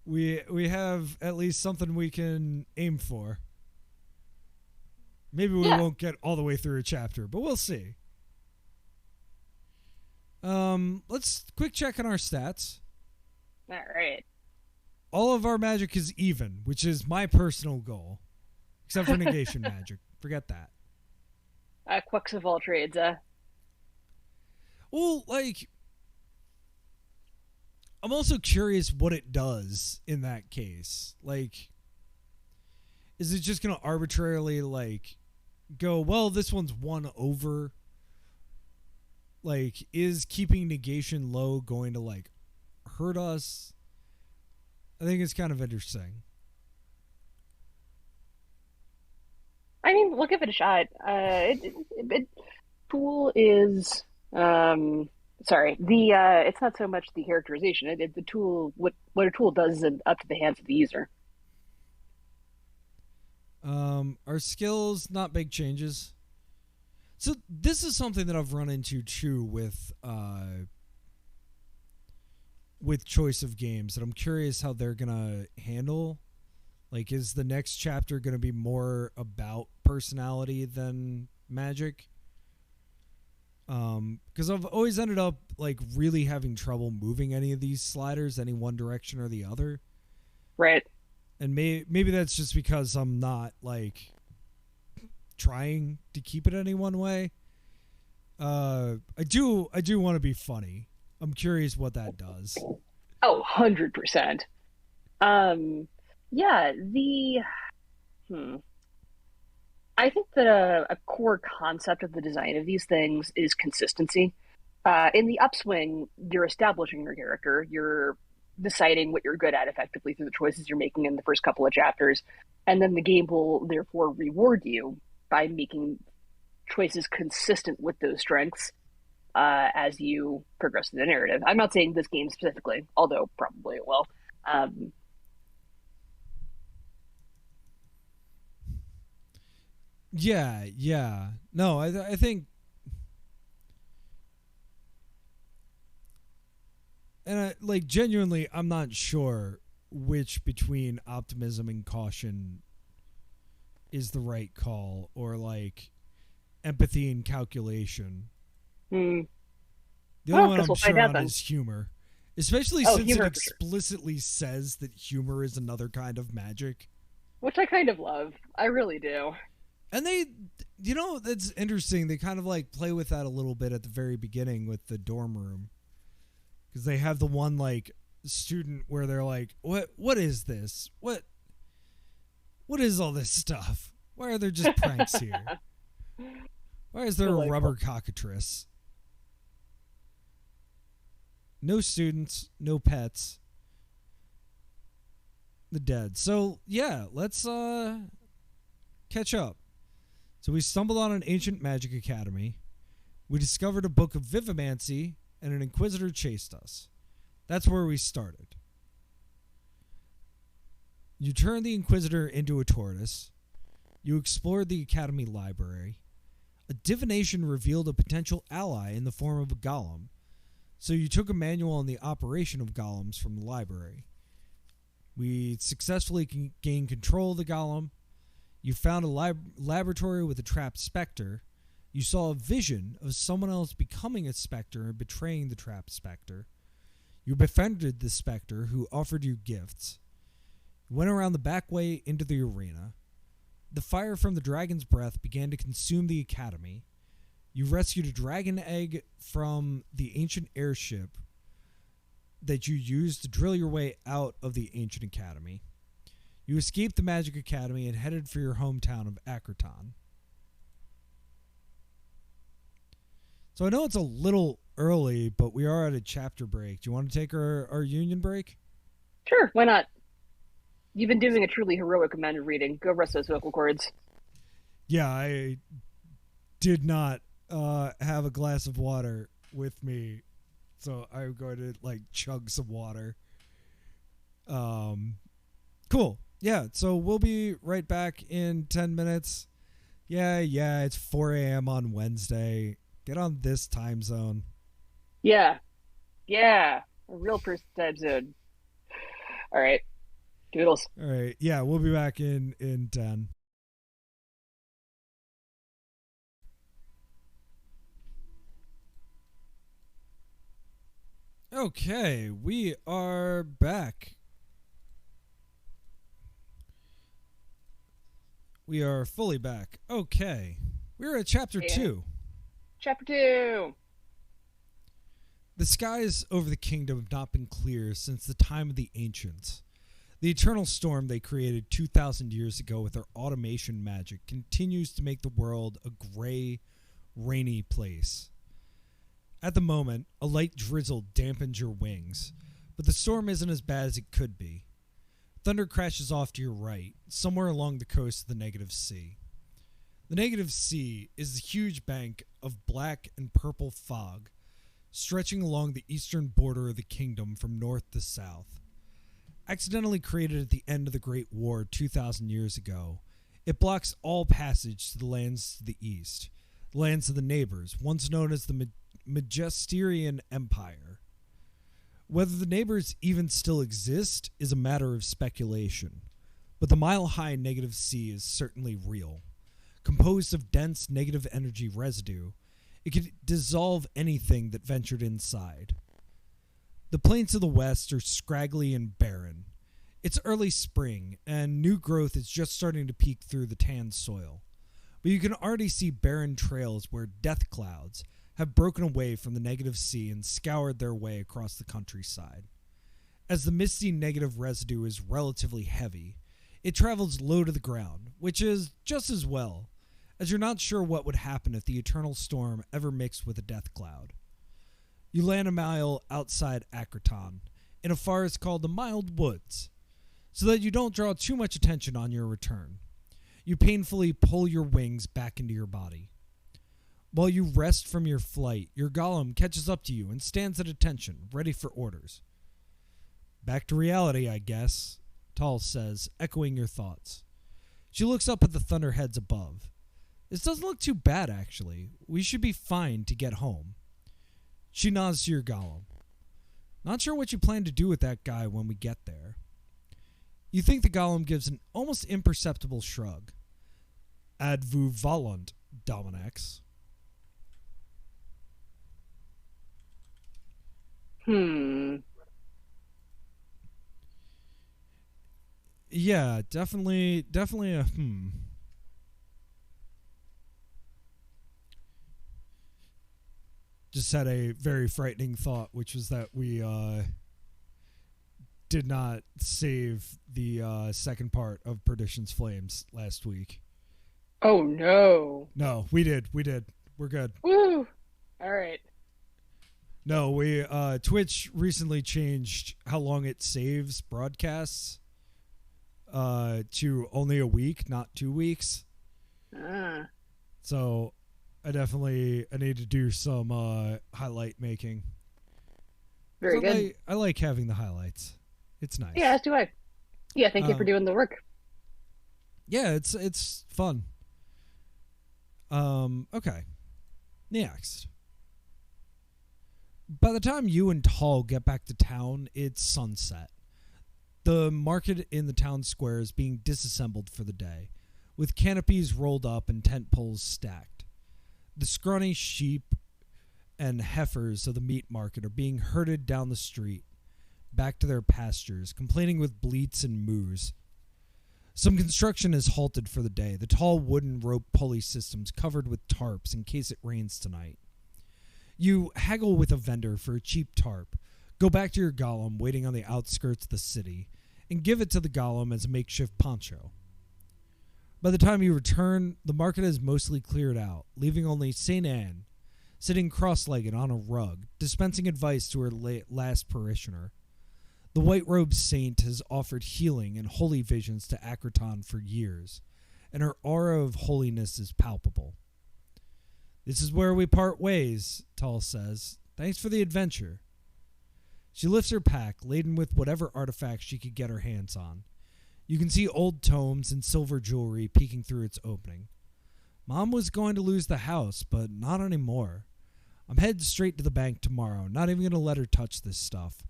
we have at least something we can aim for. Maybe we Yeah. won't get all the way through a chapter, but we'll see. Let's quick check on our stats. All right. All of our magic is even, which is my personal goal, except for negation magic. Forget that. Quicks of all trades. Well, like, I'm also curious what it does in that case. Like, is it just going to arbitrarily, like, go, well, this one's one over? Like, is keeping negation low going to, like, hurt us? I think it's kind of interesting. I mean, we'll give it a shot. Tool is sorry. The it's not so much the characterization. The tool. What a tool does is up to the hands of the user. Our skills, not big changes. So this is something that I've run into too with choice of games that I'm curious how they're gonna handle. Like, is the next chapter gonna be more about personality than magic? Because I've always ended up like really having trouble moving any of these sliders any one direction or the other, Right. and maybe that's just because I'm not like trying to keep it any one way. I do want to be funny. I'm curious what that does. Oh, 100%. Yeah, the hmm. I think that a core concept of the design of these things is consistency. In the upswing, you're establishing your character. You're deciding what you're good at effectively through the choices you're making in the first couple of chapters. And then the game will therefore reward you by making choices consistent with those strengths as you progress through the narrative. I'm not saying this game specifically, although probably it will. Um, Yeah, yeah. No, I think, and like genuinely, I'm not sure which between optimism and caution is the right call, or like empathy and calculation. hmm. The only Well, one guess I'm we'll find sure out on then. is humor, especially Oh, since it humor for sure. explicitly says that humor is another kind of magic. Which I kind of love. I really do. And they, that's interesting. They kind of like play with that a little bit at the very beginning with the dorm room, because they have the one like student where they're like, what is this? What is all this stuff? Why are there just pranks here? Why is there a Delightful. rubber cockatrice? No students, no pets, the dead. So yeah, let's catch up. So we stumbled on an ancient magic academy. We discovered a book of vivimancy, and an inquisitor chased us. That's where we started. You turned the inquisitor into a tortoise. You explored the academy library. A divination revealed a potential ally in the form of a golem, so you took a manual on the operation of golems from the library. We successfully gained control of the golem. You found a laboratory with a trapped specter. You saw a vision of someone else becoming a specter and betraying the trapped specter. You befriended the specter, who offered you gifts. You went around the back way into the arena. The fire from the dragon's breath began to consume the academy. You rescued a dragon egg from the ancient airship that you used to drill your way out of the ancient academy. You escaped the Magic Academy and headed for your hometown of Akraton. So I know it's a little early, but we are at a chapter break. Do you want to take our union break? Sure, why not? You've been doing a truly heroic amount of reading. Go rest those vocal cords. Yeah, I did not have a glass of water with me, so I'm going to like chug some water. Cool. Yeah, so we'll be right back in 10 minutes. Yeah, it's 4 a.m. on Wednesday. Get on this time zone. Yeah, yeah, a real person time zone. All right. Doodles. All right. Yeah, we'll be back in 10. Okay, we are back. We are fully back. Okay. We're at chapter Yeah. 2. Chapter 2. The skies over the kingdom have not been clear since the time of the ancients. The eternal storm they created 2,000 years ago with their automation magic continues to make the world a gray, rainy place. At the moment, a light drizzle dampens your wings, but the storm isn't as bad as it could be. Thunder crashes off to your right, somewhere along the coast of the Negative Sea. The Negative Sea is the huge bank of black and purple fog stretching along the eastern border of the kingdom from north to south. Accidentally created at the end of the Great War 2,000 years ago, it blocks all passage to the lands to the east, the lands of the neighbors, once known as the Majesterian Empire. Whether the neighbors even still exist is a matter of speculation, but the mile-high Negative Sea is certainly real. Composed of dense negative energy residue, it could dissolve anything that ventured inside. The plains of the west are scraggly and barren. It's early spring, and new growth is just starting to peek through the tan soil. But you can already see barren trails where death clouds have broken away from the Negative Sea and scoured their way across the countryside. As the misty negative residue is relatively heavy, it travels low to the ground, which is just as well, as you're not sure what would happen if the eternal storm ever mixed with a death cloud. You land a mile outside Akraton, in a forest called the Mild Woods, so that you don't draw too much attention on your return. You painfully pull your wings back into your body. While you rest from your flight, your golem catches up to you and stands at attention, ready for orders. Back to reality, I guess, Tal says, echoing your thoughts. She looks up at the thunderheads above. This doesn't look too bad, actually. We should be fine to get home. She nods to your golem. Not sure what you plan to do with that guy when we get there. You think the golem gives an almost imperceptible shrug. Advu volant, Dominex. Yeah, definitely a Just had a very frightening thought, which was that we did not save the second part of Perdition's Flames last week. Oh no. No, we did. We're good. Woo! All right. No, we Twitch recently changed how long it saves broadcasts to only a week, not 2 weeks. So I need to do some highlight making. Very good. I like having the highlights. It's nice. Yeah, as do I. Yeah, thank you for doing the work. Yeah, it's fun. Okay. Next. By the time you and Tall get back to town, it's sunset. The market in the town square is being disassembled for the day, with canopies rolled up and tent poles stacked. The scrawny sheep and heifers of the meat market are being herded down the street, back to their pastures, complaining with bleats and moos. Some construction is halted for the day, the tall wooden rope pulley systems covered with tarps in case it rains tonight. You haggle with a vendor for a cheap tarp, go back to your golem waiting on the outskirts of the city, and give it to the golem as a makeshift poncho. By the time you return, the market is mostly cleared out, leaving only St. Anne, sitting cross-legged on a rug, dispensing advice to her last parishioner. The white-robed saint has offered healing and holy visions to Akraton for years, and her aura of holiness is palpable. This is where we part ways, Tal says. Thanks for the adventure. She lifts her pack, laden with whatever artifacts she could get her hands on. You can see old tomes and silver jewelry peeking through its opening. Mom was going to lose the house, but not anymore. I'm headed straight to the bank tomorrow, not even going to let her touch this stuff.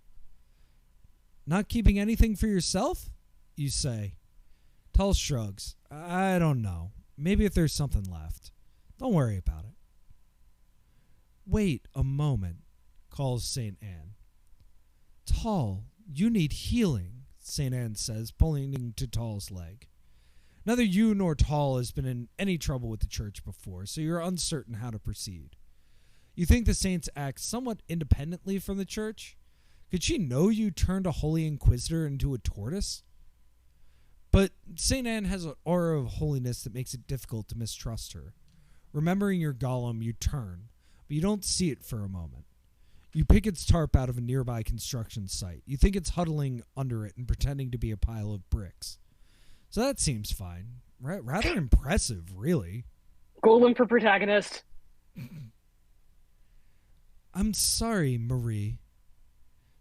Not keeping anything for yourself? you say. Tull shrugs. I don't know. Maybe if there's something left. Don't worry about it. Wait a moment, calls St. Anne. Tull, you need healing, St. Anne says, pointing to Tull's leg. Neither you nor Tull has been in any trouble with the church before, so you're uncertain how to proceed. You think the saints act somewhat independently from the church? Could she know you turned a holy inquisitor into a tortoise? But St. Anne has an aura of holiness that makes it difficult to mistrust her. Remembering your golem, you turn, but you don't see it for a moment. You pick its tarp out of a nearby construction site. You think it's huddling under it and pretending to be a pile of bricks. So that seems fine. Rather impressive, really. Golem for protagonist. I'm sorry, Marie,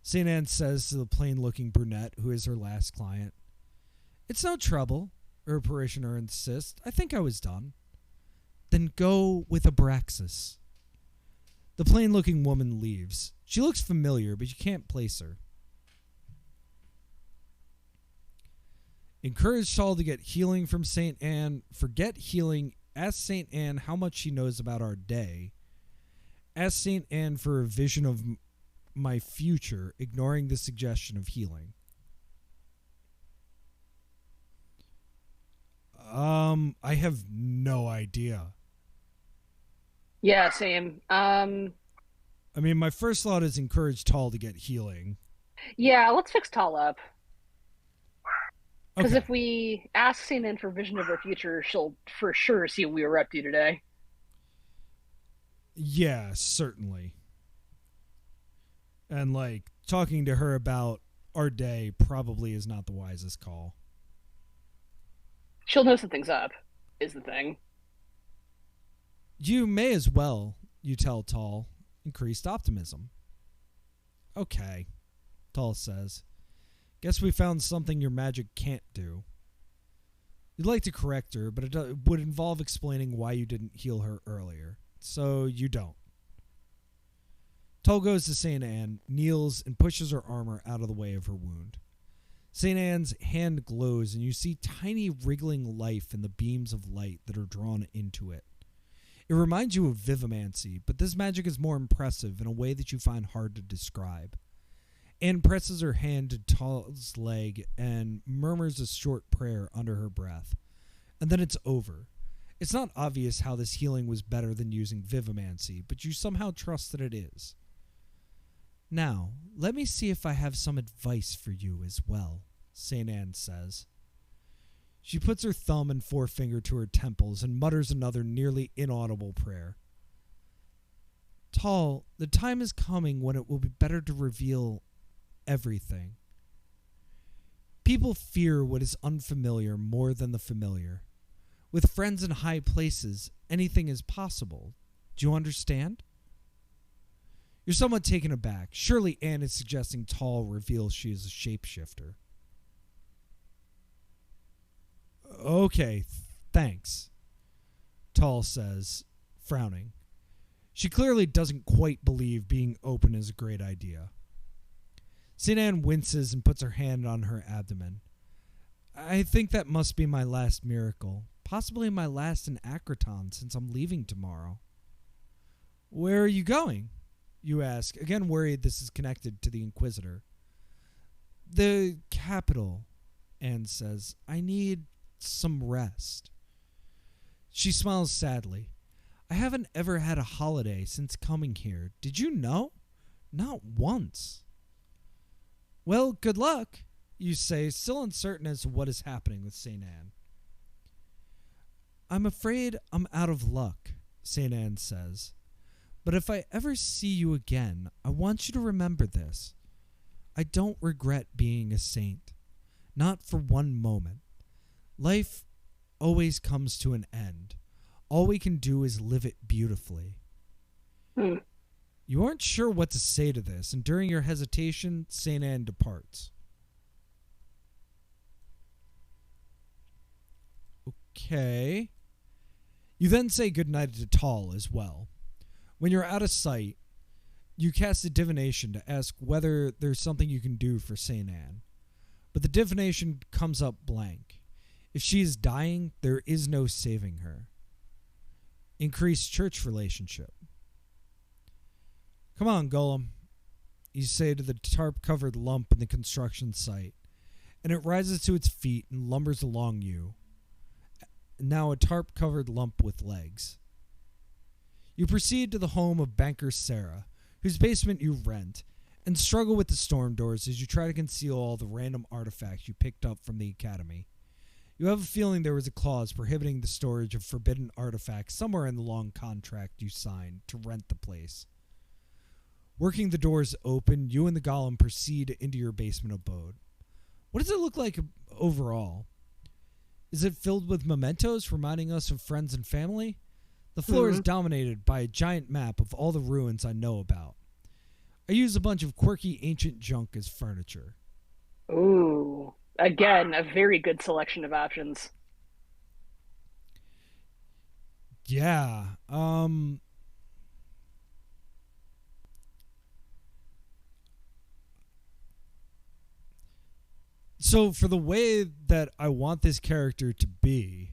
St. Anne says to the plain-looking brunette who is her last client. It's no trouble, her parishioner insists. I think I was done. Then go with Abraxas. The plain-looking woman leaves. She looks familiar, but you can't place her. Encourage Tull to get healing from St. Anne. Forget healing. Ask St. Anne how much she knows about our day. Ask St. Anne for a vision of my future, ignoring the suggestion of healing. I have no idea. Yeah, same. I mean, my first thought is encourage Tull to get healing. Yeah, let's fix Tull up. Because Okay. if we ask St. Anne for vision of her future, she'll for sure see what we were up to today. Yeah, certainly. And, like, talking to her about our day probably is not the wisest call. She'll know something's up, is the thing. You may as well, you tell Tull. Increased optimism. Okay, Tull says. Guess we found something your magic can't do. You'd like to correct her, but it would involve explaining why you didn't heal her earlier. So you don't. Tull goes to St. Anne, kneels, and pushes her armor out of the way of her wound. St. Anne's hand glows, and you see tiny wriggling life in the beams of light that are drawn into it. It reminds you of vivimancy, but this magic is more impressive in a way that you find hard to describe. Anne presses her hand to Tull's leg and murmurs a short prayer under her breath. And then it's over. It's not obvious how this healing was better than using vivimancy, but you somehow trust that it is. Now, let me see if I have some advice for you as well, St. Anne says. She puts her thumb and forefinger to her temples and mutters another nearly inaudible prayer. Tull, the time is coming when it will be better to reveal everything. People fear what is unfamiliar more than the familiar. With friends in high places, anything is possible. Do you understand? You're somewhat taken aback. Surely Anne is suggesting Tull reveals she is a shapeshifter. Okay, thanks, Tull says, frowning. She clearly doesn't quite believe being open is a great idea. St. Anne winces and puts her hand on her abdomen. I think that must be my last miracle. Possibly my last in Acraton since I'm leaving tomorrow. Where are you going? You ask, again worried this is connected to the Inquisitor. The capital, Anne says. I need some rest. She smiles sadly. I haven't ever had a holiday since coming here. Did you know? Not once. Well, good luck, you say, still uncertain as to what is happening with St. Anne. I'm afraid I'm out of luck, St. Anne says. But if I ever see you again, I want you to remember this. I don't regret being a saint. Not for one moment. Life always comes to an end. All we can do is live it beautifully. You aren't sure what to say to this, and during your hesitation, St. Anne departs. Okay. You then say goodnight to Tull as well. When you're out of sight, you cast a divination to ask whether there's something you can do for St. Anne. but the divination comes up blank. If she is dying, there is no saving her. Increased church relationship. Come on, Golem, you say to the tarp-covered lump in the construction site, and it rises to its feet and lumbers along you, now a tarp-covered lump with legs. You proceed to the home of banker Sarah, whose basement you rent, and struggle with the storm doors as you try to conceal all the random artifacts you picked up from the academy. You have a feeling there was a clause prohibiting the storage of forbidden artifacts somewhere in the long contract you signed to rent the place. Working the doors open, you and the golem proceed into your basement abode. What does it look like overall? Is it filled with mementos reminding us of friends and family? The floor is dominated by a giant map of all the ruins I know about. I use a bunch of quirky ancient junk as furniture. Ooh. Again, a very good selection of options. Yeah. So for the way that I want this character to be,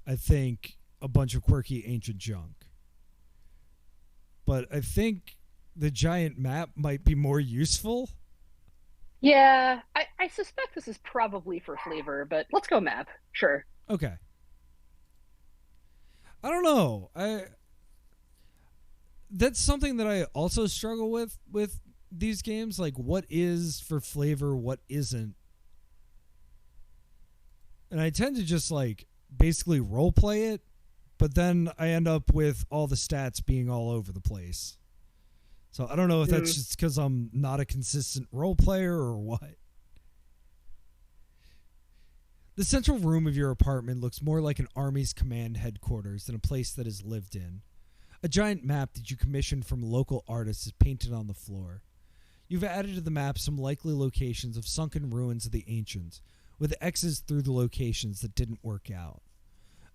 I think a bunch of quirky ancient junk. But I think the giant map might be more useful. Yeah, I suspect this is probably for flavor, but let's go map. Sure. Okay. I don't know. That's something that I also struggle with these games. Like, what is for flavor, what isn't. And I tend to just, like, basically role play it, but then I end up with all the stats being all over the place. So I don't know if that's just because I'm not a consistent role player or what. The central room of your apartment looks more like an army's command headquarters than a place that is lived in. A giant map that you commissioned from local artists is painted on the floor. You've added to the map some likely locations of sunken ruins of the ancients, with X's through the locations that didn't work out.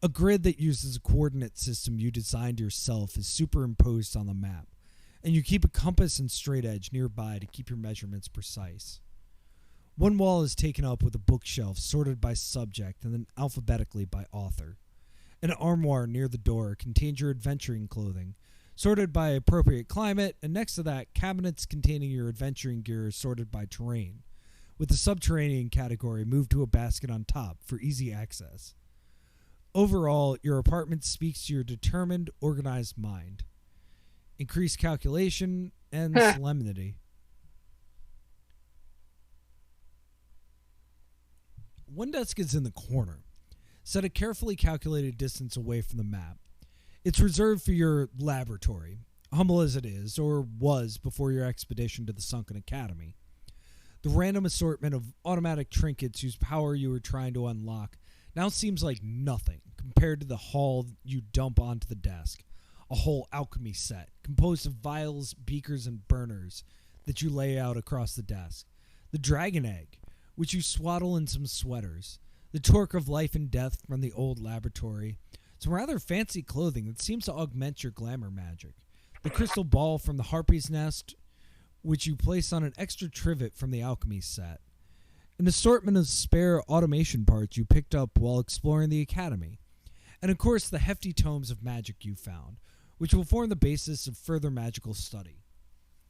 A grid that uses a coordinate system you designed yourself is superimposed on the map, and you keep a compass and straight edge nearby to keep your measurements precise. One wall is taken up with a bookshelf sorted by subject and then alphabetically by author. An armoire near the door contains your adventuring clothing, sorted by appropriate climate, and next to that, cabinets containing your adventuring gear sorted by terrain, with the subterranean category moved to a basket on top for easy access. Overall, your apartment speaks to your determined, organized mind. Increased calculation and solemnity. One desk is in the corner, set a carefully calculated distance away from the map. It's reserved for your laboratory, humble as it is, or was before your expedition to the sunken academy. The random assortment of automatic trinkets whose power you were trying to unlock now seems like nothing compared to the haul you dump onto the desk. A whole alchemy set composed of vials, beakers, and burners that you lay out across the desk. The dragon egg, which you swaddle in some sweaters. The torque of life and death from the old laboratory. Some rather fancy clothing that seems to augment your glamour magic. The crystal ball from the harpy's nest, which you place on an extra trivet from the alchemy set. An assortment of spare automation parts you picked up while exploring the academy. And of course the hefty tomes of magic you found, which will form the basis of further magical study.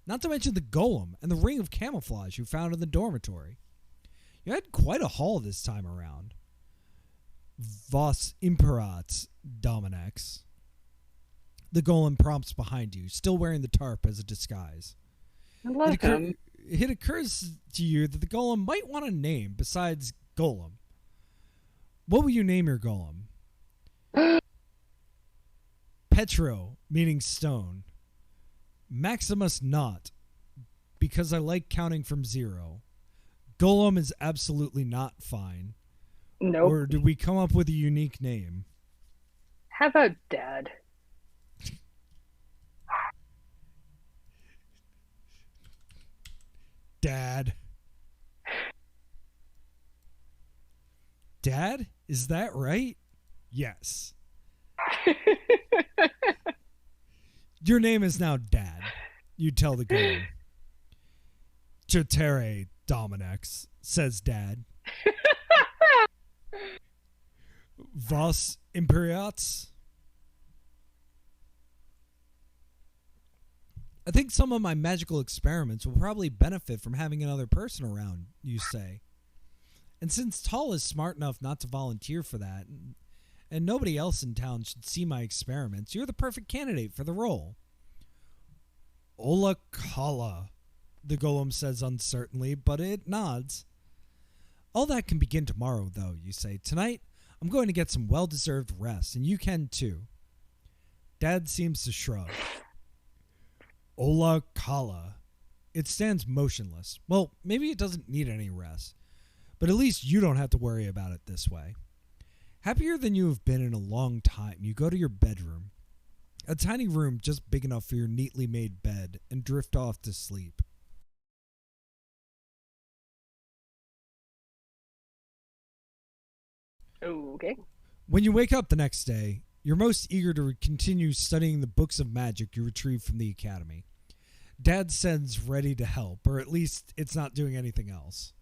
Not to mention the golem and the ring of camouflage you found in the dormitory. You had quite a haul this time around. Vos imperat, Dominex. The golem prompts behind you, still wearing the tarp as a disguise. I love him. It occurs to you that the golem might want a name besides Golem. What will you name your golem? Petro, meaning stone. Maximus not, because I like counting from 0. Golem is absolutely not fine. Nope. Or did we come up with a unique name? How about Dad? Dad. Dad? Is that right? Yes. Your name is now Dad. You tell the golem. Chotere Dominex, says Dad. Was Imperiats? I think some of my magical experiments will probably benefit from having another person around, you say. And since Tull is smart enough not to volunteer for that, and nobody else in town should see my experiments, you're the perfect candidate for the role. Ola Kala, the golem says uncertainly, but it nods. All that can begin tomorrow, though, you say. Tonight, I'm going to get some well-deserved rest, and you can too. Dad seems to shrug. Ola Kala. It stands motionless. Well, maybe it doesn't need any rest, but at least you don't have to worry about it this way. Happier than you have been in a long time, you go to your bedroom. A tiny room just big enough for your neatly made bed, and drift off to sleep. Okay. When you wake up the next day, you're most eager to continue studying the books of magic you retrieved from the academy. Dad sends ready to help, or at least it's not doing anything else.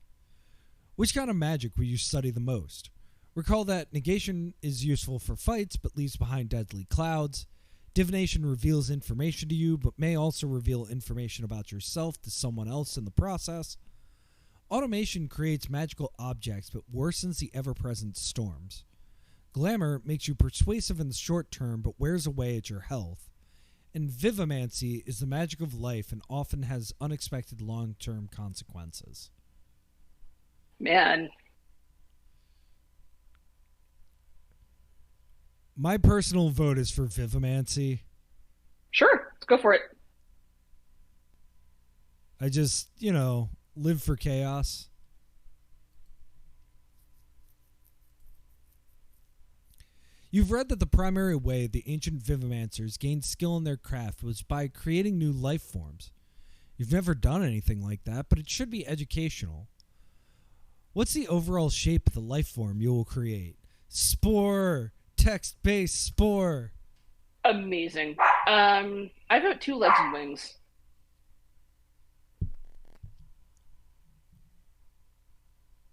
Which kind of magic will you study the most? Recall that negation is useful for fights, but leaves behind deadly clouds. Divination reveals information to you, but may also reveal information about yourself to someone else in the process. Automation creates magical objects, but worsens the ever-present storms. Glamour makes you persuasive in the short term, but wears away at your health. And Vivimancy is the magic of life and often has unexpected long-term consequences. Man. My personal vote is for Vivimancy. Sure, let's go for it. I just, live for chaos. You've read that the primary way the ancient Vivimancers gained skill in their craft was by creating new life forms. You've never done anything like that, but it should be educational. What's the overall shape of the life form you will create? Spore! Text-based spore! Amazing. I vote 2 legs and wings.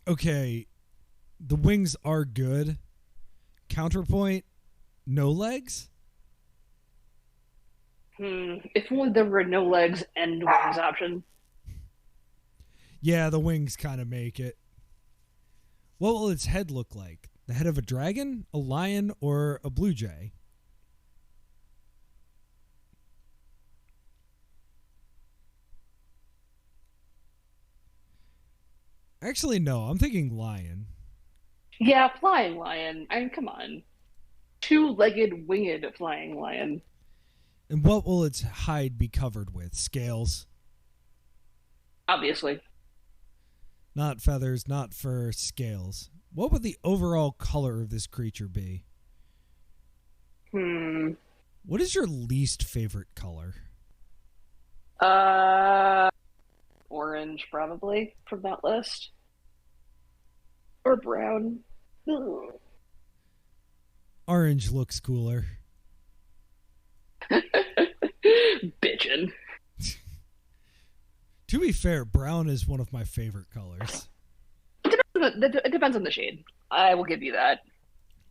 Okay, the wings are good. Counterpoint, no legs? If only there were no legs and wings option. Yeah, the wings kind of make it. What will its head look like? The head of a dragon, a lion, or a blue jay? Actually, no. I'm thinking lion. Yeah, flying lion. I mean, come on. 2-legged, winged flying lion. And what will its hide be covered with? Scales? Obviously. Not feathers, not fur, scales. What would the overall color of this creature be? What is your least favorite color? Orange, probably, from that list. Or brown. Orange looks cooler. Bitchin'. To be fair, brown is one of my favorite colors. It depends on the shade. I will give you that.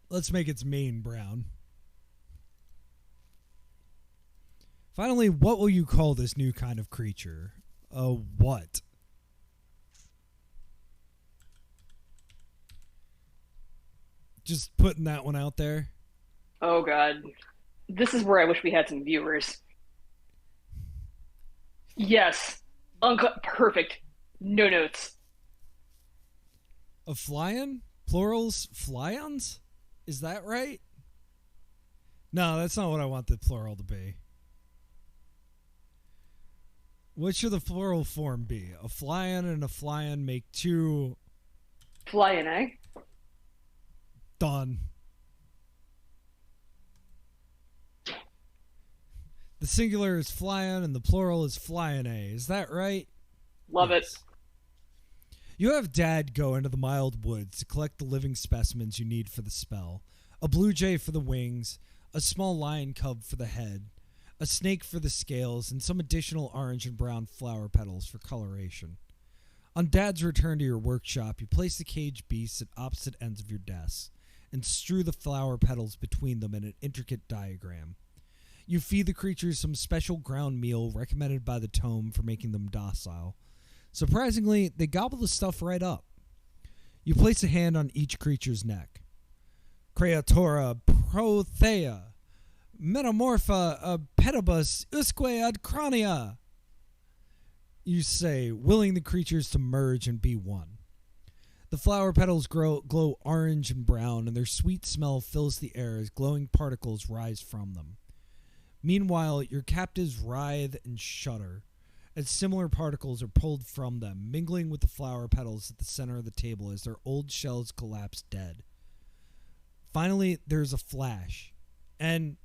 Let's make its mane brown. Finally, what will you call this new kind of creature? A what? Just putting that one out there. Oh, God. This is where I wish we had some viewers. Yes. Uncut. Perfect. No notes. A flyon? Plurals flyons? Is that right? No, that's not what I want the plural to be. What should the plural form be? A flyon and a flyon make 2... Flying, eh? Done. The singular is flyon and the plural is flyinae. Is that right? Love it. You have Dad go into the mild woods to collect the living specimens you need for the spell. A blue jay for the wings, a small lion cub for the head, a snake for the scales, and some additional orange and brown flower petals for coloration. On Dad's return to your workshop, you place the caged beasts at opposite ends of your desk and strew the flower petals between them in an intricate diagram. You feed the creatures some special ground meal recommended by the tome for making them docile. Surprisingly, they gobble the stuff right up. You place a hand on each creature's neck. Creatura prothea, metamorpha pedibus usque ad crania. You say, willing the creatures to merge and be one. The flower petals glow orange and brown, and their sweet smell fills the air as glowing particles rise from them. Meanwhile, your captives writhe and shudder as similar particles are pulled from them, mingling with the flower petals at the center of the table as their old shells collapse dead. Finally, there is a flash, and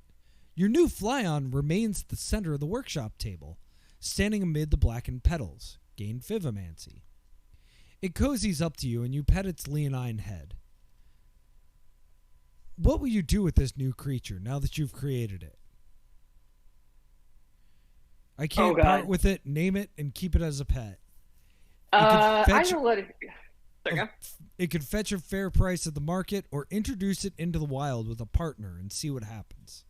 your new Flyon remains at the center of the workshop table, standing amid the blackened petals. Gain Vivamancy. It cozies up to you, and you pet its leonine head. What will you do with this new creature now that you've created it? I can't part with it, name it, and keep it as a pet. I'm gonna let it. It could fetch a fair price at the market, or introduce it into the wild with a partner and see what happens.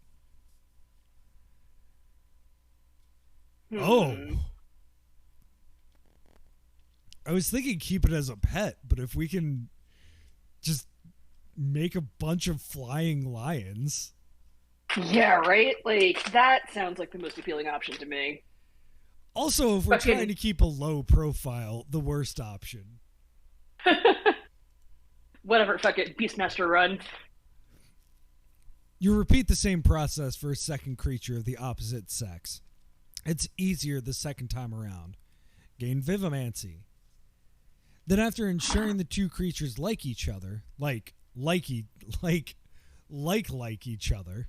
Oh. I was thinking keep it as a pet, but if we can just make a bunch of flying lions. Yeah, right? Like, that sounds like the most appealing option to me. Also, if we're trying to keep a low profile, the worst option. Whatever, fuck it, Beastmaster run. You repeat the same process for a second creature of the opposite sex. It's easier the second time around. Gain Vivamancy. Then after ensuring the two creatures like each other, like each other,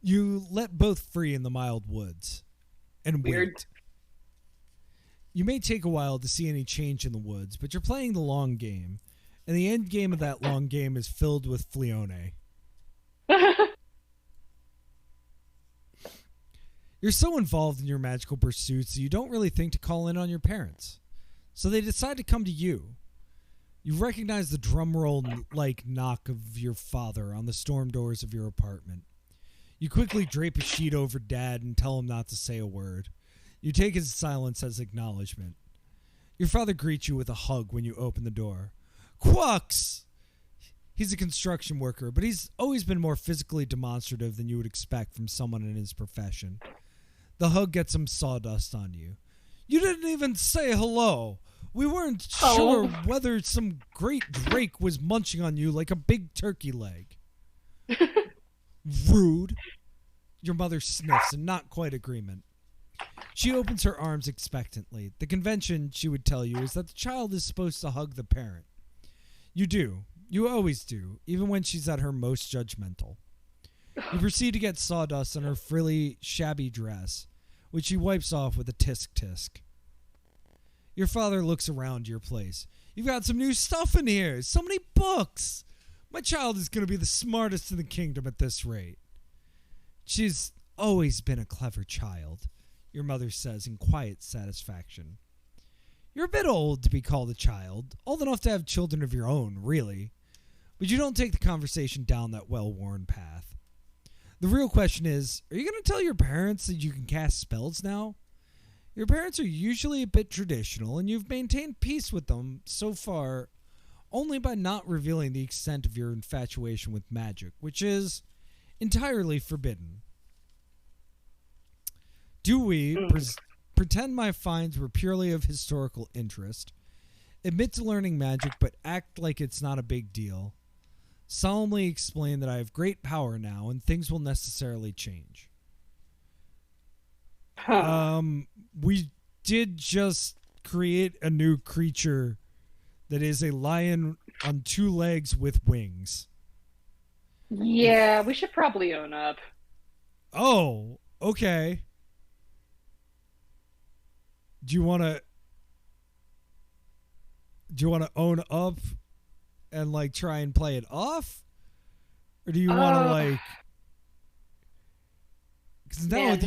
you let both free in the mild woods and wait. You may take a while to see any change in the woods, but you're playing the long game, and the end game of that long game is filled with Fleone. You're so involved in your magical pursuits that you don't really think to call in on your parents. So they decide to come to you. You recognize the drumroll-like knock of your father on the storm doors of your apartment. You quickly drape a sheet over Dad and tell him not to say a word. You take his silence as acknowledgement. Your father greets you with a hug when you open the door. Quux! He's a construction worker, but he's always been more physically demonstrative than you would expect from someone in his profession. The hug gets some sawdust on you. You didn't even say hello. We weren't sure whether some great drake was munching on you like a big turkey leg. Rude. Your mother sniffs in not quite agreement. She opens her arms expectantly. The convention, she would tell you, is that the child is supposed to hug the parent. You do. You always do, even when she's at her most judgmental. You proceed to get sawdust on her frilly, shabby dress, which she wipes off with a tisk-tisk. Your father looks around your place. You've got some new stuff in here. So many books. My child is going to be the smartest in the kingdom at this rate. She's always been a clever child, your mother says in quiet satisfaction. You're a bit old to be called a child, old enough to have children of your own, really. But you don't take the conversation down that well-worn path. The real question is, are you going to tell your parents that you can cast spells now? Your parents are usually a bit traditional, and you've maintained peace with them so far only by not revealing the extent of your infatuation with magic, which is entirely forbidden. Do we pretend my finds were purely of historical interest, admit to learning magic but act like it's not a big deal, solemnly explain that I have great power now and things will necessarily change? We did just create a new creature that is a lion on two legs with wings. Yeah, we should probably own up. Oh, okay. Do you want to own up and like try and play it off? Or do you want to like, cuz now with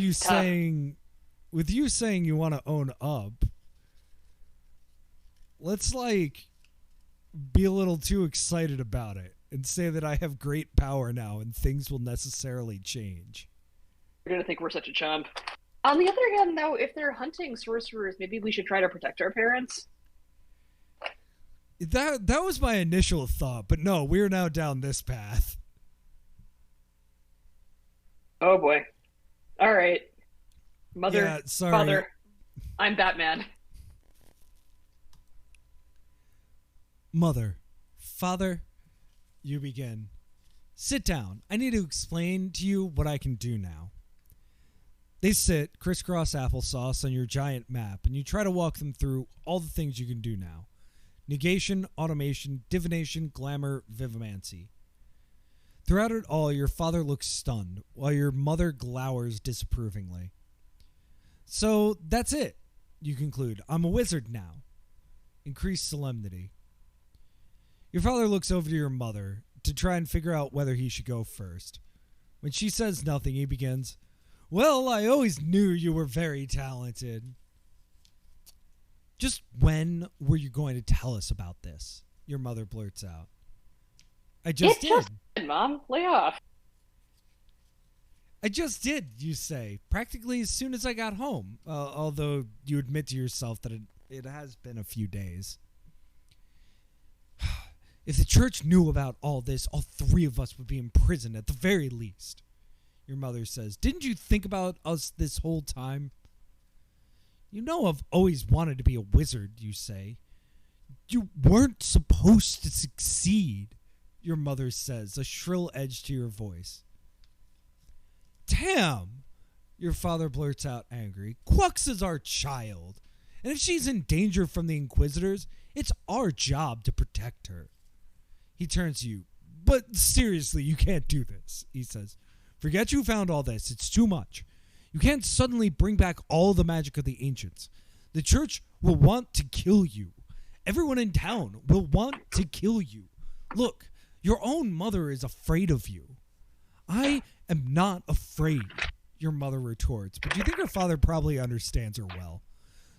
you saying you want to own up, let's like be a little too excited about it and say that I have great power now and things will necessarily change. You're gonna think we're such a chump. On the other hand, though, if they're hunting sorcerers, maybe we should try to protect our parents. That was my initial thought, but no, we're now down this path. Oh boy. All right. Mother, Yeah, sorry. father, I'm Batman. Mother, father, you begin. Sit down. I need to explain to you what I can do now. They sit crisscross applesauce on your giant map, and you try to walk them through all the things you can do now. Negation, automation, divination, glamour, vivimancy. Throughout it all, your father looks stunned, while your mother glowers disapprovingly. So, that's it, you conclude. I'm a wizard now. Increased solemnity. Your father looks over to your mother to try and figure out whether he should go first. When she says nothing, he begins, Well, I always knew you were very talented. Just when were you going to tell us about this? Your mother blurts out. I just did. Just did, Mom. Lay off. I just did, you say, practically as soon as I got home, although you admit to yourself that it has been a few days. If the church knew about all this, all three of us would be in prison at the very least. Your mother says, Didn't you think about us this whole time? You know I've always wanted to be a wizard, you say. You weren't supposed to succeed, your mother says, a shrill edge to your voice. Damn, your father blurts out angry. Quux is our child, and if she's in danger from the Inquisitors, it's our job to protect her. He turns to you. But seriously, you can't do this, he says. Forget you found all this. It's too much. You can't suddenly bring back all the magic of the ancients. The church will want to kill you. Everyone in town will want to kill you. Look, your own mother is afraid of you. I am not afraid, your mother retorts, but you think her father probably understands her well.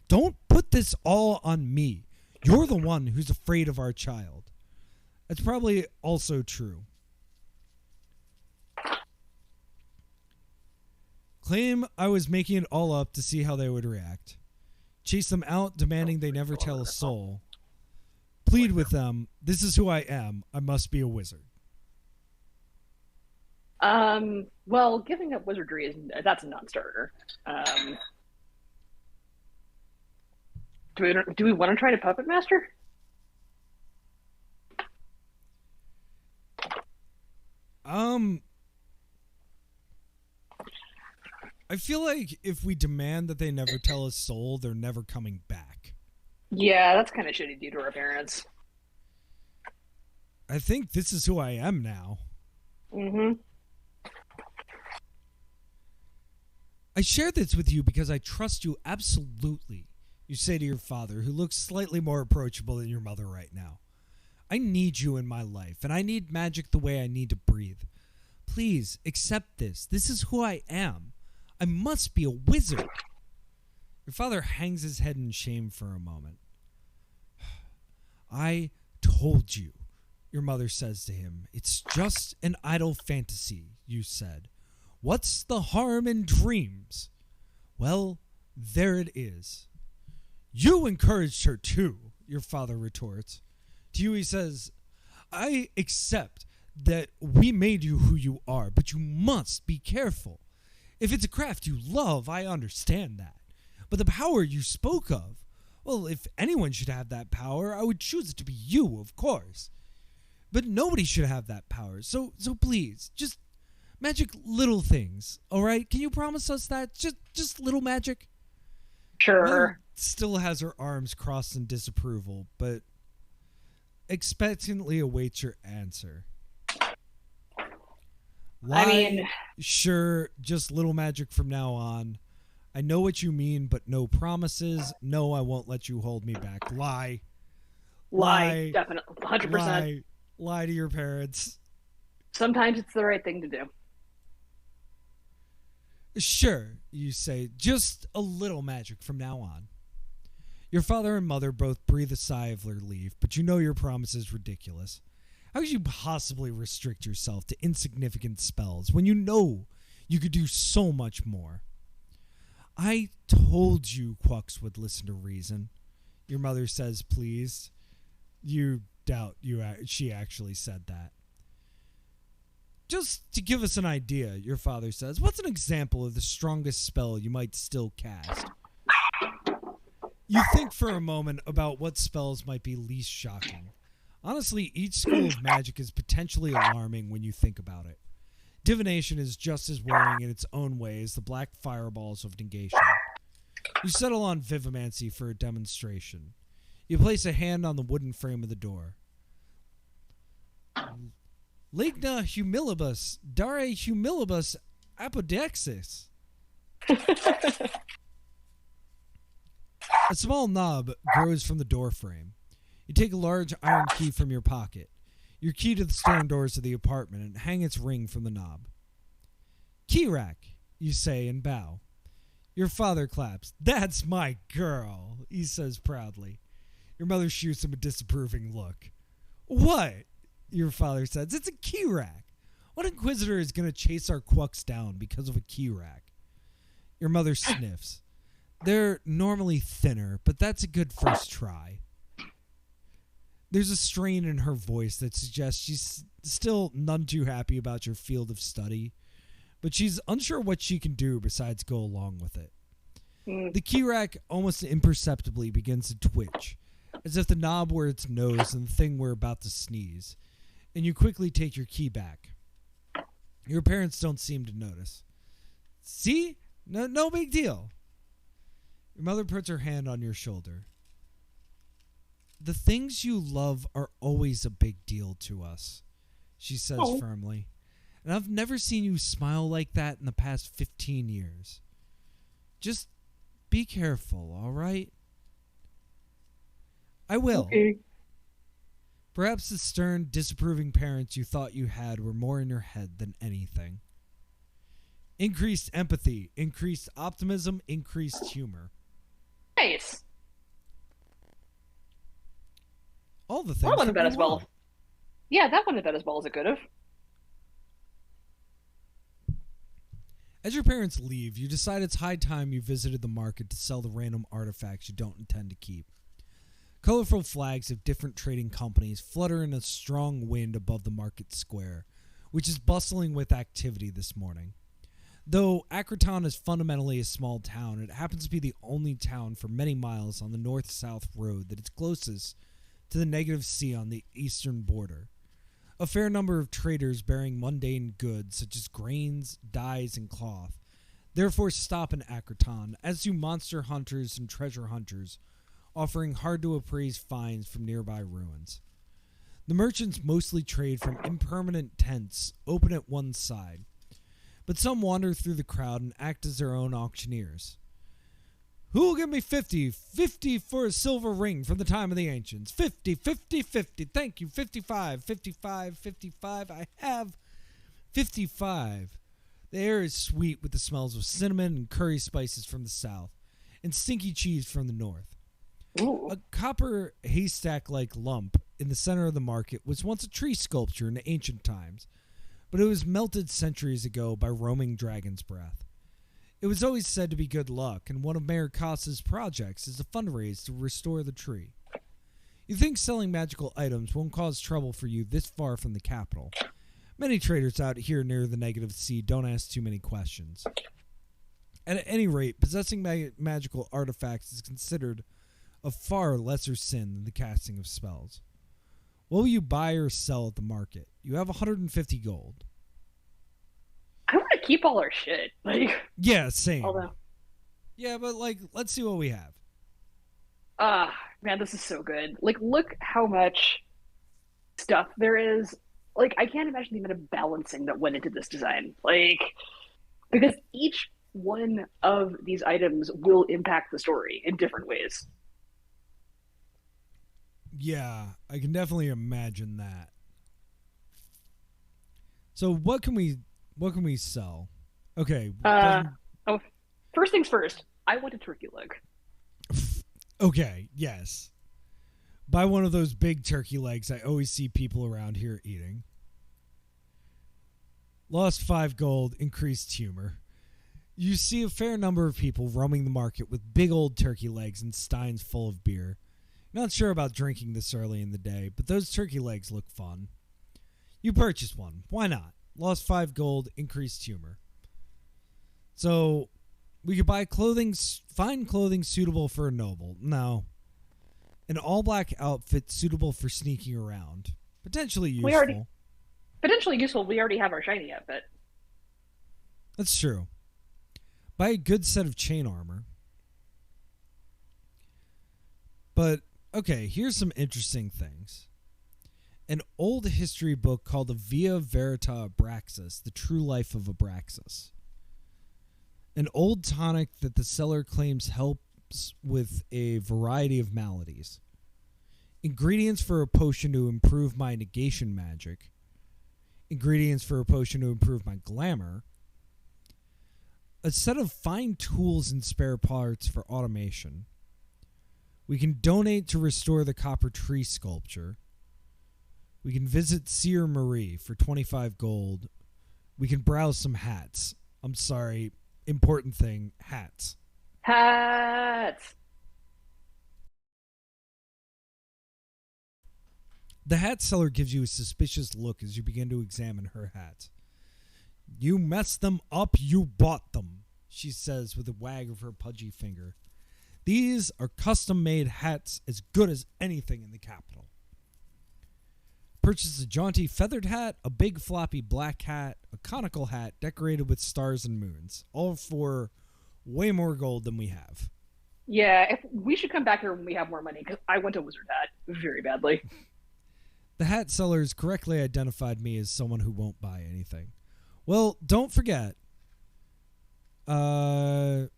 Don't put this all on me. You're the one who's afraid of our child. That's probably also true. Claim I was making it all up to see how they would react. Chase them out, demanding they never tell a soul. Plead with them. This is who I am. I must be a wizard. Well, giving up wizardry that's a non-starter. Do we want to try to puppet master? I feel like if we demand that they never tell a soul, they're never coming back. Yeah, that's kind of shitty due to our parents. I think this is who I am now. Mm-hmm. I share this with you because I trust you absolutely, you say to your father, who looks slightly more approachable than your mother right now. I need you in my life, and I need magic the way I need to breathe. Please, accept this. This is who I am. I must be a wizard. Your father hangs his head in shame for a moment. I told you, your mother says to him. It's just an idle fantasy, you said. What's the harm in dreams? Well, there it is. You encouraged her too, your father retorts. To you he says, I accept that we made you who you are, but you must be careful. If it's a craft you love, I understand that. But the power you spoke of, well, if anyone should have that power, I would choose it to be you, of course. But nobody should have that power, so please, just magic little things, all right? Can you promise us that? Just little magic? Sure. Mother still has her arms crossed in disapproval, but expectantly awaits your answer. Lie, I mean, sure, just little magic from now on. I know what you mean, but no promises. No, I won't let you hold me back. Lie. definitely, 100%. Lie to your parents. Sometimes it's the right thing to do. Sure, you say, just a little magic from now on. Your father and mother both breathe a sigh of relief, but you know your promise is ridiculous. How could you possibly restrict yourself to insignificant spells when you know you could do so much more? I told you Quux would listen to reason, your mother says, pleased. You doubt she actually said that. Just to give us an idea, your father says, what's an example of the strongest spell you might still cast? You think for a moment about what spells might be least shocking. Honestly, each school of magic is potentially alarming when you think about it. Divination is just as worrying in its own way as the black fireballs of negation. You settle on Vivimancy for a demonstration. You place a hand on the wooden frame of the door. Ligna humilibus, dare humilibus apodexis. A small knob grows from the door frame. You take a large iron key from your pocket, your key to the stone doors of the apartment, and hang its ring from the knob. Key rack, you say and bow. Your father claps. That's my girl, he says proudly. Your mother shoots him a disapproving look. What? Your father says. It's a key rack. What inquisitor is going to chase our Quux down because of a key rack? Your mother sniffs. They're normally thinner, but that's a good first try. There's a strain in her voice that suggests she's still none too happy about your field of study, but she's unsure what she can do besides go along with it. The key rack almost imperceptibly begins to twitch, as if the knob were its nose and the thing were about to sneeze, and you quickly take your key back. Your parents don't seem to notice. See? No big deal. Your mother puts her hand on your shoulder. The things you love are always a big deal to us, she says firmly. And I've never seen you smile like that in the past 15 years. Just be careful, all right? I will. Okay. Perhaps the stern, disapproving parents you thought you had were more in your head than anything. Increased empathy, increased optimism, increased humor. Nice. All the things That wasn't that bad we as well. want. Yeah, that wasn't bad as well as it could have. As your parents leave, you decide it's high time you visited the market to sell the random artifacts you don't intend to keep. Colorful flags of different trading companies flutter in a strong wind above the market square, which is bustling with activity this morning. Though Acraton is fundamentally a small town, it happens to be the only town for many miles on the north-south road that is closest to the negative sea on the eastern border. A fair number of traders bearing mundane goods such as grains, dyes, and cloth therefore stop in Acraton, as do monster hunters and treasure hunters offering hard-to-appraise finds from nearby ruins. The merchants mostly trade from impermanent tents open at one side, but some wander through the crowd and act as their own auctioneers. Who will give me 50? 50 for a silver ring from the time of the ancients. 50, 50, 50. Thank you. 55, 55, 55. I have 55. The air is sweet with the smells of cinnamon and curry spices from the south, and stinky cheese from the north. Ooh. A copper haystack-like lump in the center of the market was once a tree sculpture in ancient times, but it was melted centuries ago by roaming dragon's breath. It was always said to be good luck, and one of Mayor Costa's projects is to fundraise to restore the tree. You think selling magical items won't cause trouble for you this far from the capital. Many traders out here near the negative sea don't ask too many questions. At any rate, possessing magical artifacts is considered a far lesser sin than the casting of spells. What will you buy or sell at the market? You have 150 gold. I want to keep all our shit. Yeah, same. Although, Yeah, but let's see what we have. man, this is so good. Look how much stuff there is. I can't imagine the amount of balancing that went into this design. Because each one of these items will impact the story in different ways. Yeah, I can definitely imagine that. So what can we sell? Okay. Oh, first things first. I want a turkey leg. Okay, yes. Buy one of those big turkey legs I always see people around here eating. Lost 5 gold, increased humor. You see a fair number of people roaming the market with big old turkey legs and steins full of beer. Not sure about drinking this early in the day, but those turkey legs look fun. You purchase one. Why not? Lost 5 gold, increased humor. So, we could buy fine clothing suitable for a noble. No. An all-black outfit suitable for sneaking around. Potentially useful. Potentially useful. We already have our shiny outfit. That's true. Buy a good set of chain armor. But, okay, here's some interesting things. An old history book called the Via Verita Abraxas, The True Life of Abraxas. An old tonic that the seller claims helps with a variety of maladies. Ingredients for a potion to improve my negation magic. Ingredients for a potion to improve my glamour. A set of fine tools and spare parts for automation. We can donate to restore the copper tree sculpture. We can visit Seer Marie for 25 gold. We can browse some hats. I'm sorry, important thing, hats. Hats! The hat seller gives you a suspicious look as you begin to examine her hats. You messed them up, you bought them, she says with a wag of her pudgy finger. These are custom-made hats as good as anything in the capital. Purchase a jaunty feathered hat, a big floppy black hat, a conical hat decorated with stars and moons, all for way more gold than we have. Yeah, we should come back here when we have more money, because I went to Wizard Hat very badly. The hat sellers correctly identified me as someone who won't buy anything. Well, don't forget. Nope,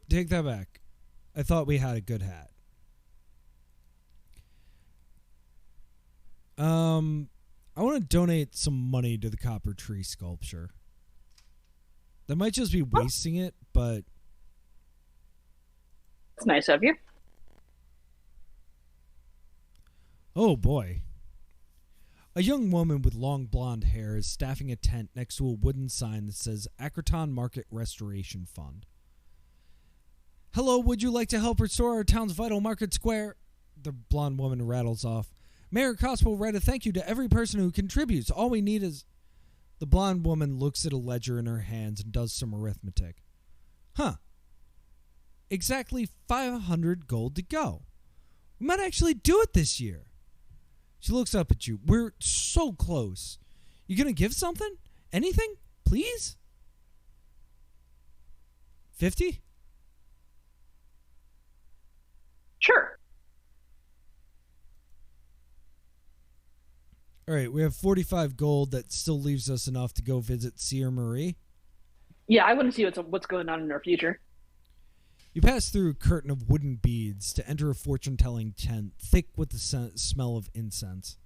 take that back. I thought we had a good hat. I want to donate some money to the copper tree sculpture. That might just be wasting it, but It's nice of you. oh boy. A young woman with long blonde hair is staffing a tent next to a wooden sign that says Acroton Market Restoration Fund. Hello, would you like to help restore our town's vital market square? The blonde woman rattles off. Mayor Cost will write a thank you to every person who contributes. All we need is... The blonde woman looks at a ledger in her hands and does some arithmetic. Huh. Exactly 500 gold to go. We might actually do it this year. She looks up at you. We're so close. You gonna give something? Anything? Please? 50? Sure. All right, we have 45 gold. That still leaves us enough to go visit Seer Marie. Yeah, I want to see what's going on in our future. You pass through a curtain of wooden beads to enter a fortune-telling tent thick with the smell of incense.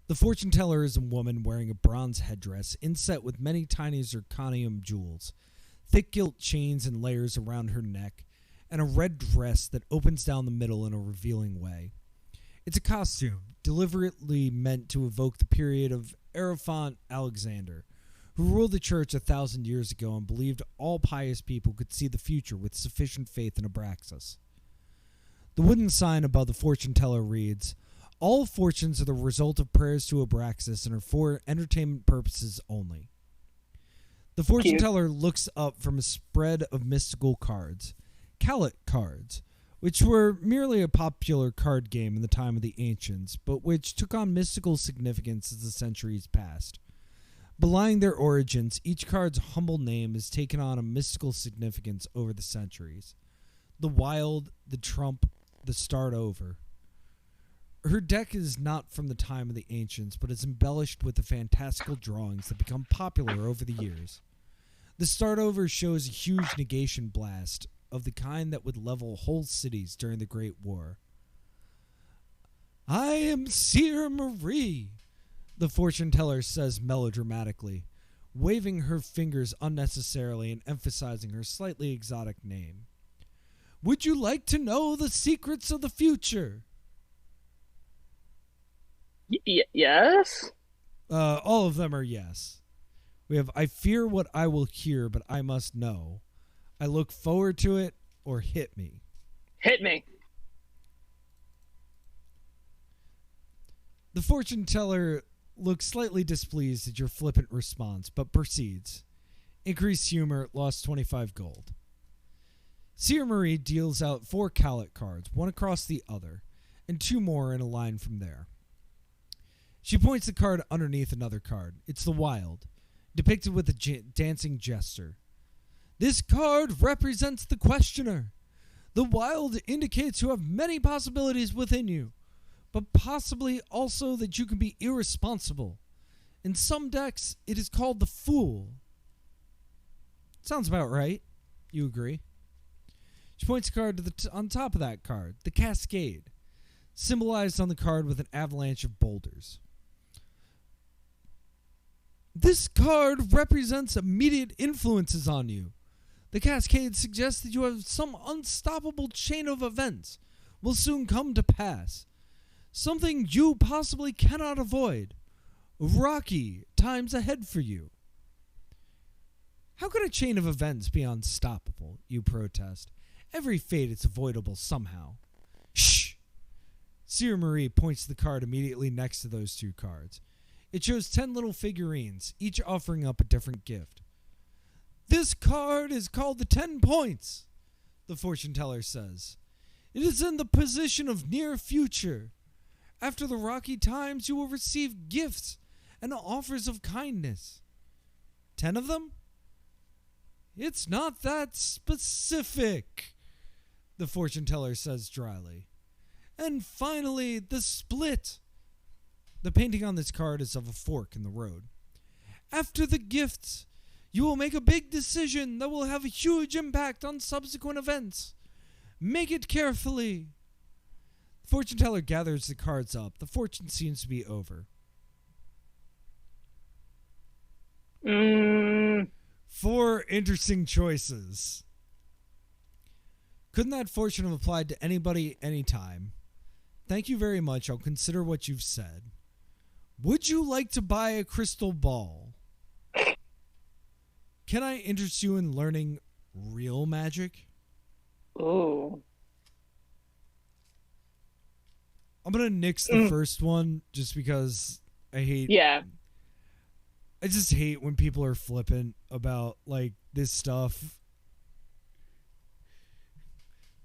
The fortune-teller is a woman wearing a bronze headdress inset with many tiny zirconium jewels, thick gilt chains and layers around her neck, and a red dress that opens down the middle in a revealing way. It's a costume deliberately meant to evoke the period of Arafant Alexander, who ruled the church 1,000 years ago and believed all pious people could see the future with sufficient faith in Abraxas. The wooden sign above the fortune teller reads, "All fortunes are the result of prayers to Abraxas and are for entertainment purposes only." The fortune teller looks up from a spread of mystical cards, Kallet cards, which were merely a popular card game in the time of the ancients, but which took on mystical significance as the centuries passed. Belying their origins, each card's humble name has taken on a mystical significance over the centuries. The Wild, the Trump, the Start Over. Her deck is not from the time of the ancients, but is embellished with the fantastical drawings that become popular over the years. The Start Over shows a huge negation blast of the kind that would level whole cities during the Great War. "I am Seer Marie," the fortune teller says melodramatically, waving her fingers unnecessarily and emphasizing her slightly exotic name. Would you like to know the secrets of the future? Yes? All of them are yes. We have, I fear what I will hear, but I must know. I look forward to it, or hit me. Hit me. The fortune teller looks slightly displeased at your flippant response, but proceeds. Increased humor, lost 25 gold. Sierra Marie deals out 4 Cowlet cards, one across the other, and 2 more in a line from there. She points the card underneath another card. It's the Wild, depicted with a dancing jester. This card represents the questioner. The Wild indicates you have many possibilities within you, but possibly also that you can be irresponsible. In some decks, it is called the Fool. Sounds about right. You agree? She points a card to on top of that card, the Cascade, symbolized on the card with an avalanche of boulders. This card represents immediate influences on you. The Cascade suggests that you have some unstoppable chain of events will soon come to pass. Something you possibly cannot avoid. Rocky times ahead for you. How could a chain of events be unstoppable, you protest? Every fate is avoidable somehow. Shh! Sierra Marie points to the card immediately next to those 2 cards. It shows 10 little figurines, each offering up a different gift. This card is called the 10 Points, the fortune teller says. It is in the position of near future. After the rocky times, you will receive gifts and offers of kindness. 10 of them? It's not that specific, the fortune teller says dryly. And finally, the Split. The painting on this card is of a fork in the road. After the gifts, you will make a big decision that will have a huge impact on subsequent events. Make it carefully. The fortune teller gathers the cards up. The fortune seems to be over. 4 interesting choices. Couldn't that fortune have applied to anybody, anytime? Thank you very much. I'll consider what you've said. Would you like to buy a crystal ball? Can I interest you in learning real magic? Ooh. I'm going to nix the first one just because I hate... Yeah. I just hate when people are flippant about, like, this stuff.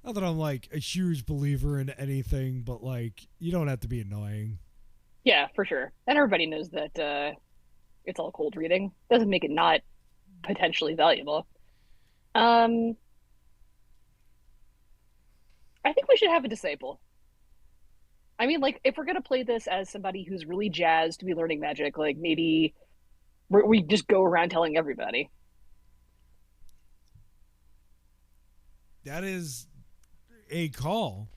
Not that I'm, like, a huge believer in anything, but, like, you don't have to be annoying. Yeah, for sure. And everybody knows that it's all cold reading. Doesn't make it not potentially valuable. I think we should have a disciple. I mean, like, if we're going to play this as somebody who's really jazzed to be learning magic, like, maybe we just go around telling everybody. That is a call.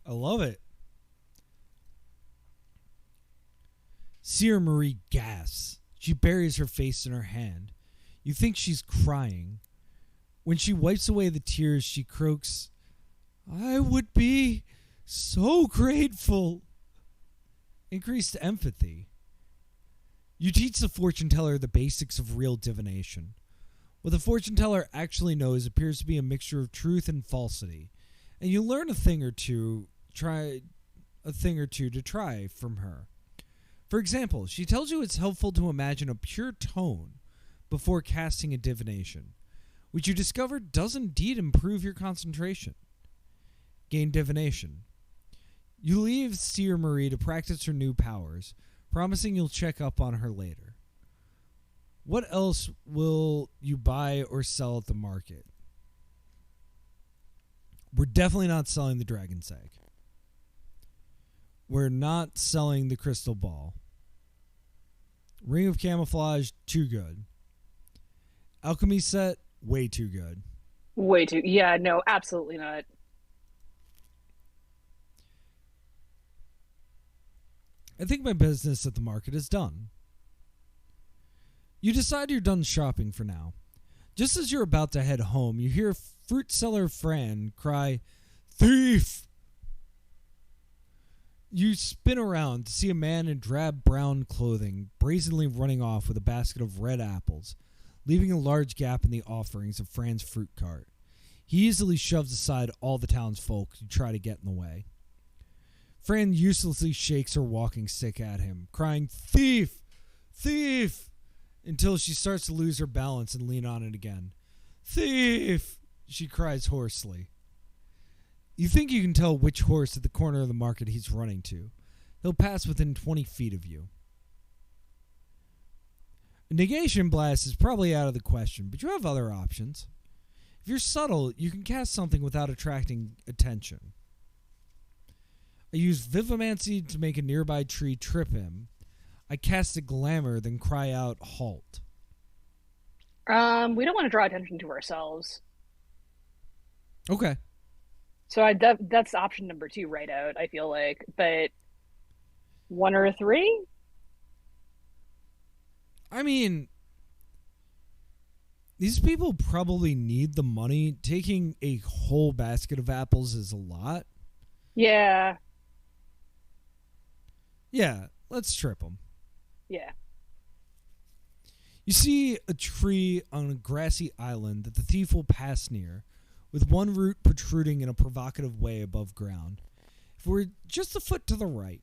I love it. Sierra Marie gasps. She buries her face in her hand. You think she's crying. When she wipes away the tears, she croaks, I would be so grateful. Increased empathy. You teach the fortune teller the basics of real divination. What the fortune teller actually knows appears to be a mixture of truth and falsity, and you learn a thing or two to try from her. For example, she tells you it's helpful to imagine a pure tone before casting a divination, which you discover does indeed improve your concentration. Gain divination. You leave Sierra Marie to practice her new powers, promising you'll check up on her later. What else will you buy or sell at the market? We're definitely not selling the dragon's egg. We're not selling the crystal ball. Ring of Camouflage, too good. Alchemy set, way too good. Way too... Yeah, no, absolutely not. I think my business at the market is done. You decide you're done shopping for now. Just as you're about to head home, you hear fruit seller Fran cry, "Thief!" You spin around to see a man in drab brown clothing brazenly running off with a basket of red apples, leaving a large gap in the offerings of Fran's fruit cart. He easily shoves aside all the townsfolk who try to get in the way. Fran uselessly shakes her walking stick at him, crying, "Thief! Thief!" until she starts to lose her balance and lean on it again. "Thief!" she cries hoarsely. You think you can tell which horse at the corner of the market he's running to. He'll pass within 20 feet of you. A negation blast is probably out of the question, but you have other options. If you're subtle, you can cast something without attracting attention. I use Vivomancy to make a nearby tree trip him. I cast a glamour, then cry out, "Halt." We don't want to draw attention to ourselves. Okay. So that's option number 2 right out, I feel like. But 1 or 3? I mean, these people probably need the money. Taking a whole basket of apples is a lot. Yeah. Yeah, let's trip them. Yeah. You see a tree on a grassy island that the thief will pass near, with one root protruding in a provocative way above ground. If we're just a foot to the right.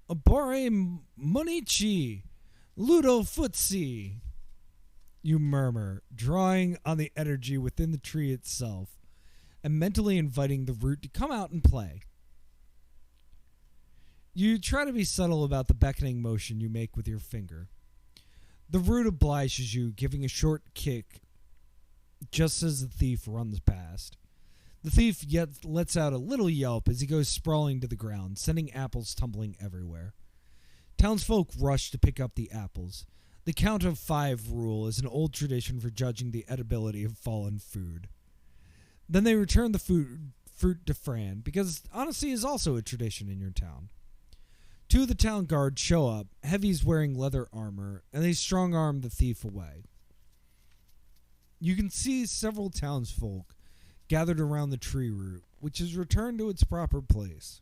"Abare Monichi, Ludo Futsi," you murmur, drawing on the energy within the tree itself, and mentally inviting the root to come out and play. You try to be subtle about the beckoning motion you make with your finger. The root obliges you, giving a short kick just as the thief runs past. The thief yet lets out a little yelp as he goes sprawling to the ground, sending apples tumbling everywhere. Townsfolk rush to pick up the apples. The count of 5 rule is an old tradition for judging the edibility of fallen food. Then they return the fruit to Fran, because honesty is also a tradition in your town. 2 of the town guards show up, heavies wearing leather armor, and they strong-arm the thief away. You can see several townsfolk gathered around the tree root, which is returned to its proper place.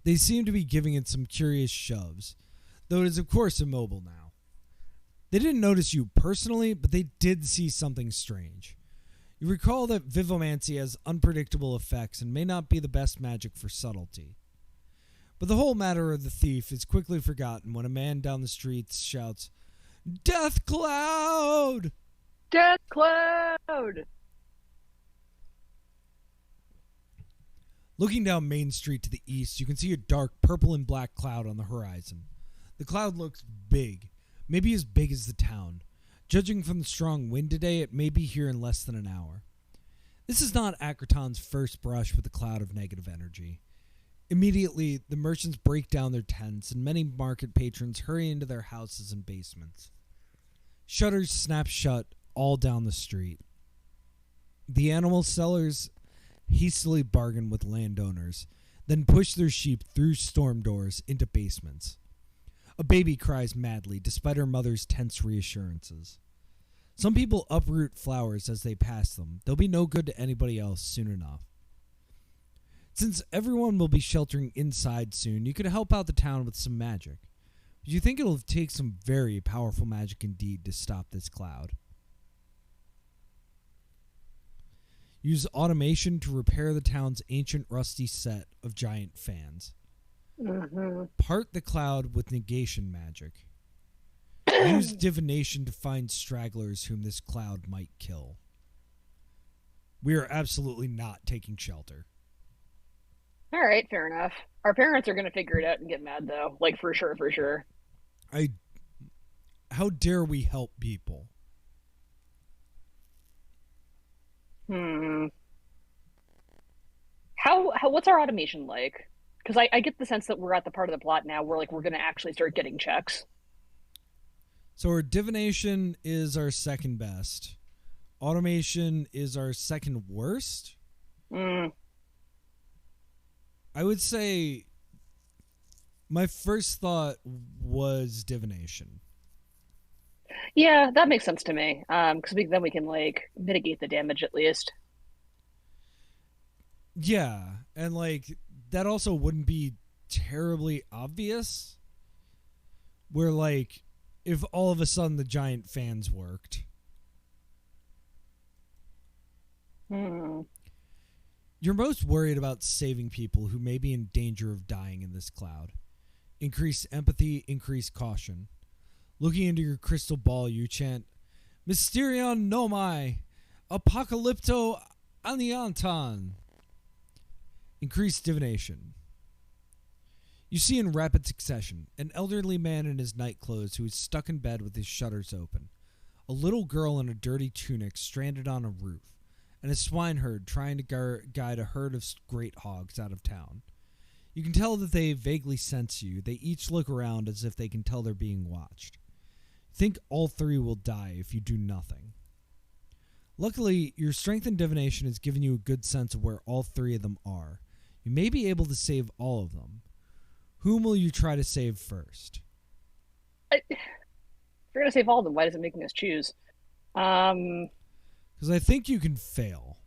They seem to be giving it some curious shoves, though it is of course immobile now. They didn't notice you personally, but they did see something strange. You recall that Vivomancy has unpredictable effects and may not be the best magic for subtlety. But the whole matter of the thief is quickly forgotten when a man down the streets shouts, "Death Cloud!" Death Cloud! Looking down Main Street to the east, you can see a dark purple and black cloud on the horizon. The cloud looks big, maybe as big as the town. Judging from the strong wind today, it may be here in less than an hour. This is not Akraton's first brush with a cloud of negative energy. Immediately, the merchants break down their tents, and many market patrons hurry into their houses and basements. Shutters snap shut all down the street. The animal sellers hastily bargain with landowners, then push their sheep through storm doors into basements. A baby cries madly, despite her mother's tense reassurances. Some people uproot flowers as they pass them. They'll be no good to anybody else soon enough. Since everyone will be sheltering inside soon, you could help out the town with some magic. But you think it'll take some very powerful magic indeed to stop this cloud. Use automation to repair the town's ancient rusty set of giant fans. Mm-hmm. Part the cloud with negation magic. Use divination to find stragglers whom this cloud might kill. We are absolutely not taking shelter. All right, fair enough. Our parents are going to figure it out and get mad, though. Like, for sure, for sure. How dare we help people? What's our automation like? Because I get the sense that we're at the part of the plot now where, like, we're going to actually start getting checks. So our divination is our second best. Automation is our second worst. I would say my first thought was divination. Yeah, that makes sense to me. Because then we can like mitigate the damage at least. Yeah, and like that also wouldn't be terribly obvious. Where like if all of a sudden the giant fans worked, Hmm. you're most worried about saving people who may be in danger of dying in this cloud. Increase empathy, increase caution. Looking into your crystal ball, you chant, Mysterion Nomai, Apocalypto Anianton. Increase divination. You see in rapid succession an elderly man in his night clothes who is stuck in bed with his shutters open, a little girl in a dirty tunic stranded on a roof, and a swineherd trying to guide a herd of great hogs out of town. You can tell that they vaguely sense you. They each look around as if they can tell they're being watched. Think all three will die if you do nothing. Luckily, your strength and divination has given you a good sense of where all three of them are. You may be able to save all of them. Whom will you try to save first? If we're gonna save all of them, why is it making us choose? Um, Because I think you can fail.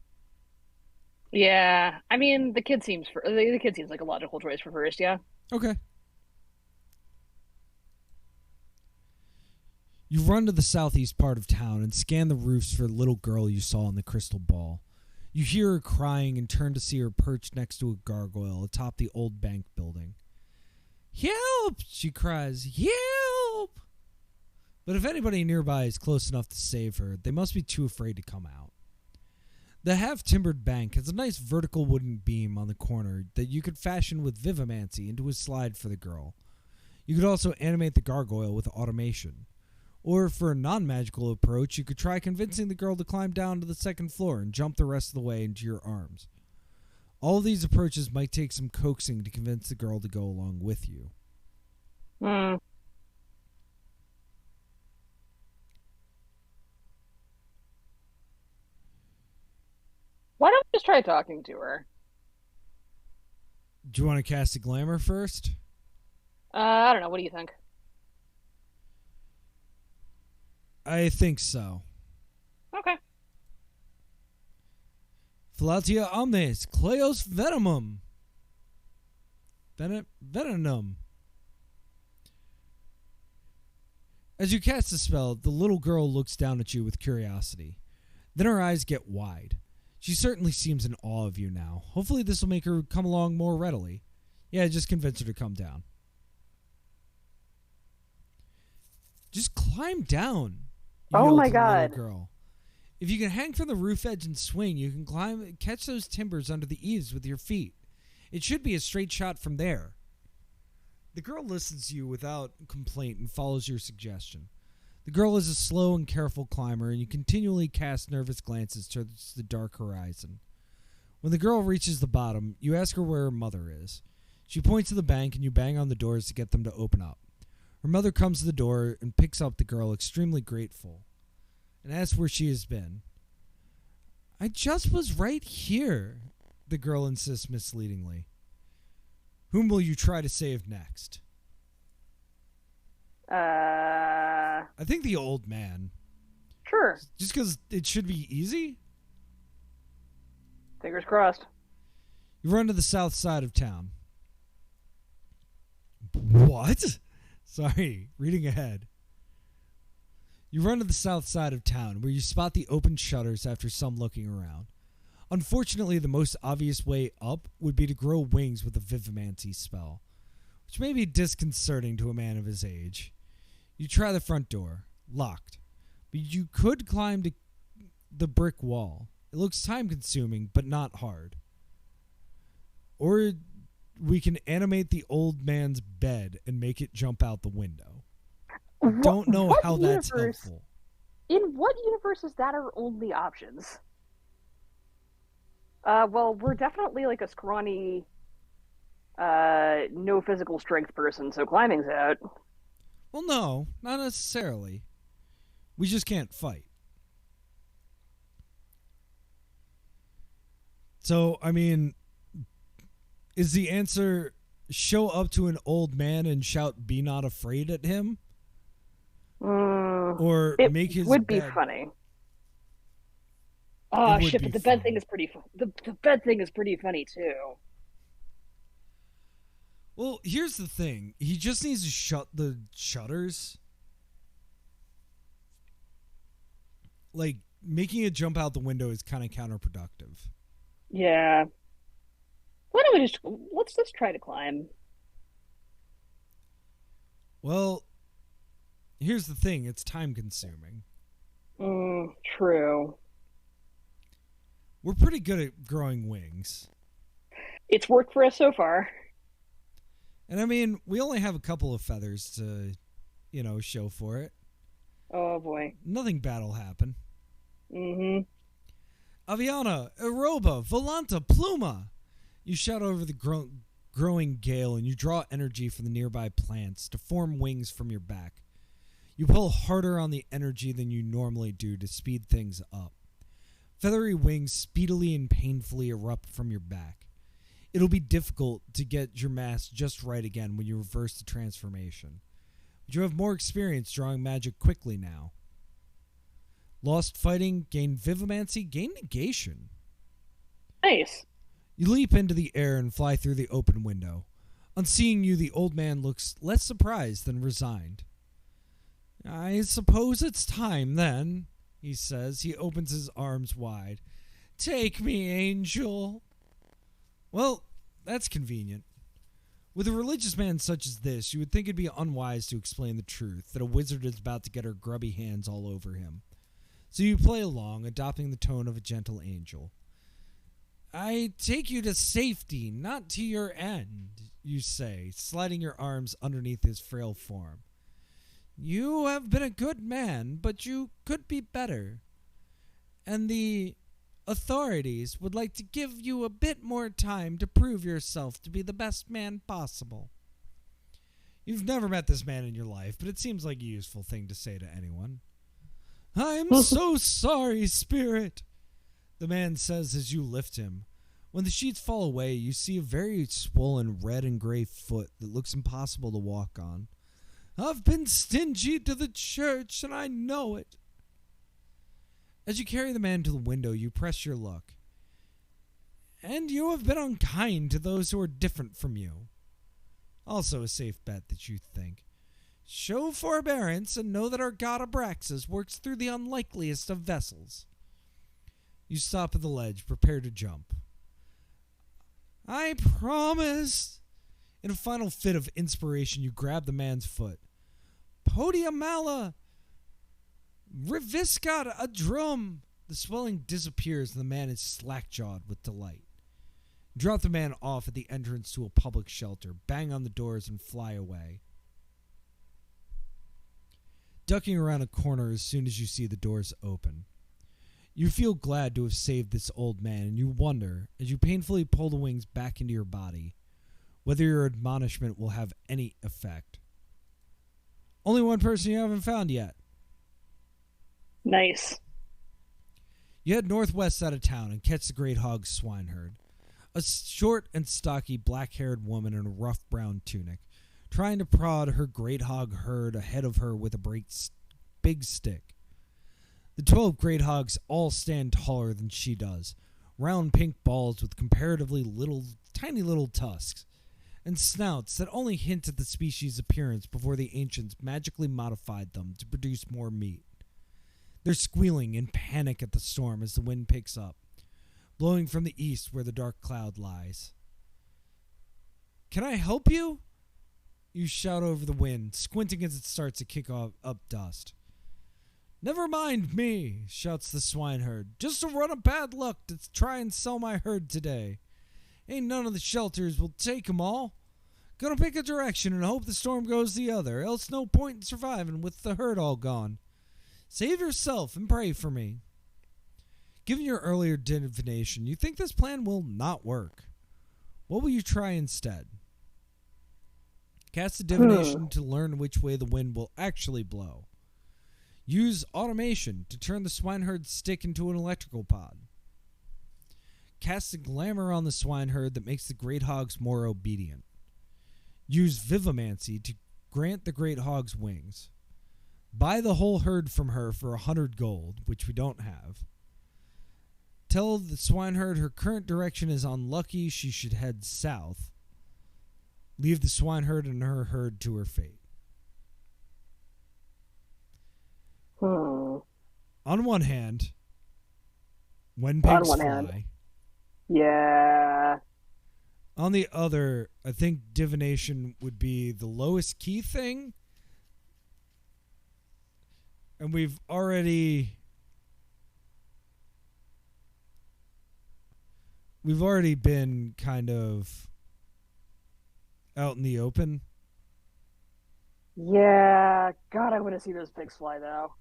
yeah. I mean, the kid seems like a logical choice for first. Yeah. Okay. You run to the southeast part of town and scan the roofs for the little girl you saw in the crystal ball. You hear her crying and turn to see her perched next to a gargoyle atop the old bank building. Help! She cries. Help! But if anybody nearby is close enough to save her, they must be too afraid to come out. The half-timbered bank has a nice vertical wooden beam on the corner that you could fashion with vivamancy into a slide for the girl. You could also animate the gargoyle with automation. Or for a non-magical approach, you could try convincing the girl to climb down to the second floor and jump the rest of the way into your arms. All of these approaches might take some coaxing to convince the girl to go along with you. Hmm. Why don't we just try talking to her? Do you want to cast a glamour first? I don't know. What do you think? I think so. Okay. Flatia omnes, Cleos venomum. Venomum. As you cast the spell, the little girl looks down at you with curiosity. Then her eyes get wide. She certainly seems in awe of you now. Hopefully this will make her come along more readily. Yeah, just convince her to come down. Just climb down, you Oh yell my to the little God. girl. If you can hang from the roof edge and swing, you can catch those timbers under the eaves with your feet. It should be a straight shot from there. The girl listens to you without complaint and follows your suggestion. The girl is a slow and careful climber, and you continually cast nervous glances towards the dark horizon. When the girl reaches the bottom, you ask her where her mother is. She points to the bank, and you bang on the doors to get them to open up. Her mother comes to the door and picks up the girl, extremely grateful, and asks where she has been. I just was right here, the girl insists misleadingly. Whom will you try to save next? I think the old man. Sure. Just because it should be easy? Fingers crossed. You run to the south side of town. What? Sorry, reading ahead. You run to the south side of town, where you spot the open shutters after some looking around. Unfortunately, the most obvious way up would be to grow wings with a vivamancy spell, which may be disconcerting to a man of his age. You try the front door. Locked. But you could climb to the brick wall. It looks time-consuming, but not hard. Or we can animate the old man's bed and make it jump out the window. I don't know how that's helpful. In what universe is that our only options? Well, we're definitely like a scrawny, no physical strength person, so climbing's out. Well, no, not necessarily. We just can't fight. So, I mean, is the answer show up to an old man and shout, "Be not afraid" at him? Mm, or it make his would be bed. funny. It Oh would shit! be But the bed thing fun. is pretty. The bed thing is pretty funny too. Well, here's the thing. He just needs to shut the shutters. Like, making it jump out the window is kind of counterproductive. Yeah. Why don't we just let's try to climb? Well, here's the thing. It's time consuming. True. We're pretty good at growing wings. It's worked for us so far. And I mean, we only have a couple of feathers to, show for it. Oh boy. Nothing bad will happen. Mm-hmm. Aviana, Aroba, Volanta, Pluma. You shout over the growing gale and you draw energy from the nearby plants to form wings from your back. You pull harder on the energy than you normally do to speed things up. Feathery wings speedily and painfully erupt from your back. It'll be difficult to get your mass just right again when you reverse the transformation. But you have more experience drawing magic quickly now. Lost fighting, gain vivimancy, gain negation. Nice. You leap into the air and fly through the open window. On seeing you, the old man looks less surprised than resigned. I suppose it's time then, he says. He opens his arms wide. Take me, angel. Well, that's convenient. With a religious man such as this, you would think it'd be unwise to explain the truth, that a wizard is about to get her grubby hands all over him. So you play along, adopting the tone of a gentle angel. I take you to safety, not to your end, you say, sliding your arms underneath his frail form. You have been a good man, but you could be better. And the authorities would like to give you a bit more time to prove yourself to be the best man possible. You've never met this man in your life, but it seems like a useful thing to say to anyone. I'm so sorry, spirit, the man says as you lift him. When the sheets fall away, you see a very swollen red and gray foot that looks impossible to walk on. I've been stingy to the church, and I know it. As you carry the man to the window, you press your luck. And you have been unkind to those who are different from you. Also a safe bet that you think. Show forbearance and know that our god Abraxas works through the unlikeliest of vessels. You stop at the ledge, prepare to jump. I promise. In a final fit of inspiration, you grab the man's foot. Podiamala! Reviscat a drum! The swelling disappears and the man is slack-jawed with delight. Drop the man off at the entrance to a public shelter, bang on the doors, and fly away. Ducking around a corner as soon as you see the doors open. You feel glad to have saved this old man, and you wonder, as you painfully pull the wings back into your body, whether your admonishment will have any effect. Only one person you haven't found yet. Nice. You head northwest out of town and catch the Great Hog's swineherd. A short and stocky black-haired woman in a rough brown tunic, trying to prod her Great Hog herd ahead of her with a big stick. The 12 Great Hogs all stand taller than she does, round pink balls with comparatively tiny little tusks, and snouts that only hint at the species' appearance before the ancients magically modified them to produce more meat. They're squealing in panic at the storm as the wind picks up, blowing from the east where the dark cloud lies. Can I help you? You shout over the wind, squinting as it starts to kick up dust. Never mind me, shouts the swineherd. Just a run of bad luck to try and sell my herd today. Ain't none of the shelters will take 'em all. Gonna pick a direction and hope the storm goes the other, else no point in surviving with the herd all gone. Save yourself and pray for me. Given your earlier divination, you think this plan will not work. What will you try instead? Cast a divination to learn which way the wind will actually blow. Use automation to turn the swineherd's stick into an electrical pod. Cast a glamour on the swineherd that makes the great hogs more obedient. Use vivimancy to grant the great hogs wings. Buy the whole herd from her for 100 gold, which we don't have. Tell the swineherd her current direction is unlucky. She should head south. Leave the swineherd and her herd to her fate. Hmm. On one hand, when pigs On one fly. hand. Yeah. On the other, I think divination would be the lowest key thing. And we've already been kind of out in the open. Yeah. God, I want to see those pigs fly though.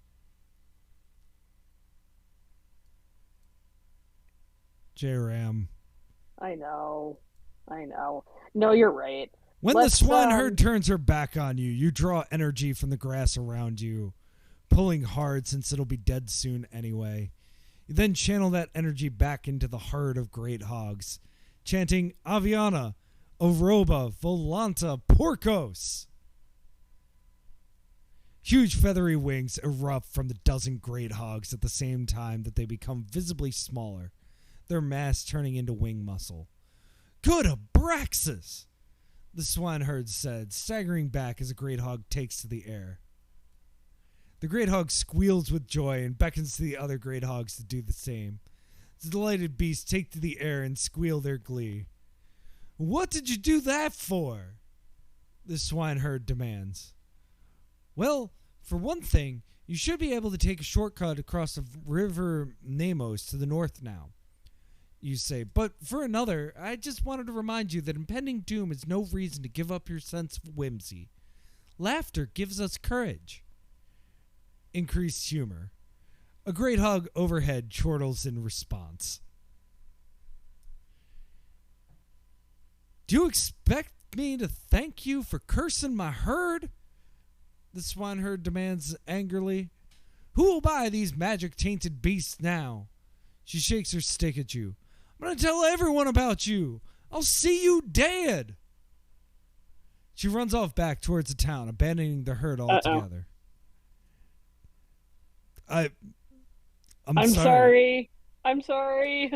J-Ram. I know. I know. No, you're right. When Let's, the swineherd turns her back on you, you draw energy from the grass around you, pulling hard since it'll be dead soon anyway. You then channel that energy back into the herd of great hogs, chanting Aviana, Oroba, Volanta, Porcos. Huge feathery wings erupt from the dozen great hogs at the same time that they become visibly smaller, their mass turning into wing muscle. Good Abraxas! The swineherd said, staggering back as a great hog takes to the air. The great hog squeals with joy and beckons to the other great hogs to do the same. The delighted beasts take to the air and squeal their glee. What did you do that for? The swineherd demands. Well, for one thing, you should be able to take a shortcut across the river Namos to the north now. You say, but for another, I just wanted to remind you that impending doom is no reason to give up your sense of whimsy. Laughter gives us courage. Increased humor. A great hog overhead chortles in response. Do you expect me to thank you for cursing my herd? The swineherd demands angrily. Who will buy these magic-tainted beasts now? She shakes her stick at you. I'm going to tell everyone about you. I'll see you dead. She runs off back towards the town, abandoning the herd altogether. I'm sorry. I'm sorry.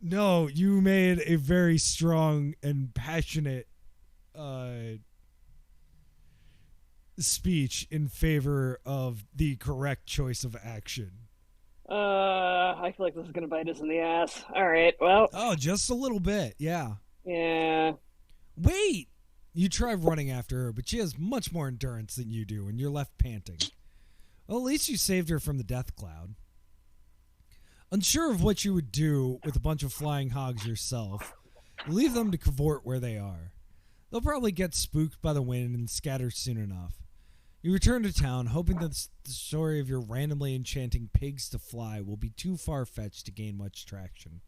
No, you made a very strong and passionate speech in favor of the correct choice of action. I feel like this is gonna bite us in the ass. All right, well. Oh, just a little bit, yeah. Yeah. Wait! You try running after her, but she has much more endurance than you do, and you're left panting. Well, at least you saved her from the death cloud. Unsure of what you would do with a bunch of flying hogs yourself, you leave them to cavort where they are. They'll probably get spooked by the wind and scatter soon enough. You return to town, hoping that the story of your randomly enchanting pigs to fly will be too far-fetched to gain much traction.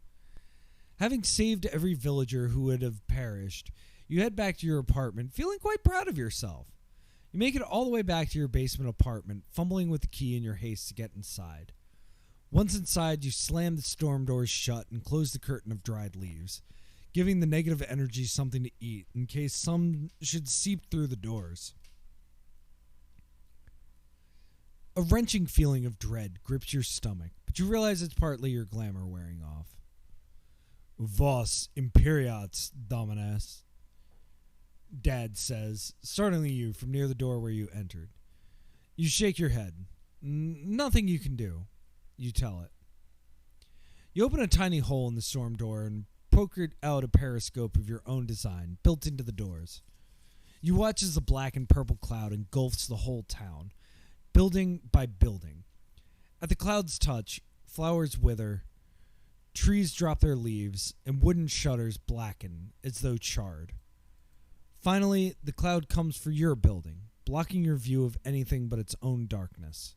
Having saved every villager who would have perished, you head back to your apartment, feeling quite proud of yourself. You make it all the way back to your basement apartment, fumbling with the key in your haste to get inside. Once inside, you slam the storm doors shut and close the curtain of dried leaves, giving the negative energy something to eat in case some should seep through the doors. A wrenching feeling of dread grips your stomach, but you realize it's partly your glamour wearing off. Vos imperiats, Dominus, Dad says, startling you from near the door where you entered. You shake your head. Nothing you can do, you tell it. You open a tiny hole in the storm door and poke out a periscope of your own design, built into the doors. You watch as the black and purple cloud engulfs the whole town, building by building. At the cloud's touch, flowers wither, trees drop their leaves, and wooden shutters blacken as though charred. Finally, the cloud comes for your building, blocking your view of anything but its own darkness.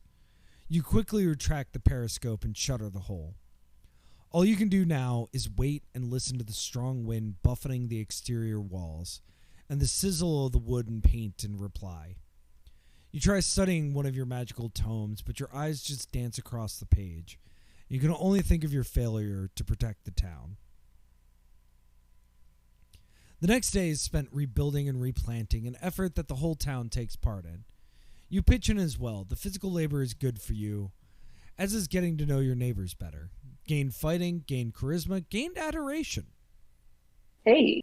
You quickly retract the periscope and shutter the hole. All you can do now is wait and listen to the strong wind buffeting the exterior walls, and the sizzle of the wood and paint in reply. You try studying one of your magical tomes, but your eyes just dance across the page. You can only think of your failure to protect the town. The next day is spent rebuilding and replanting, an effort that the whole town takes part in. You pitch in as well. The physical labor is good for you, as is getting to know your neighbors better. Gain fighting, gain charisma, gained adoration. Hey.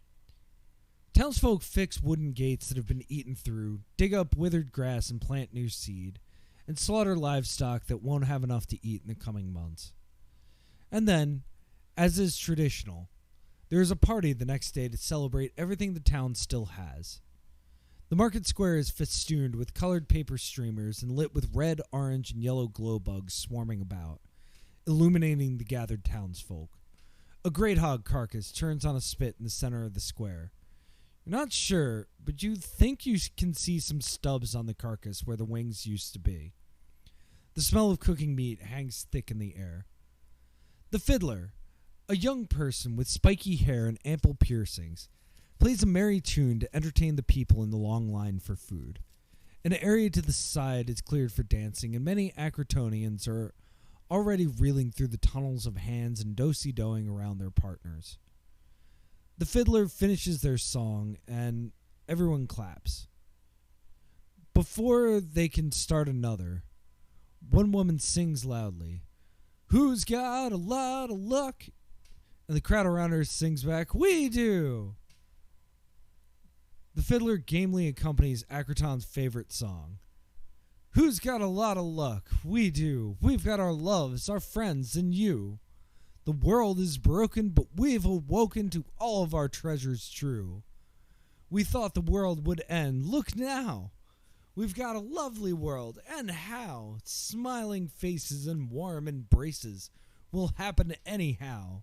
Townsfolk fix wooden gates that have been eaten through, dig up withered grass and plant new seed, and slaughter livestock that won't have enough to eat in the coming months. And then, as is traditional, there is a party the next day to celebrate everything the town still has. The market square is festooned with colored paper streamers and lit with red, orange, and yellow glow bugs swarming about, illuminating the gathered townsfolk. A great hog carcass turns on a spit in the center of the square. You're not sure, but you think you can see some stubs on the carcass where the wings used to be. The smell of cooking meat hangs thick in the air. The fiddler, a young person with spiky hair and ample piercings, plays a merry tune to entertain the people in the long line for food. An area to the side is cleared for dancing, and many Acrotonians are already reeling through the tunnels of hands and do-si-doing around their partners. The fiddler finishes their song, and everyone claps. Before they can start another, one woman sings loudly, "Who's got a lot of luck?" And the crowd around her sings back, "We do!" The fiddler gamely accompanies Acroton's favorite song. "Who's got a lot of luck? We do. We've got our loves, our friends, and you. The world is broken, but we've awoken to all of our treasures true. We thought the world would end. Look now. We've got a lovely world, and how? Smiling faces and warm embraces will happen anyhow.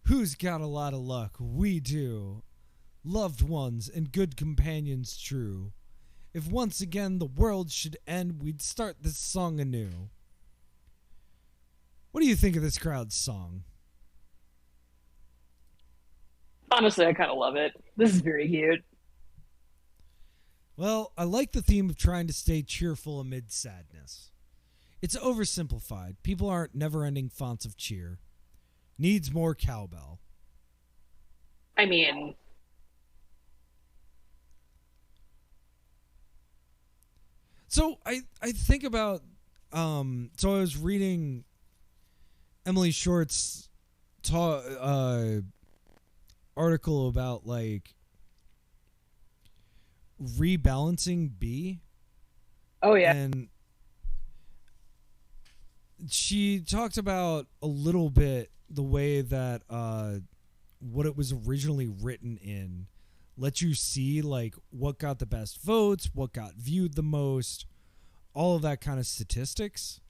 Who's got a lot of luck? We do. Loved ones and good companions true. If once again the world should end, we'd start this song anew." What do you think of this crowd's song? Honestly, I kind of love it. This is very cute. Well, I like the theme of trying to stay cheerful amid sadness. It's oversimplified. People aren't never-ending fonts of cheer. Needs more cowbell. I mean, So I think about so I was reading Emily Short's article about like rebalancing B. oh yeah. And she talked about a little bit the way that what it was originally written in let you see like what got the best votes, what got viewed the most, all of that kind of statistics.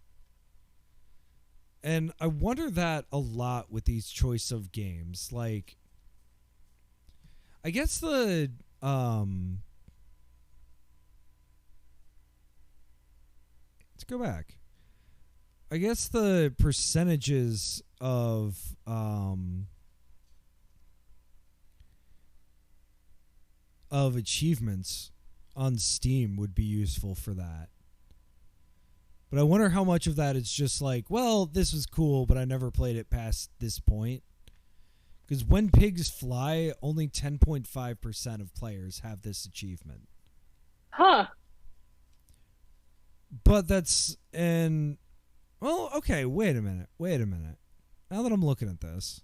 And I wonder that a lot with these choice of games. Like, I guess the let's go back. I guess the percentages of achievements on Steam would be useful for that. But I wonder how much of that is just like, well, this was cool, but I never played it past this point. Because When Pigs Fly, only 10.5% of players have this achievement. Huh. But that's in... Well, okay, wait a minute. Now that I'm looking at this...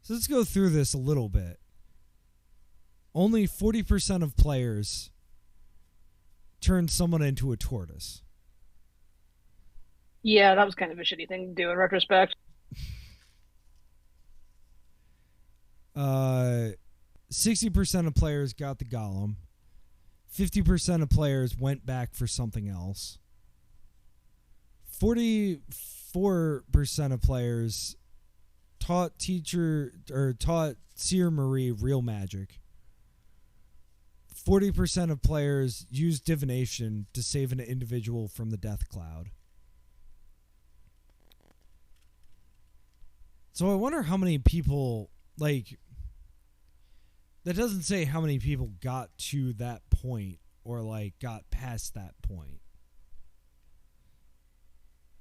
So let's go through this a little bit. Only 40% of players turn someone into a tortoise. Yeah, that was kind of a shitty thing to do in retrospect. 60% of players got the golem. 50% of players went back for something else. 44% of players taught Seer Marie real magic. 40% of players used divination to save an individual from the death cloud. So I wonder how many people, like, that doesn't say how many people got to that point or, like, got past that point.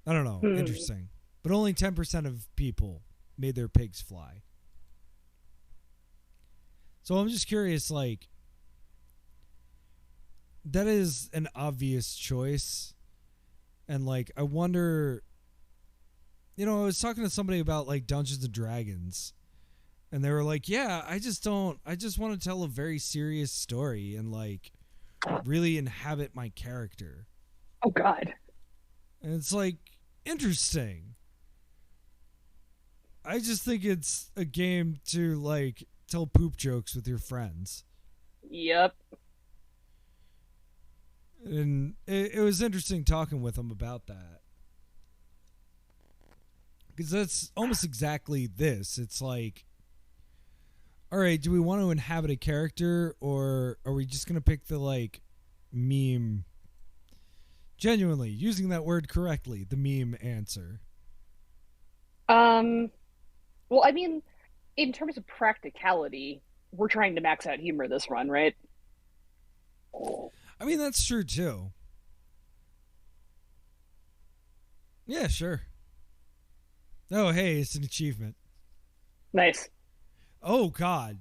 I don't know. Interesting. But only 10% of people made their pigs fly. So I'm just curious, like, that is an obvious choice. And, like, I wonder, I was talking to somebody about, like, Dungeons and Dragons. And they were like, yeah, I just want to tell a very serious story and, like, really inhabit my character. Oh, God. And it's, like, interesting. I just think it's a game to, like, tell poop jokes with your friends. Yep. And it was interesting talking with them about that. Because that's almost exactly this. It's like, all right, do we want to inhabit a character, or are we just going to pick the, like, meme? Genuinely, using that word correctly, the meme answer. Well, I mean, in terms of practicality, we're trying to max out humor this run, right? I mean, that's true, too. Yeah, sure. Oh, hey, it's an achievement. Nice. Oh, God.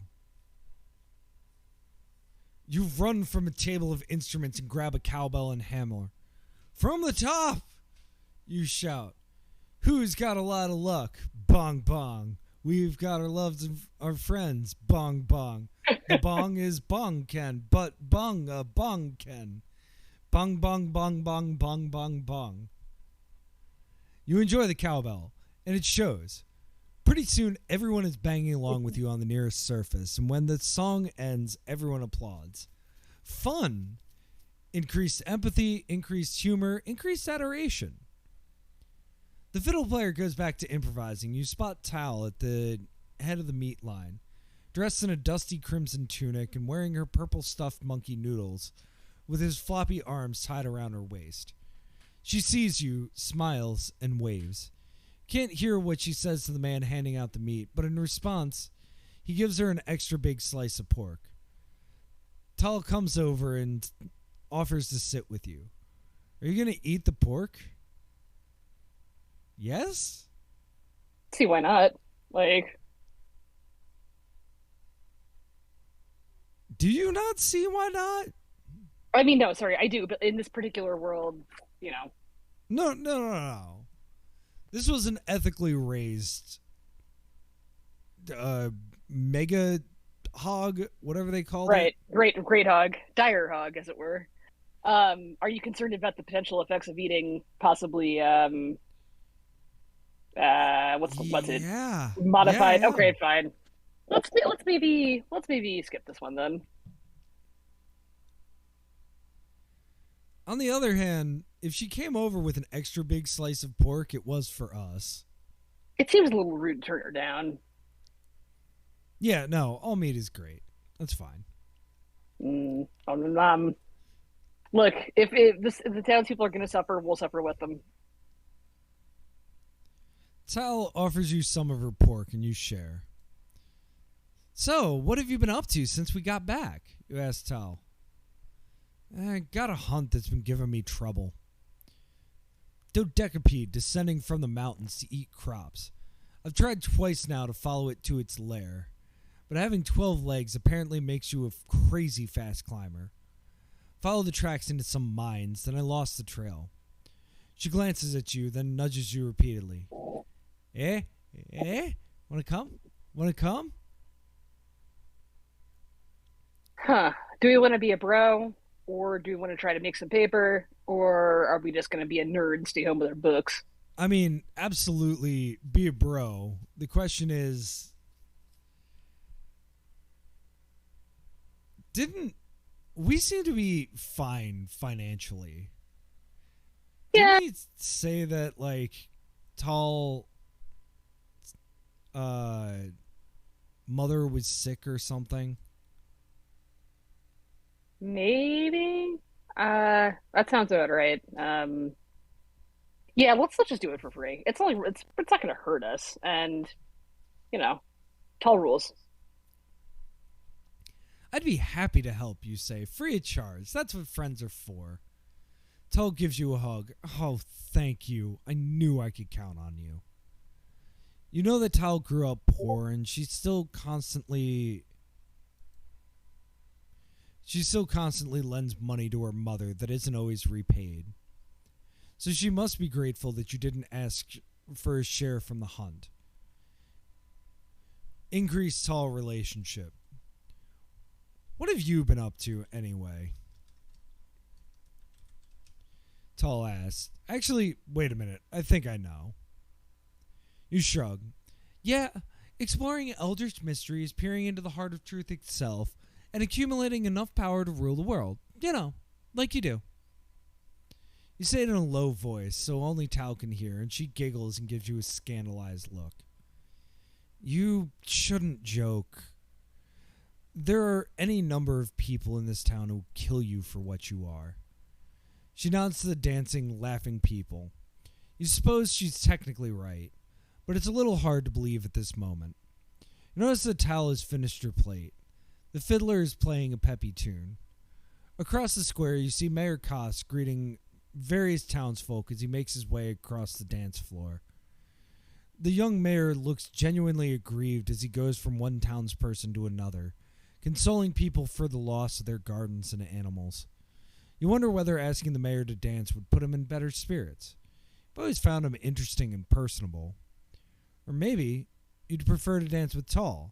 You run from a table of instruments and grab a cowbell and hammer. From the top, you shout. Who's got a lot of luck? Bong, bong. We've got our loves and our friends. Bong, bong. The bong is bong Ken, but bong a bong Ken. Bong, bong, bong, bong, bong, bong, bong. You enjoy the cowbell, and it shows. Pretty soon, everyone is banging along with you on the nearest surface, and when the song ends, everyone applauds. Fun! Increased empathy, increased humor, increased adoration. The fiddle player goes back to improvising. You spot Tal at the head of the meat line, dressed in a dusty crimson tunic and wearing her purple stuffed monkey noodles, with his floppy arms tied around her waist. She sees you, smiles, and waves. Can't hear what she says to the man handing out the meat, but in response, he gives her an extra big slice of pork. Tal comes over and offers to sit with you. Are you going to eat the pork? Yes? See, why not? Like, do you not see why not? I mean, no, sorry, I do, but in this particular world, No. This was an ethically raised mega hog, whatever they called it. Right, great hog, dire hog, as it were. Are you concerned about the potential effects of eating possibly what's it? Modified. Yeah. Okay, fine. Let's maybe skip this one then. On the other hand, if she came over with an extra big slice of pork, it was for us. It seems a little rude to turn her down. Yeah, no, all meat is great. That's fine. Look, if the townspeople are going to suffer, we'll suffer with them. Tal offers you some of her pork and you share. So, what have you been up to since we got back? You asked Tal. I got a hunt that's been giving me trouble. Dodecapede descending from the mountains to eat crops. I've tried twice now to follow it to its lair, but having 12 legs apparently makes you a crazy fast climber. Follow the tracks into some mines, then I lost the trail. She glances at you, then nudges you repeatedly. Eh? Wanna come? Wanna come? Huh. Do we want to be a bro? Or do we want to try to make some paper? Or are we just going to be a nerd and stay home with our books? I mean, absolutely be a bro. The question is, didn't we seem to be fine financially? Yeah. Didn't we say that, like, Tall mother was sick or something? Maybe. That sounds about right. Yeah, let's just do it for free. It's not going to hurt us, and tall rules. I'd be happy to help, you say, free of charge. That's what friends are for. Tull gives you a hug. Oh, thank you. I knew I could count on you. You know that Tull grew up poor, and she's still constantly She still constantly lends money to her mother that isn't always repaid. So she must be grateful that you didn't ask for a share from the hunt. Increased tall relationship. What have you been up to anyway? Tall asked. Actually, wait a minute. I think I know. You shrug. Yeah, exploring eldritch mysteries, peering into the heart of truth itself, and accumulating enough power to rule the world. You know, like you do. You say it in a low voice, so only Tal can hear, and she giggles and gives you a scandalized look. You shouldn't joke. There are any number of people in this town who kill you for what you are. She nods to the dancing, laughing people. You suppose she's technically right, but it's a little hard to believe at this moment. You notice that Tal has finished her plate. The fiddler is playing a peppy tune. Across the square, you see Mayor Koss greeting various townsfolk as he makes his way across the dance floor. The young mayor looks genuinely aggrieved as he goes from one townsperson to another, consoling people for the loss of their gardens and animals. You wonder whether asking the mayor to dance would put him in better spirits. You've always found him interesting and personable. Or maybe you'd prefer to dance with Tall.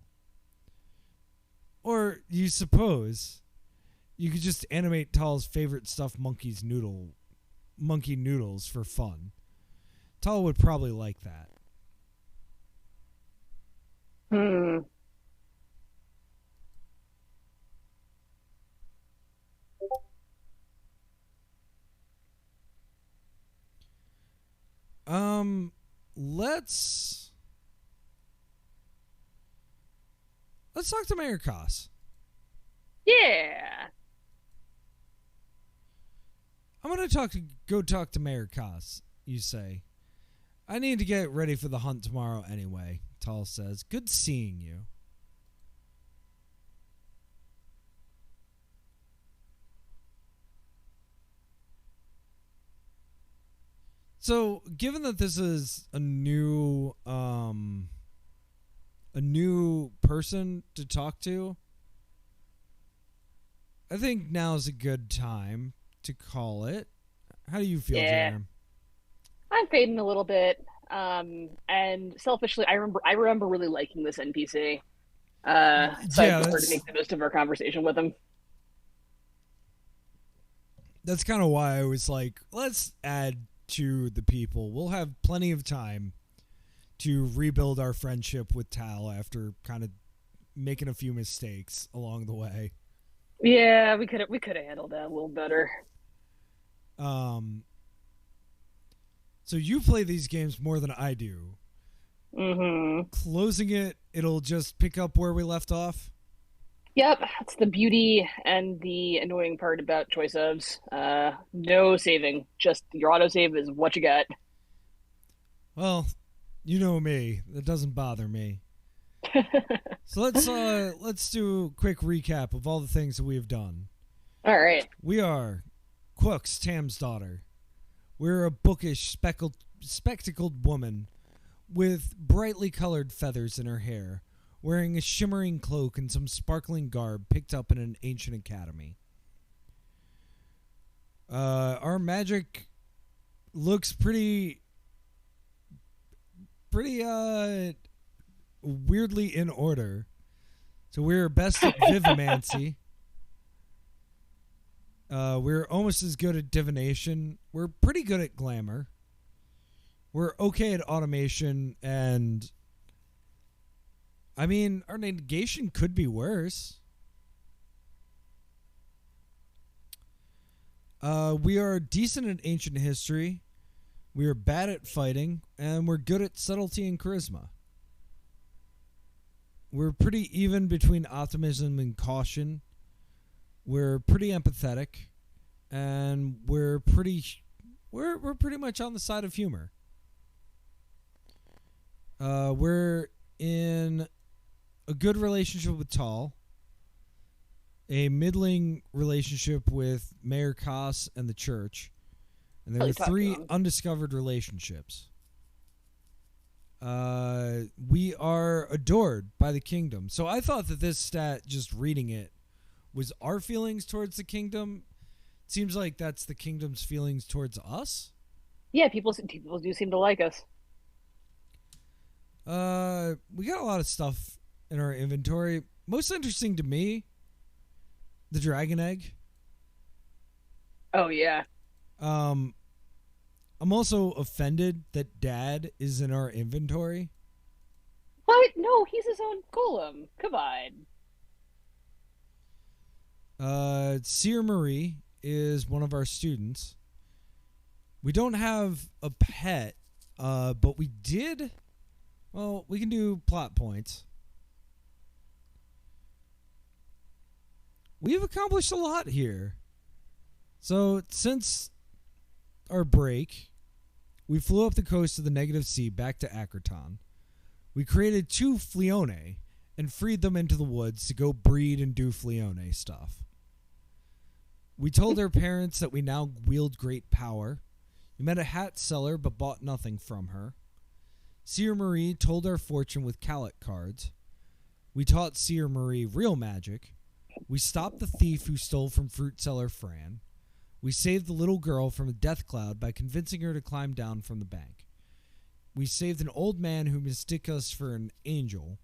Or you suppose you could just animate Tall's favorite stuffed monkey noodles for fun. Tall would probably like that. Hmm. Let's talk to Mayor Koss. Yeah. I'm gonna go talk to Mayor Koss, you say. I need to get ready for the hunt tomorrow anyway, Tall says. Good seeing you. So, given that this is a new person to talk to, I think now's a good time to call it. How do you feel, Yeah. Jerem? I'm fading a little bit. And selfishly, I remember really liking this NPC. So I Yeah, prefer to make the most of our conversation with him. that's kind of why I was like, let's add to the people. We'll have plenty of time to rebuild our friendship with Tal after kind of making a few mistakes along the way. Yeah, we could have handled that a little better. Um, so you play these games more than I do. Mm-hmm. Closing it, it'll just pick up where we left off. Yep, that's the beauty and the annoying part about choice ofs. No saving. Just your autosave is what you got. Well, you know me. That doesn't bother me. So let's do a quick recap of all the things that we have done. All right. We are Quooks, Tam's daughter. We're a bookish, spectacled woman with brightly colored feathers in her hair, wearing a shimmering cloak and some sparkling garb picked up in an ancient academy. Our magic looks pretty weirdly in order. So we're best at Vivimancy. We're almost as good at divination. We're pretty good at glamour. We're okay at automation, and I mean, our negation could be worse. We are decent at ancient history. We are bad at fighting, and we're good at subtlety and charisma. We're pretty even between optimism and caution. We're pretty empathetic, and we're pretty much on the side of humor. We're in a good relationship with Tall, a middling relationship with Mayor Koss and the church, and there Really are talk to three him. undiscovered relationships. We are adored by the kingdom. So I thought that this stat, just reading it, was our feelings towards the kingdom. It seems like that's the kingdom's feelings towards us. Yeah, people do seem to like us. We got a lot of stuff in our inventory. Most interesting to me, the dragon egg. Oh yeah. Um, I'm also offended that Dad is in our inventory. What? No, he's his own golem. Come on. Seer Marie is one of our students. We don't have a pet, but we did. Well, we can do plot points. We've accomplished a lot here. So, since our break, we flew up the coast of the Negative Sea back to Acroton. We created 2 Fleone and freed them into the woods to go breed and do Fleone stuff. We told our parents that we now wield great power. We met a hat seller but bought nothing from her. Seer Marie told our fortune with Calic cards. We taught Seer Marie real magic. We stopped the thief who stole from fruit seller Fran. We saved the little girl from a death cloud by convincing her to climb down from the bank. We saved an old man who mistook us for an angel.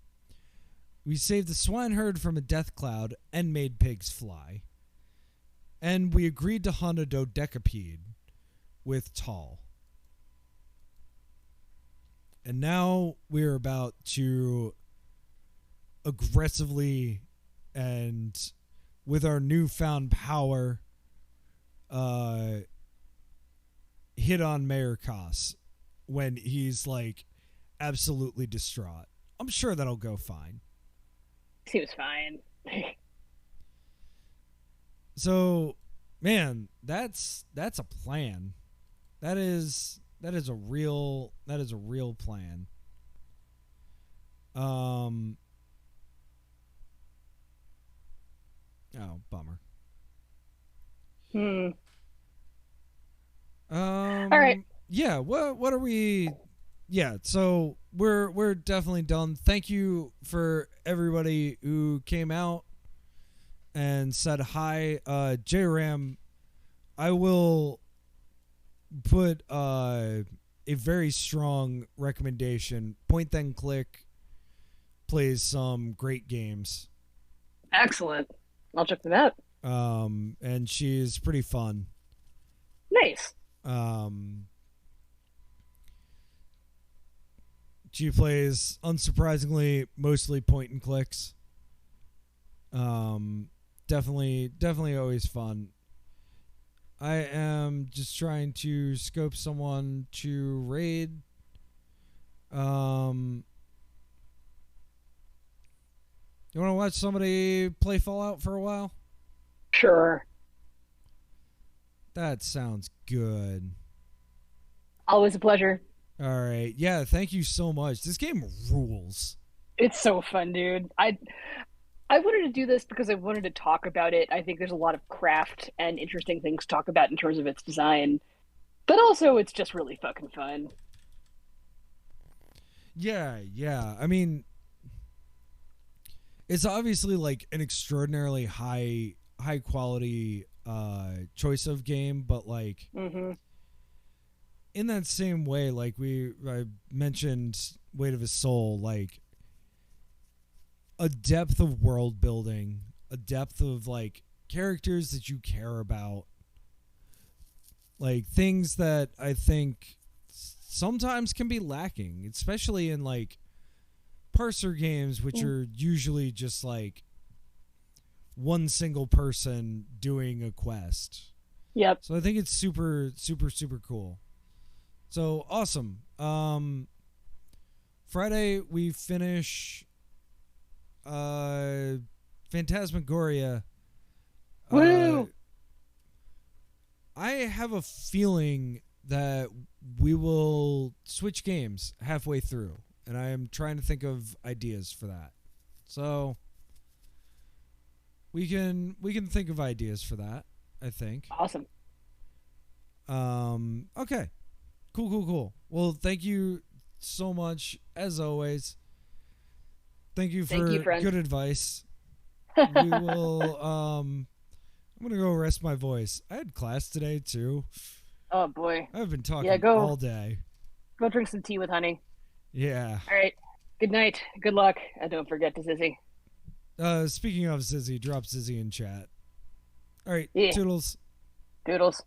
We saved the swineherd from a death cloud and made pigs fly. And we agreed to hunt a dodecapede with Tall. And now we're about to aggressively and with our newfound power hit on Mayor Koss when he's like absolutely distraught. I'm sure that'll go fine. Seems fine. So, man, that's a plan. That is a real plan. Oh, bummer. All right. Yeah, what are we? Yeah, so we're definitely done. Thank you for everybody who came out and said hi. J-Ram, I will put a very strong recommendation. Point Then Click plays some great games. Excellent. I'll check them out. And she's pretty fun. Nice. She plays, unsurprisingly, mostly point and clicks. Definitely always fun. I am just trying to scope someone to raid. You want to watch somebody play Fallout for a while? Sure. That sounds good. Always a pleasure. All right. Yeah, thank you so much. This game rules. It's so fun, dude. I wanted to do this because I wanted to talk about it. I think there's a lot of craft and interesting things to talk about in terms of its design. But also it's just really fucking fun. Yeah. I mean, it's obviously like an extraordinarily high quality choice of game, but like in that same way, like I mentioned Weight of His Soul, like a depth of world building, a depth of like characters that you care about, like things that I think sometimes can be lacking, especially in like parser games, which are usually just like one single person doing a quest. Yep. So I think it's super cool. So awesome. Friday we finish Phantasmagoria. Woo! I have a feeling that we will switch games halfway through, and I am trying to think of ideas for that. So we can think of ideas for that, I think. Awesome. Okay. Cool. Well, thank you so much as always. Thank you for friend. good advice. we will. I'm gonna go rest my voice. I had class today too. Oh boy. I've been Yeah, talking go all day. go drink some tea with honey. Yeah. All right. Good night. Good luck. And don't forget to Zizzy. Speaking of Zizzy, drop Zizzy in chat. All right, Yeah. toodles. Doodles.